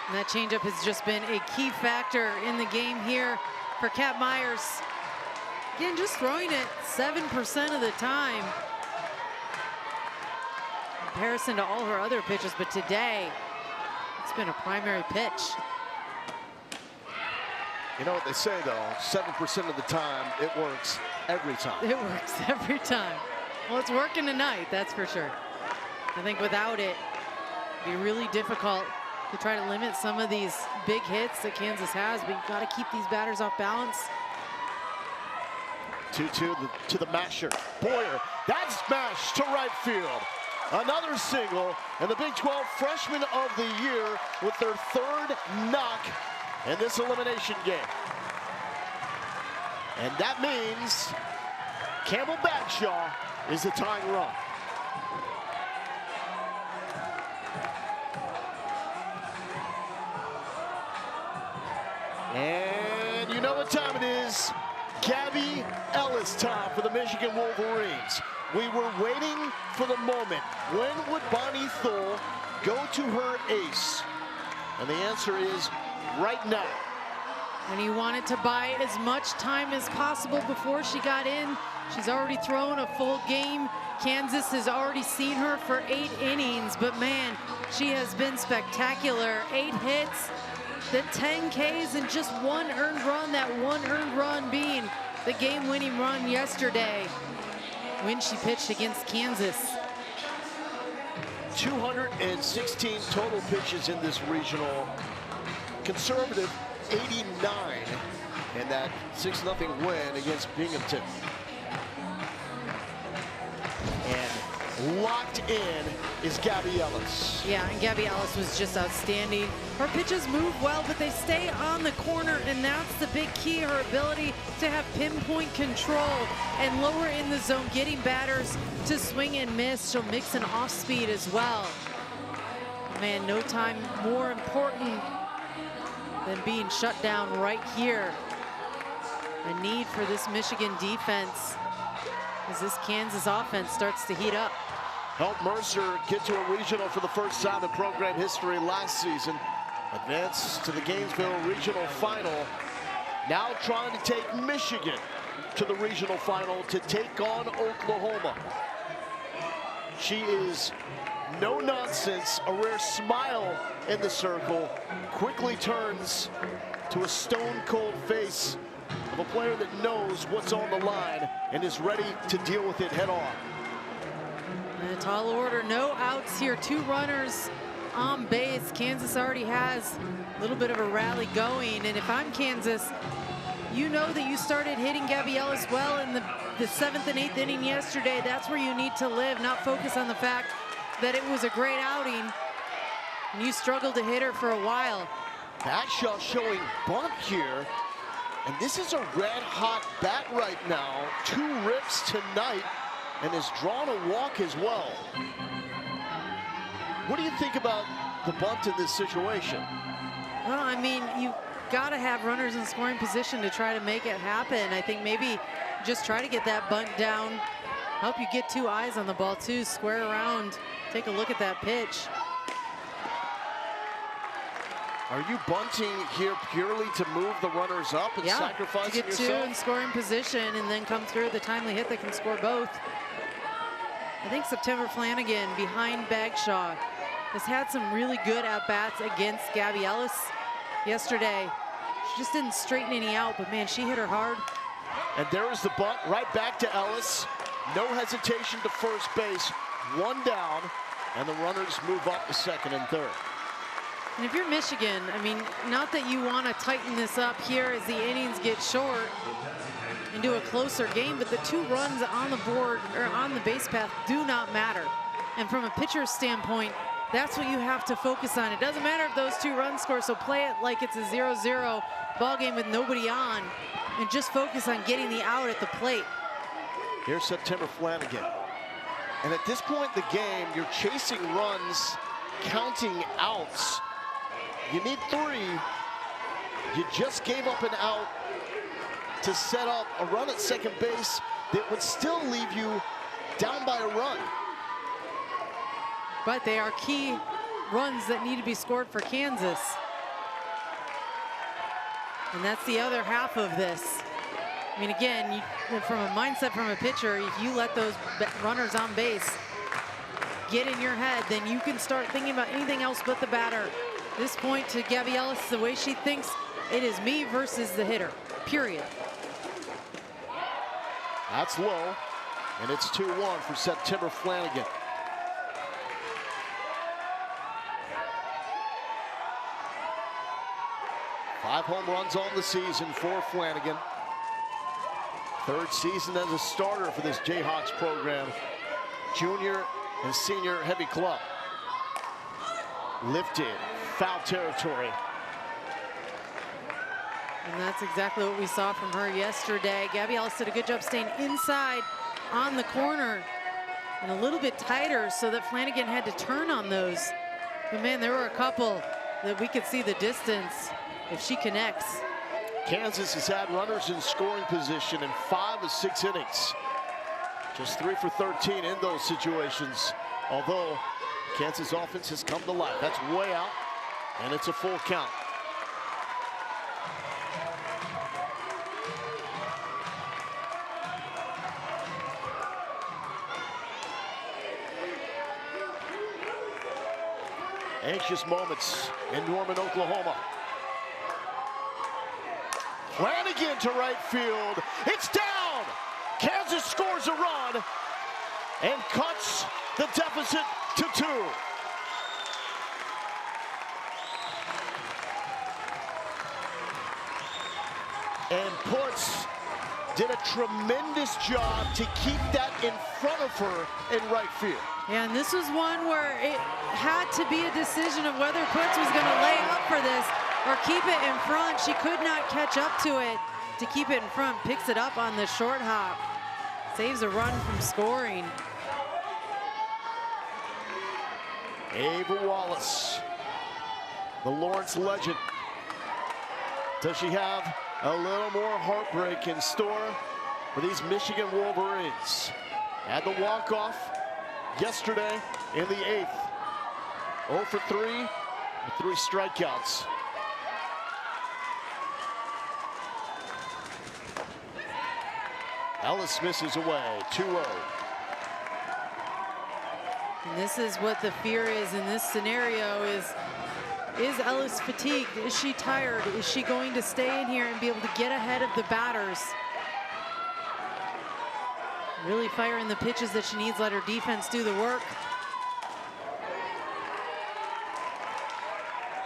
And that changeup has just been a key factor in the game here for Kat Myers. Again, just throwing it 7% of the time in comparison to all her other pitches, but today it's been a primary pitch. You know what they say, though, 7% of the time, it works every time. It works every time. Well, it's working tonight, that's for sure. I think without it, it'd be really difficult to try to limit some of these big hits that Kansas has, but you've got to keep these batters off balance. 2-2 to the masher. Boyer, that's smashed to right field. Another single, and the Big 12 Freshman of the Year with their third knock in this elimination game. And that means Campbell Bagshaw is the tying run. And you know what time it is. Gabby Ellis time for the Michigan Wolverines. We were waiting for the moment. When would Bonnie Thole go to her ace? And the answer is right now. And he wanted to buy as much time as possible before she got in. She's already thrown a full game. Kansas has already seen her for 8 innings, but man, she has been spectacular. 8 hits, the 10 Ks, and just 1 earned run. That 1 earned run being the game-winning run yesterday when she pitched against Kansas. 216 total pitches in this regional. Conservative 89 in that 6-0 win against Binghamton. And locked in is Gabby Ellis. Yeah, and Gabby Ellis was just outstanding. Her pitches move well, but they stay on the corner, and that's the big key, her ability to have pinpoint control and lower in the zone, getting batters to swing and miss. She'll mix an off speed as well. Man, no time more important than being shut down right here. The need for this Michigan defense as this Kansas offense starts to heat up. Helped Mercer get to a regional for the first time in program history last season. Advanced to the Gainesville Regional Final. Now trying to take Michigan to the regional final to take on Oklahoma. She is no nonsense, a rare smile in the circle. Quickly turns to a stone cold face of a player that knows what's on the line and is ready to deal with it head on. And a tall order, no outs here, 2 runners on base. Kansas already has a little bit of a rally going, and if I'm Kansas, you know that you started hitting Gabby Ellis well in the 7th and 8th inning yesterday. That's where you need to live, not focus on the fact that it was a great outing and you struggled to hit her for a while. Bagshaw showing bunt here, and this is a red hot bat right now. 2 rips tonight and has drawn a walk as well. What do you think about the bunt in this situation? Well, I mean, you got to have runners in scoring position to try to make it happen. I think maybe just try to get that bunt down, help you get 2 eyes on the ball too, square around, take a look at that pitch. Are you bunting here purely to move the runners up and sacrificing to get yourself? 2 in scoring position and then come through with a timely hit that can score both. I think September Flanagan behind Bagshaw has had some really good at-bats against Gabby Ellis yesterday. She just didn't straighten any out, but man, she hit her hard. And there is the bunt right back to Ellis. No hesitation to first base, 1 down, and the runners move up to 2nd and 3rd. And if you're Michigan, I mean, not that you want to tighten this up here as the innings get short into a closer game, but the 2 runs on the board or on the base path do not matter. And from a pitcher's standpoint, that's what you have to focus on. It doesn't matter if those 2 runs score, so play it like it's a 0-0 ball game with nobody on and just focus on getting the out at the plate. Here's September Flanagan. And at this point in the game, you're chasing runs, counting outs. You need 3. You just gave up an out to set up a run at 2nd base that would still leave you down by a run. But they are key runs that need to be scored for Kansas. And that's the other half of this. I mean, again, from a mindset from a pitcher, if you let those runners on base get in your head, then you can start thinking about anything else but the batter. This point to Gabby Ellis, the way she thinks It is me versus the hitter, period. That's low, and it's 2-1 for September Flanagan. Five home runs on the season for Flanagan. Third season as a starter for this Jayhawks program. Junior and senior heavy club. Lifted, foul territory. And that's exactly what we saw from her yesterday. Gabby Ellis did a good job staying inside on the corner and a little bit tighter so that Flanagan had to turn on those. But man, there were a couple that we could see the distance if she connects. Kansas has had runners in scoring position in 5 of 6 innings. Just 3 for 13 in those situations. Although Kansas offense has come to life. That's way out, and it's a full count. Anxious moments in Norman, Oklahoma. Flanagan to right field. It's down. Kansas scores a run and cuts the deficit to 2. And Putz did a tremendous job to keep that in front of her in right field. Yeah, and this was one where it had to be a decision of whether Putz was going to lay up for this or keep it in front. She could not catch up to it to keep it in front. Picks it up on the short hop. Saves a run from scoring. Ava Wallace, the Lawrence legend. Does she have a little more heartbreak in store for these Michigan Wolverines? Had the walk-off yesterday in the 8th. 0 for 3 with 3 strikeouts. Ellis misses away, 2-0. And this is what the fear is in this scenario is Ellis fatigued? Is she tired? Is she going to stay in here and be able to get ahead of the batters? Really firing the pitches that she needs, let her defense do the work.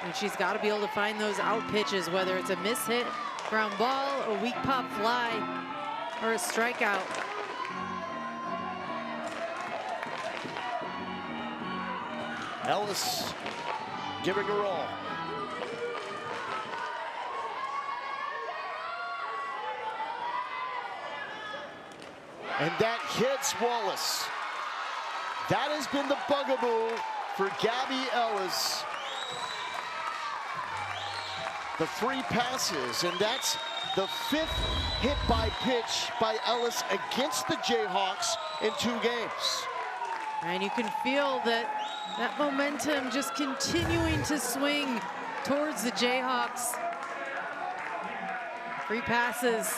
And she's got to be able to find those out pitches, whether it's a miss hit, ground ball, a weak pop fly, or a strikeout. Ellis giving her all. And that hits Wallace. That has been the bugaboo for Gabby Ellis. The 3 passes, and that's the 5th hit by pitch by Ellis against the Jayhawks in 2 games. And you can feel that momentum just continuing to swing towards the Jayhawks. 3 passes.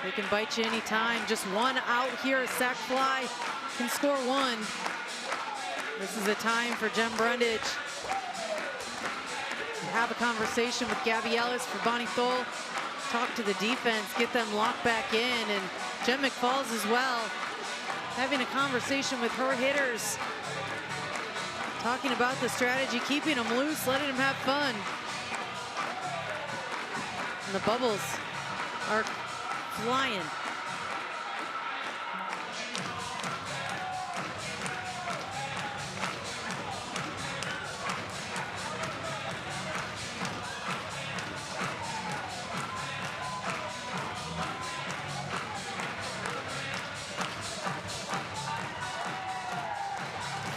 They can bite you anytime. Just 1 out here, a sac fly can score 1. This is a time for Jem Brundage to have a conversation with Gabby Ellis for Bonnie Thole. Talk to the defense, get them locked back in, and Jem McFalls as well, having a conversation with her hitters. Talking about the strategy, keeping them loose, letting them have fun. And the bubbles are flying.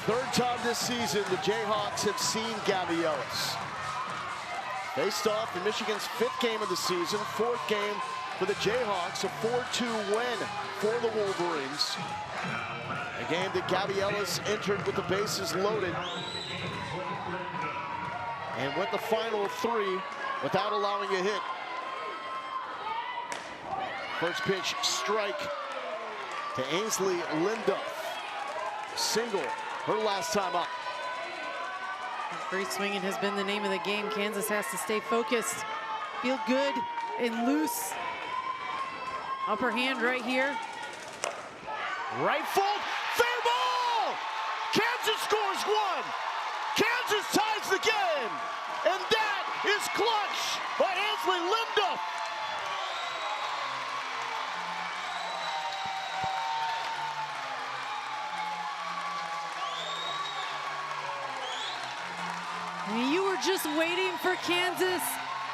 Third time this season, the Jayhawks have seen Gabby Ellis. Faced off in Michigan's 5th game of the season, 4th game for the Jayhawks, a 4-2 win for the Wolverines. A game that Gabby Ellis entered with the bases loaded and went the final 3 without allowing a hit. First pitch strike to Ainsley Linduff. Single, her last time up. Free swinging has been the name of the game. Kansas has to stay focused. feel good and loose. Upper hand right here. Right foot, fair ball! Kansas scores one! Kansas ties the game! And that is clutch by Ansley Linduff! I mean, you were just waiting for Kansas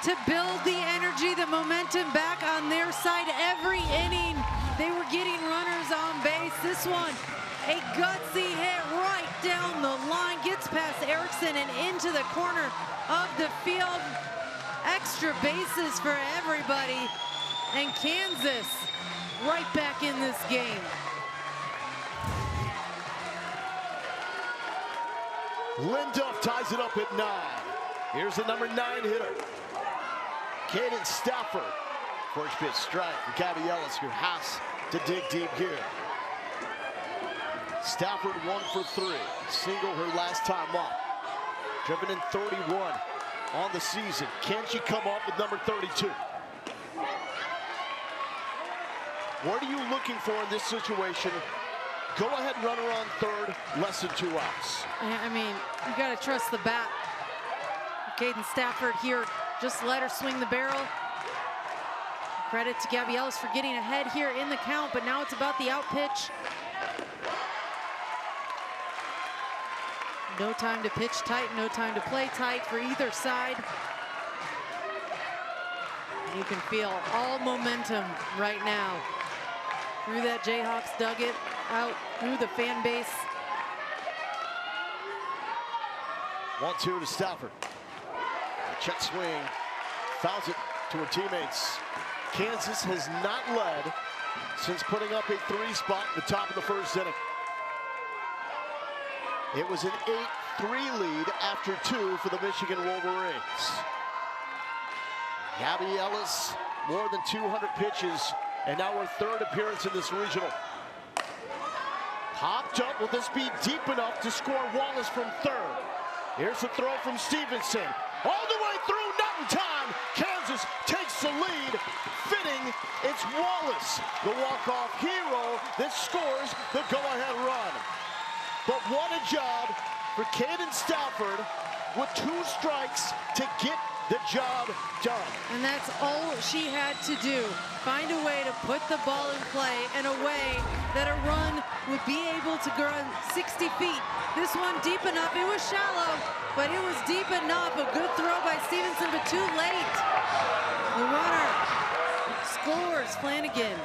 to build the energy, the momentum back on their side every inning. They were getting runners on base. This one, a gutsy hit right down the line, gets past Erickson and into the corner of the field. Extra bases for everybody. And Kansas right back in this game. Linduff ties it up at 9. Here's the number 9 hitter, Caden Stafford. First pitch strike for Gabby Ellis, who has to dig deep here. Stafford 1 for 3. Single her last time up. Driven in 31 on the season. Can she come up with number 32? What are you looking for in this situation? Go ahead, runner on third, less than 2 outs. I mean, you got to trust the bat. Caden Stafford here, just let her swing the barrel. Credit to Gabby Ellis for getting ahead here in the count, but now it's about the out pitch. No time to pitch tight, no time to play tight for either side. You can feel all momentum right now through that Jayhawks dugget, out through the fan base. 1-2 to Stafford. Check swing, fouls it to her teammates. Kansas has not led since putting up a 3 spot in the top of the first inning. It was an 8-3 lead after 2 for the Michigan Wolverines. Gabby Ellis, more than 200 pitches, and now her 3rd appearance in this regional. Popped up, will this be deep enough to score Wallace from 3rd? Here's the throw from Stevenson. All the way through, not in time. Kansas takes the lead. Fitting, it's Wallace, the walk-off hero that scores the go-ahead run. But what a job for Caden Stafford with 2 strikes to get the job done. And that's all she had to do. Find a way to put the ball in play in a way that a run would be able to go 60 feet. This one deep enough, it was shallow, but it was deep enough. A good throw by Stevenson, but too late. The runner scores, Flanagan.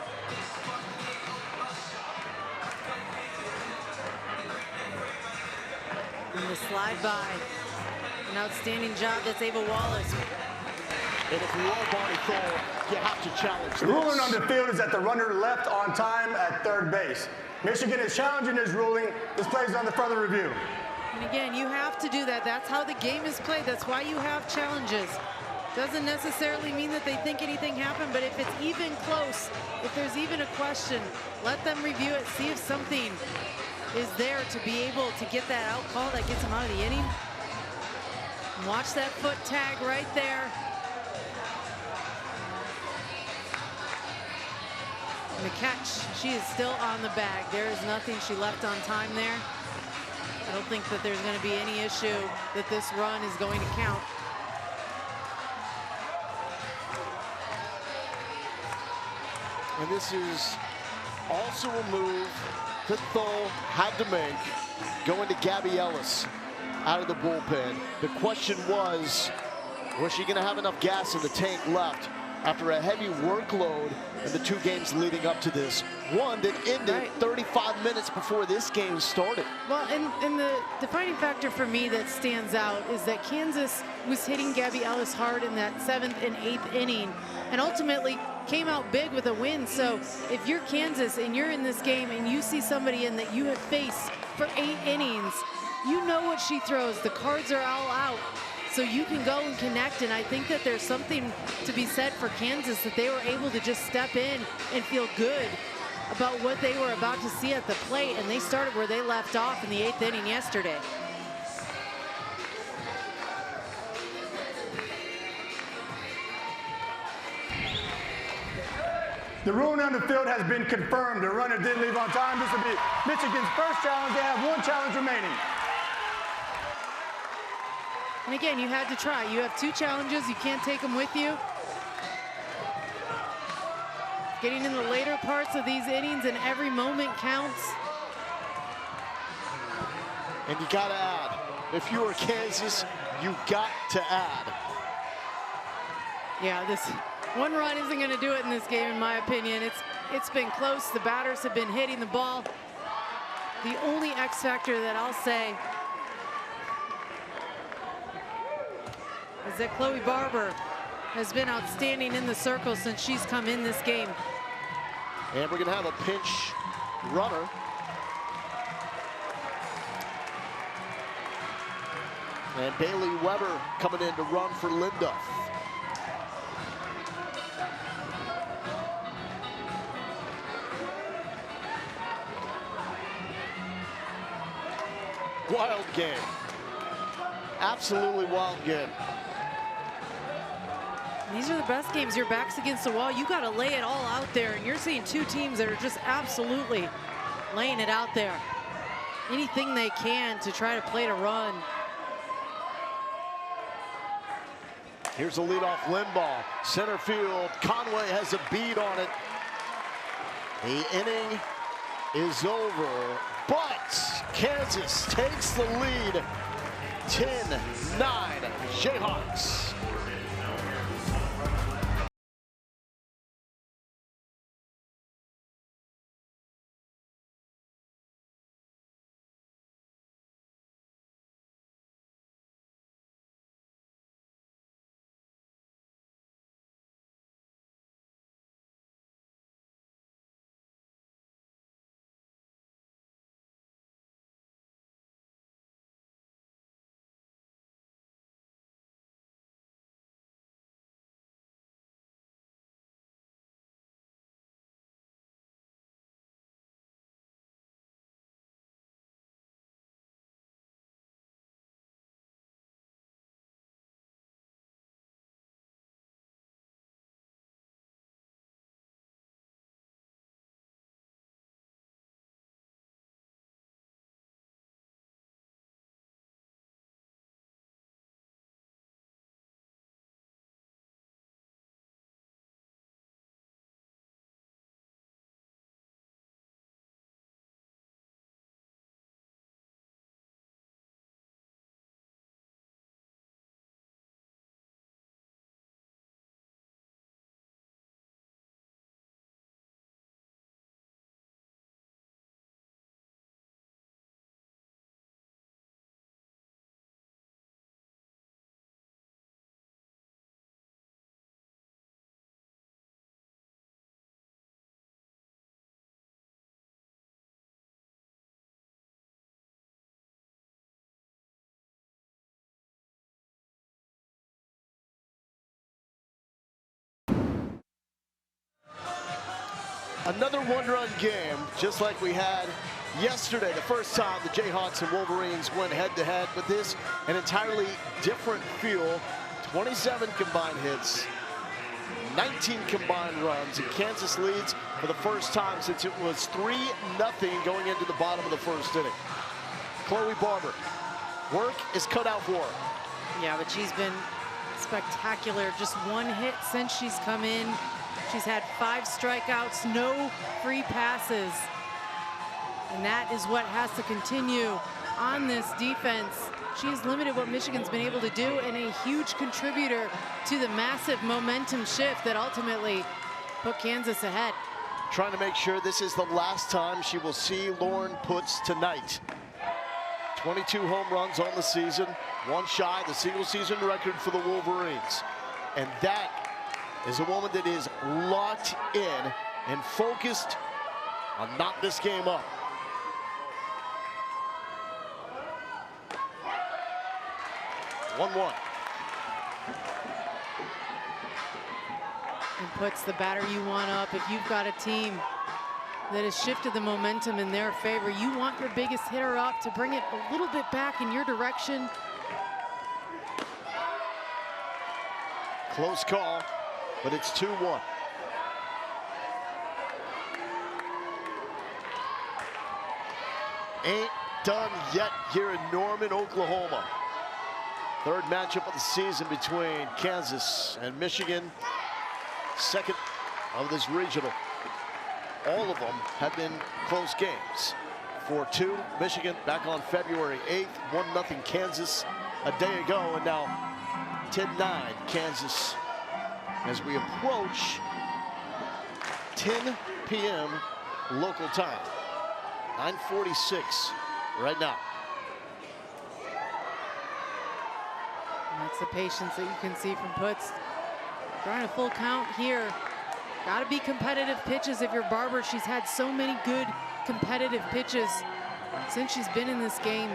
And the slide by. An outstanding job, that's Ava Wallace. And if you are Bonnie Cole, you have to challenge The ruling on the field is that the runner left on time at 3rd base. Michigan is challenging this ruling. This play is under further review. And again, you have to do that. That's how the game is played. That's why you have challenges. Doesn't necessarily mean that they think anything happened, but if it's even close, if there's even a question, let them review it, see if something is there to be able to get that out call that gets them out of the inning. And watch that foot tag right there. And the catch, she is still on the bag. There is nothing she left on time there. I don't think that there's going to be any issue that this run is going to count. And this is also a move that Thole had to make, going to Gabby Ellis out of the bullpen. The question was she going to have enough gas in the tank left after a heavy workload in the 2 games leading up to this? One that ended 35 minutes before this game started. Well, and the defining factor for me that stands out is that Kansas was hitting Gabby Ellis hard in that 7th and 8th inning, and ultimately came out big with a win. So if you're Kansas and you're in this game and you see somebody in that you have faced for 8 innings, you know what she throws. The cards are all out. So you can go and connect, and I think that there's something to be said for Kansas that they were able to just step in and feel good about what they were about to see at the plate, and they started where they left off in the 8th inning yesterday. The ruling on the field has been confirmed. The runner did leave on time. This will be Michigan's first challenge. They have one challenge remaining. And again, you had to try. You have 2 challenges. You can't take them with you. Getting in the later parts of these innings, and every moment counts. And you got to add. If you were Kansas, you got to add. Yeah, this 1 run isn't going to do it in this game, in my opinion. It's been close. The batters have been hitting the ball. The only X factor that I'll say is that Chloe Barber has been outstanding in the circle since she's come in this game. And we're going to have a pinch runner. And Bailey Weber coming in to run for Lindorf. Wild game. Absolutely wild game. These are the best games. Your back's against the wall. You got to lay it all out there. And you're seeing 2 teams that are just absolutely laying it out there. Anything they can to try to play to run. Here's a leadoff Limbaugh. Center field. Conway has a bead on it. The inning is over. But Kansas takes the lead. 10-9 Jayhawks. Another 1-run game, just like we had yesterday, the first time the Jayhawks and Wolverines went head-to-head, but this an entirely different feel. 27 combined hits, 19 combined runs, and Kansas leads for the first time since it was 3-0 going into the bottom of the first inning. Chloe Barber, work is cut out for her. Yeah, but she's been spectacular. Just 1 hit since she's come in. She's had 5 strikeouts, no free passes. And that is what has to continue on this defense. She's limited what Michigan's been able to do, and a huge contributor to the massive momentum shift that ultimately put Kansas ahead. Trying to make sure this is the last time she will see Lauren Putz tonight. 22 home runs on the season, 1 shy, the single season record for the Wolverines. And that is a woman that is locked in and focused on not this game up. One. And puts the batter you want up. If you've got a team that has shifted the momentum in their favor, you want your biggest hitter up to bring it a little bit back in your direction. Close call, but it's 2-1. ain't done yet here in Norman, Oklahoma. Third matchup of the season between Kansas and Michigan. Second of this regional. All of them have been close games. 4-2, Michigan back on February 8th. 1-0 Kansas a day ago, and now 10-9 Kansas as we approach 10 p.m. local time. 9:46 right now. That's the patience that you can see from Putz. Trying a full count here. Got to be competitive pitches if you're Barber. She's had so many good competitive pitches since she's been in this game.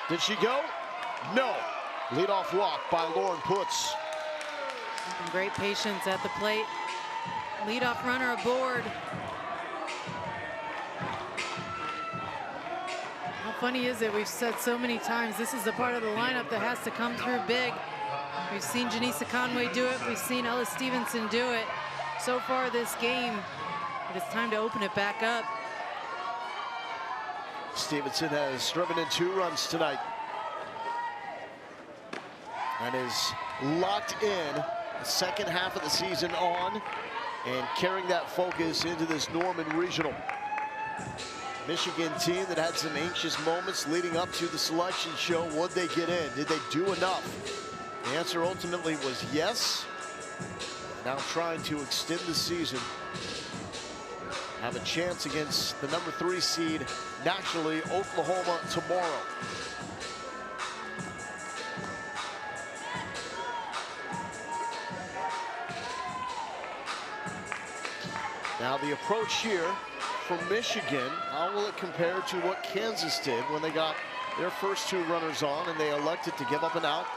Did she go? No. Leadoff walk by Lauren Putz. Great patience at the plate. Leadoff runner aboard. How funny is it? We've said so many times this is the part of the lineup that has to come through big. We've seen Janisa Conway do it. We've seen Ella Stevenson do it so far this game. But it's time to open it back up. Stevenson has driven in 2 runs tonight and is locked in the second half of the season on and carrying that focus into this Norman Regional. Michigan team that had some anxious moments leading up to the selection show. Would they get in? Did they do enough? The answer ultimately was yes. Now trying to extend the season. Have a chance against the number 3 seed nationally, Oklahoma, tomorrow. Now the approach here from Michigan, how will it compare to what Kansas did when they got their first 2 runners on and they elected to give up an out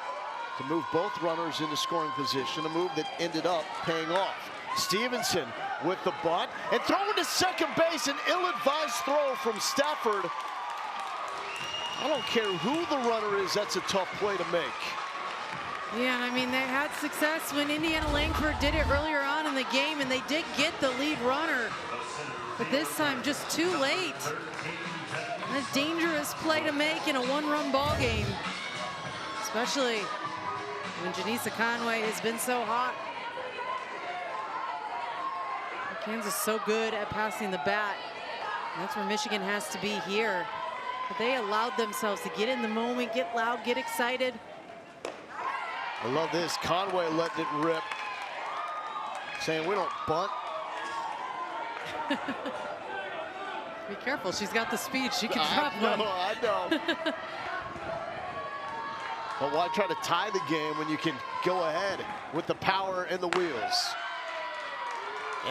to move both runners into scoring position, a move that ended up paying off. Stevenson with the bunt and throwing to second base, an ill-advised throw from Stafford. I don't care who the runner is, that's a tough play to make. Yeah, and I mean, they had success when Indiana Langford did it earlier on in the game, and they did get the lead runner. But this time, just too late. A dangerous play to make in a 1-run ball game, especially when Janisa Conway has been so hot. Kansas so good at passing the bat. And that's where Michigan has to be here. But they allowed themselves to get in the moment, get loud, get excited. I love this. Conway letting it rip, saying we don't bunt. Be careful, she's got the speed. She can drop one. I know. But why try to tie the game when you can go ahead with the power and the wheels?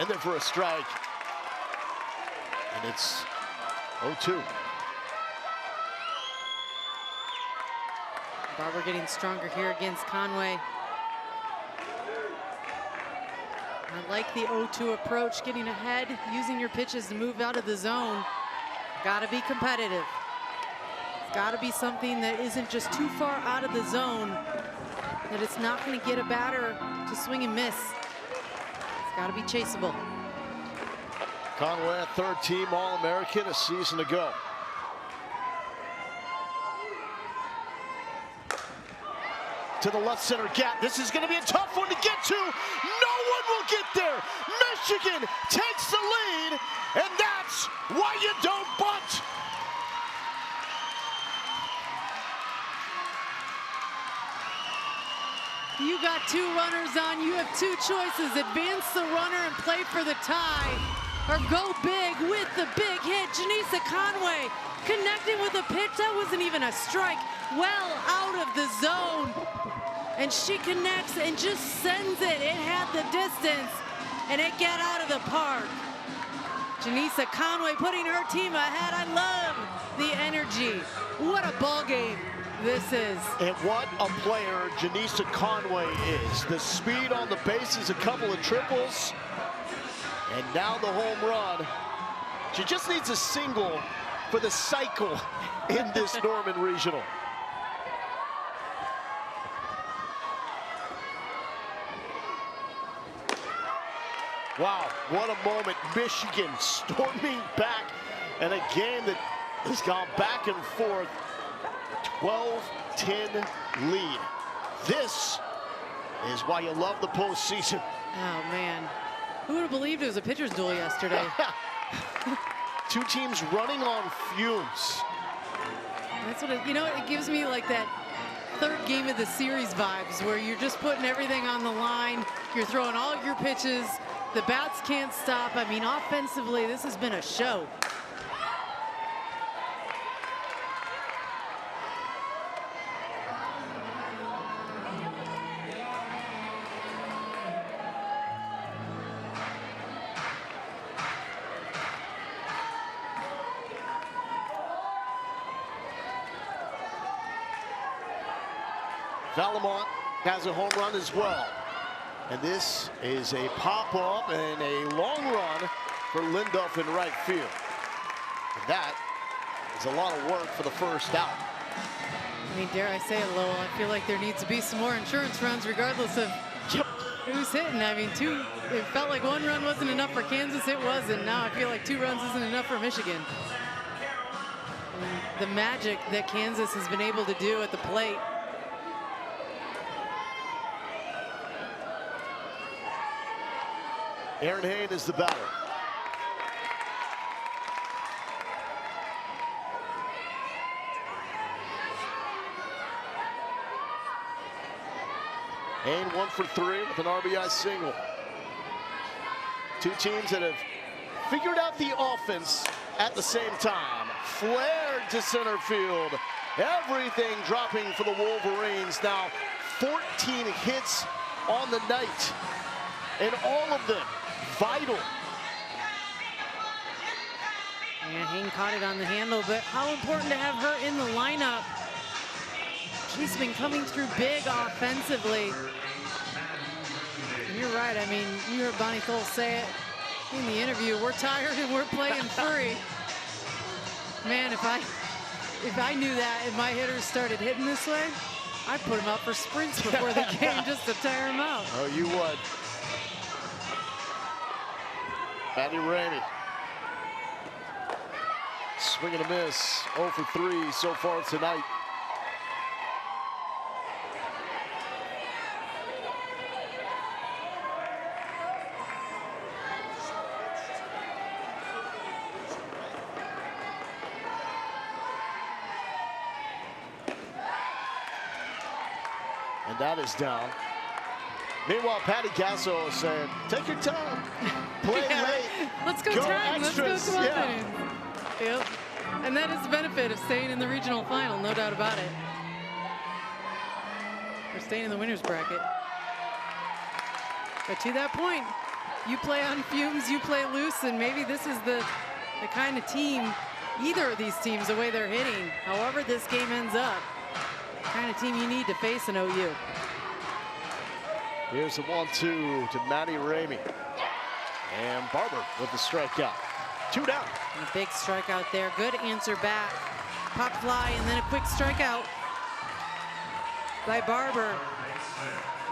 In there for a strike. And it's 0-2. Barber getting stronger here against Conway. I like the 0-2 approach, getting ahead, using your pitches to move out of the zone. Gotta be competitive. It's gotta be something that isn't just too far out of the zone, that it's not gonna get a batter to swing and miss. It's gotta be chaseable. Conway, a 3rd-team All-American a season ago. To the left center gap. This is going to be a tough one to get to. No one will get there. Michigan takes the lead, and that's why you don't bunt. You got 2 runners on. You have 2 choices. Advance the runner and play for the tie, or go big with the big hit. Janisa Conway connecting with a pitch that wasn't even a strike, well out of the zone. And she connects and just sends it. It had the distance, and it got out of the park. Janisa Conway putting her team ahead. I love the energy. What a ball game this is. And what a player Janisa Conway is. The speed on the bases, a couple of triples, and now the home run. She just needs a single for the cycle in this Norman Regional. Wow, what a moment. Michigan storming back in a game that has gone back and forth. 12-10 lead. This is why you love the postseason. Oh, man. Who would have believed it was a pitcher's duel yesterday? Two teams running on fumes. That's what it, you know, it gives me like that third game of the series vibes where you're just putting everything on the line. You're throwing all your pitches. The bats can't stop. I mean, offensively, this has been a show. Vallimont has a home run as well. And this is a pop-up and a long run for Lindorf in right field. And that is a lot of work for the first out. I mean, dare I say it, Lowell, I feel like there needs to be some more insurance runs regardless of who's hitting. I mean, it felt like one run wasn't enough for Kansas. It wasn't. Now I feel like 2 runs isn't enough for Michigan. And the magic that Kansas has been able to do at the plate. Aaron Hayne is the batter. Hayne 1 for 3 with an RBI single. Two teams that have figured out the offense at the same time. Flared to center field. Everything dropping for the Wolverines. Now 14 hits on the night, and all of them vital. And Hayne caught it on the handle, but how important to have her in the lineup. She's been coming through big offensively. And you're right, I mean, you heard Bonnie Cole say it in the interview, we're tired and we're playing free. Man, if I knew that and my hitters started hitting this way, I'd put them out for sprints before the game just to tire them out. Oh, you would. Maddie Ramey. Swing and a miss. 0 for 3 so far tonight. And that is down. Meanwhile, Patty Gasso is saying, take your time. Play late. Let's go time. Extras. Let's go Yeah. Yep. And that is the benefit of staying in the regional final, no doubt about it. We're staying in the winner's bracket. But to that point, you play on fumes, you play loose, and maybe this is the kind of team, either of these teams, the way they're hitting, however this game ends up, the kind of team you need to face in OU. Here's the 1-2 to Maddie Ramey. And Barber with the strikeout. 2 down. And a big strikeout there. Good answer back. Pop fly and then a quick strikeout by Barber.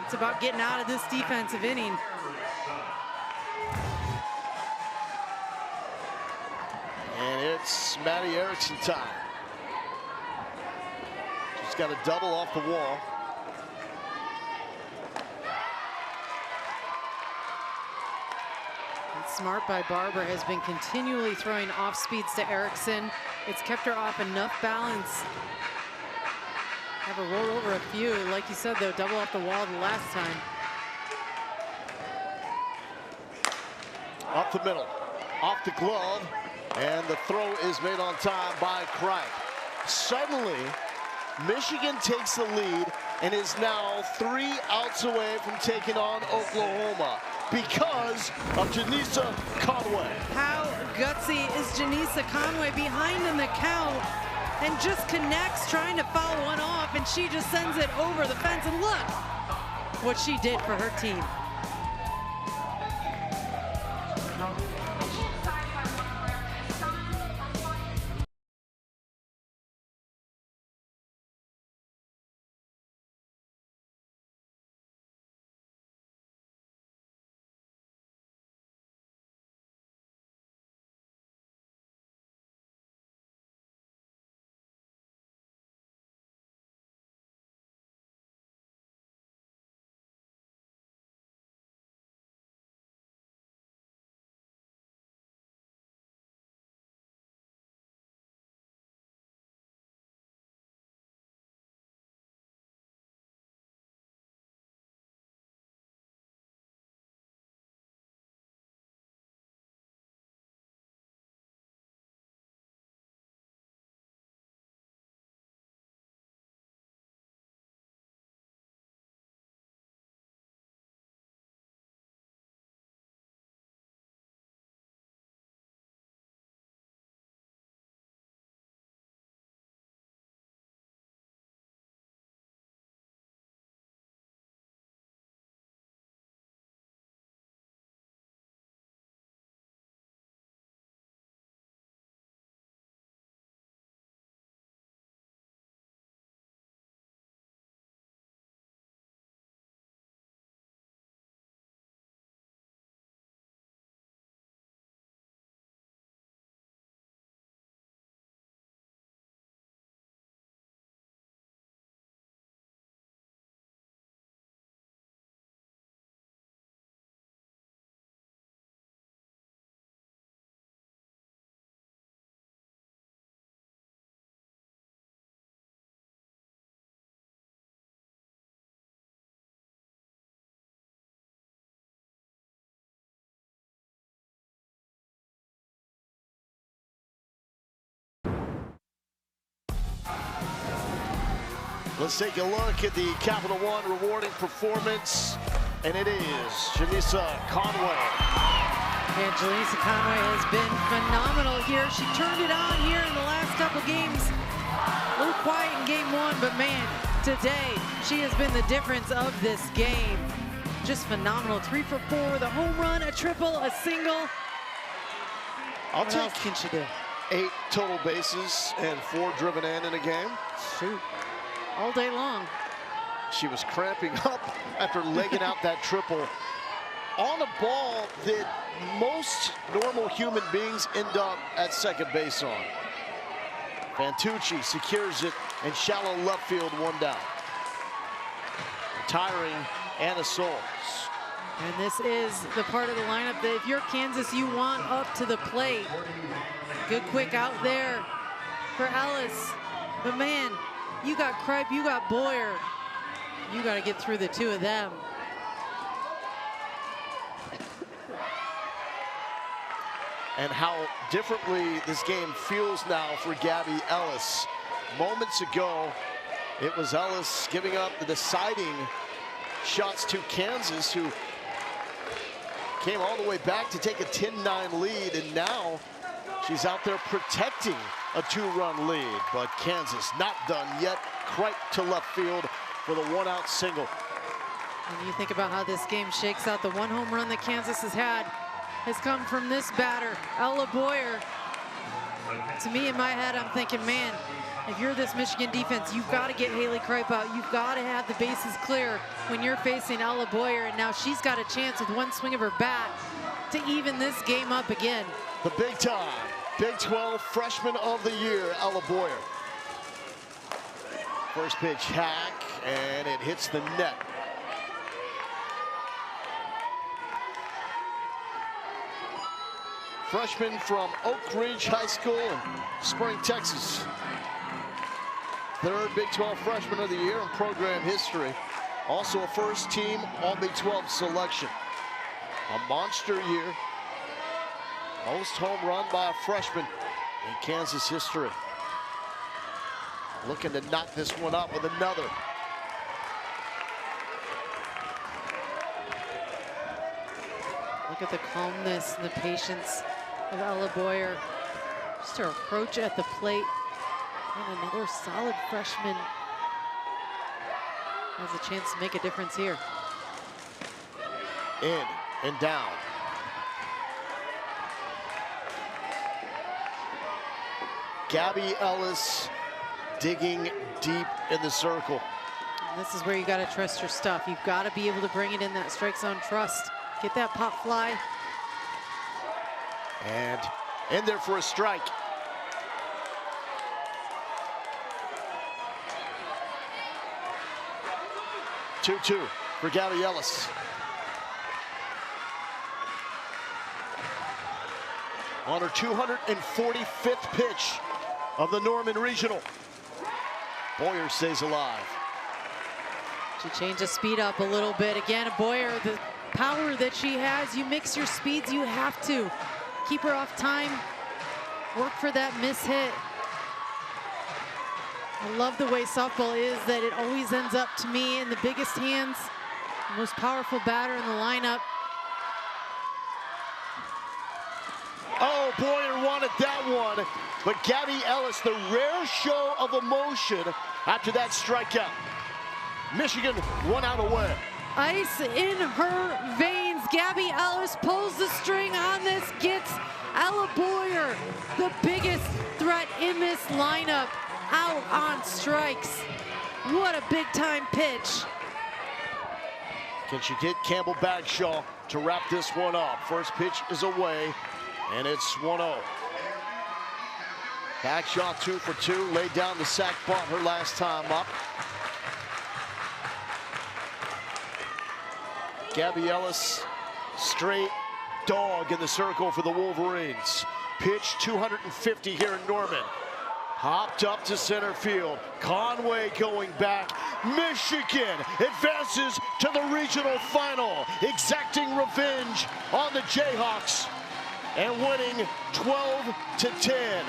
It's about getting out of this defensive inning. And it's Maddie Erickson time. She's got a double off the wall. Smart by Barber has been continually throwing off speeds to Erickson. It's kept her off enough balance. Have her roll over a few. Like you said, though, double off the wall the last time. Up the middle, off the glove, and the throw is made on time by Kripe. Suddenly, Michigan takes the lead and is now 3 outs away from taking on Oklahoma because of Janisa Conway. How gutsy is Janisa Conway behind in the count and just connects, trying to foul one off, and she just sends it over the fence. And look what she did for her team. Let's take a look at the Capital One rewarding performance, and it is Janisa Conway. And Janisa Conway has been phenomenal here. She turned it on here in the last couple games. A little quiet in game one, but man, today she has been the difference of this game. Just phenomenal. 3 for 4 with a home run, a triple, a single. What else can she do? 8 total bases and 4 driven in a game. Shoot. All day long. She was cramping up after legging out that triple on a ball that most normal human beings end up at second base on. Fantucci secures it in shallow left field, 1 down. Retiring Anna Souls. And this is the part of the lineup that if you're Kansas, you want up to the plate. Good quick out there for Ellis. But man, you got Kripe, you got Boyer. You got to get through the 2 of them. And how differently this game feels now for Gabby Ellis. Moments ago, it was Ellis giving up the deciding shots to Kansas, who came all the way back to take a 10-9 lead, and now she's out there protecting a 2-run lead. But Kansas not done yet. Kripe to left field for the 1-out single. And you think about how this game shakes out, the 1 home run that Kansas has come from this batter, Ella Boyer. To me, in my head, I'm thinking, man, if you're this Michigan defense, you've got to get Haley Kripe out. You've got to have the bases clear when you're facing Ella Boyer. And now she's got a chance with 1 swing of her bat to even this game up again. The big time Big 12 Freshman of the Year, Ella Boyer. First pitch hack, and it hits the net. Freshman from Oak Ridge High School in Spring, Texas. 3rd Big 12 Freshman of the Year in program history. Also a first team All-Big 12 selection. A monster year. Most home run by a freshman in Kansas history. Looking to knock this one up with another. Look at the calmness and the patience of Ella Boyer. Just her approach at the plate. And another solid freshman has a chance to make a difference here. In and down. Gabby Ellis digging deep in the circle. And this is where you got to trust your stuff. You've got to be able to bring it in that strike zone. Trust. Get that pop fly. And in there for a strike. Two for Gabby Ellis. On her 245th pitch of the Norman Regional. Boyer stays alive. She changed the speed up a little bit. Again, Boyer, the power that she has, you mix your speeds, you have to. Keep her off time. Work for that miss hit. I love the way softball is that it always ends up to me in the biggest hands, the most powerful batter in the lineup. Oh, Boyer wanted that one, but Gabby Ellis, the rare show of emotion after that strikeout. Michigan 1 out away. Ice in her veins. Gabby Ellis pulls the string on this, gets Ella Boyer, the biggest threat in this lineup, out on strikes. What a big time pitch. Can she get Campbell Bagshaw to wrap this one up? First pitch is away, and it's 1-0. Bagshaw 2 for 2, laid down the sac bunt her last time up. Gabby Ellis, straight dog in the circle for the Wolverines. Pitch 250 here in Norman. Hopped up to center field. Conway going back. Michigan advances to the regional final, exacting revenge on the Jayhawks and winning 12-10.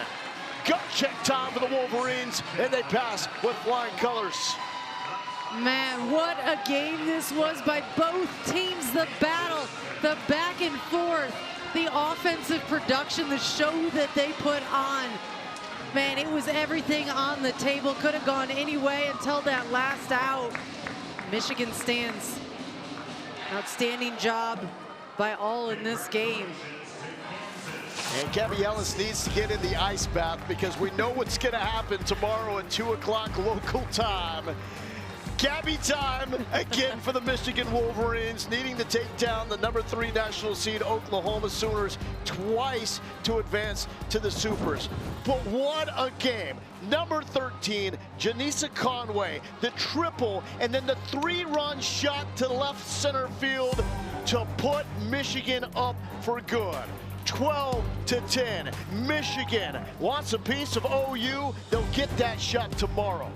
Gut check time for the Wolverines, and they pass with flying colors. Man, what a game this was by both teams. The battle, the back and forth, the offensive production, the show that they put on. Man, it was everything on the table. Could have gone any way until that last out. Michigan stands. Outstanding job by all in this game. And Gabby Ellis needs to get in the ice bath because we know what's going to happen tomorrow at 2 o'clock local time. Gabby time again for the Michigan Wolverines, needing to take down the #3 national seed Oklahoma Sooners twice to advance to the Supers. But what a game. Number 13, Janisa Conway, the triple, and then the 3-run shot to left center field to put Michigan up for good. 12-10. Michigan wants a piece of OU. They'll get that shot tomorrow.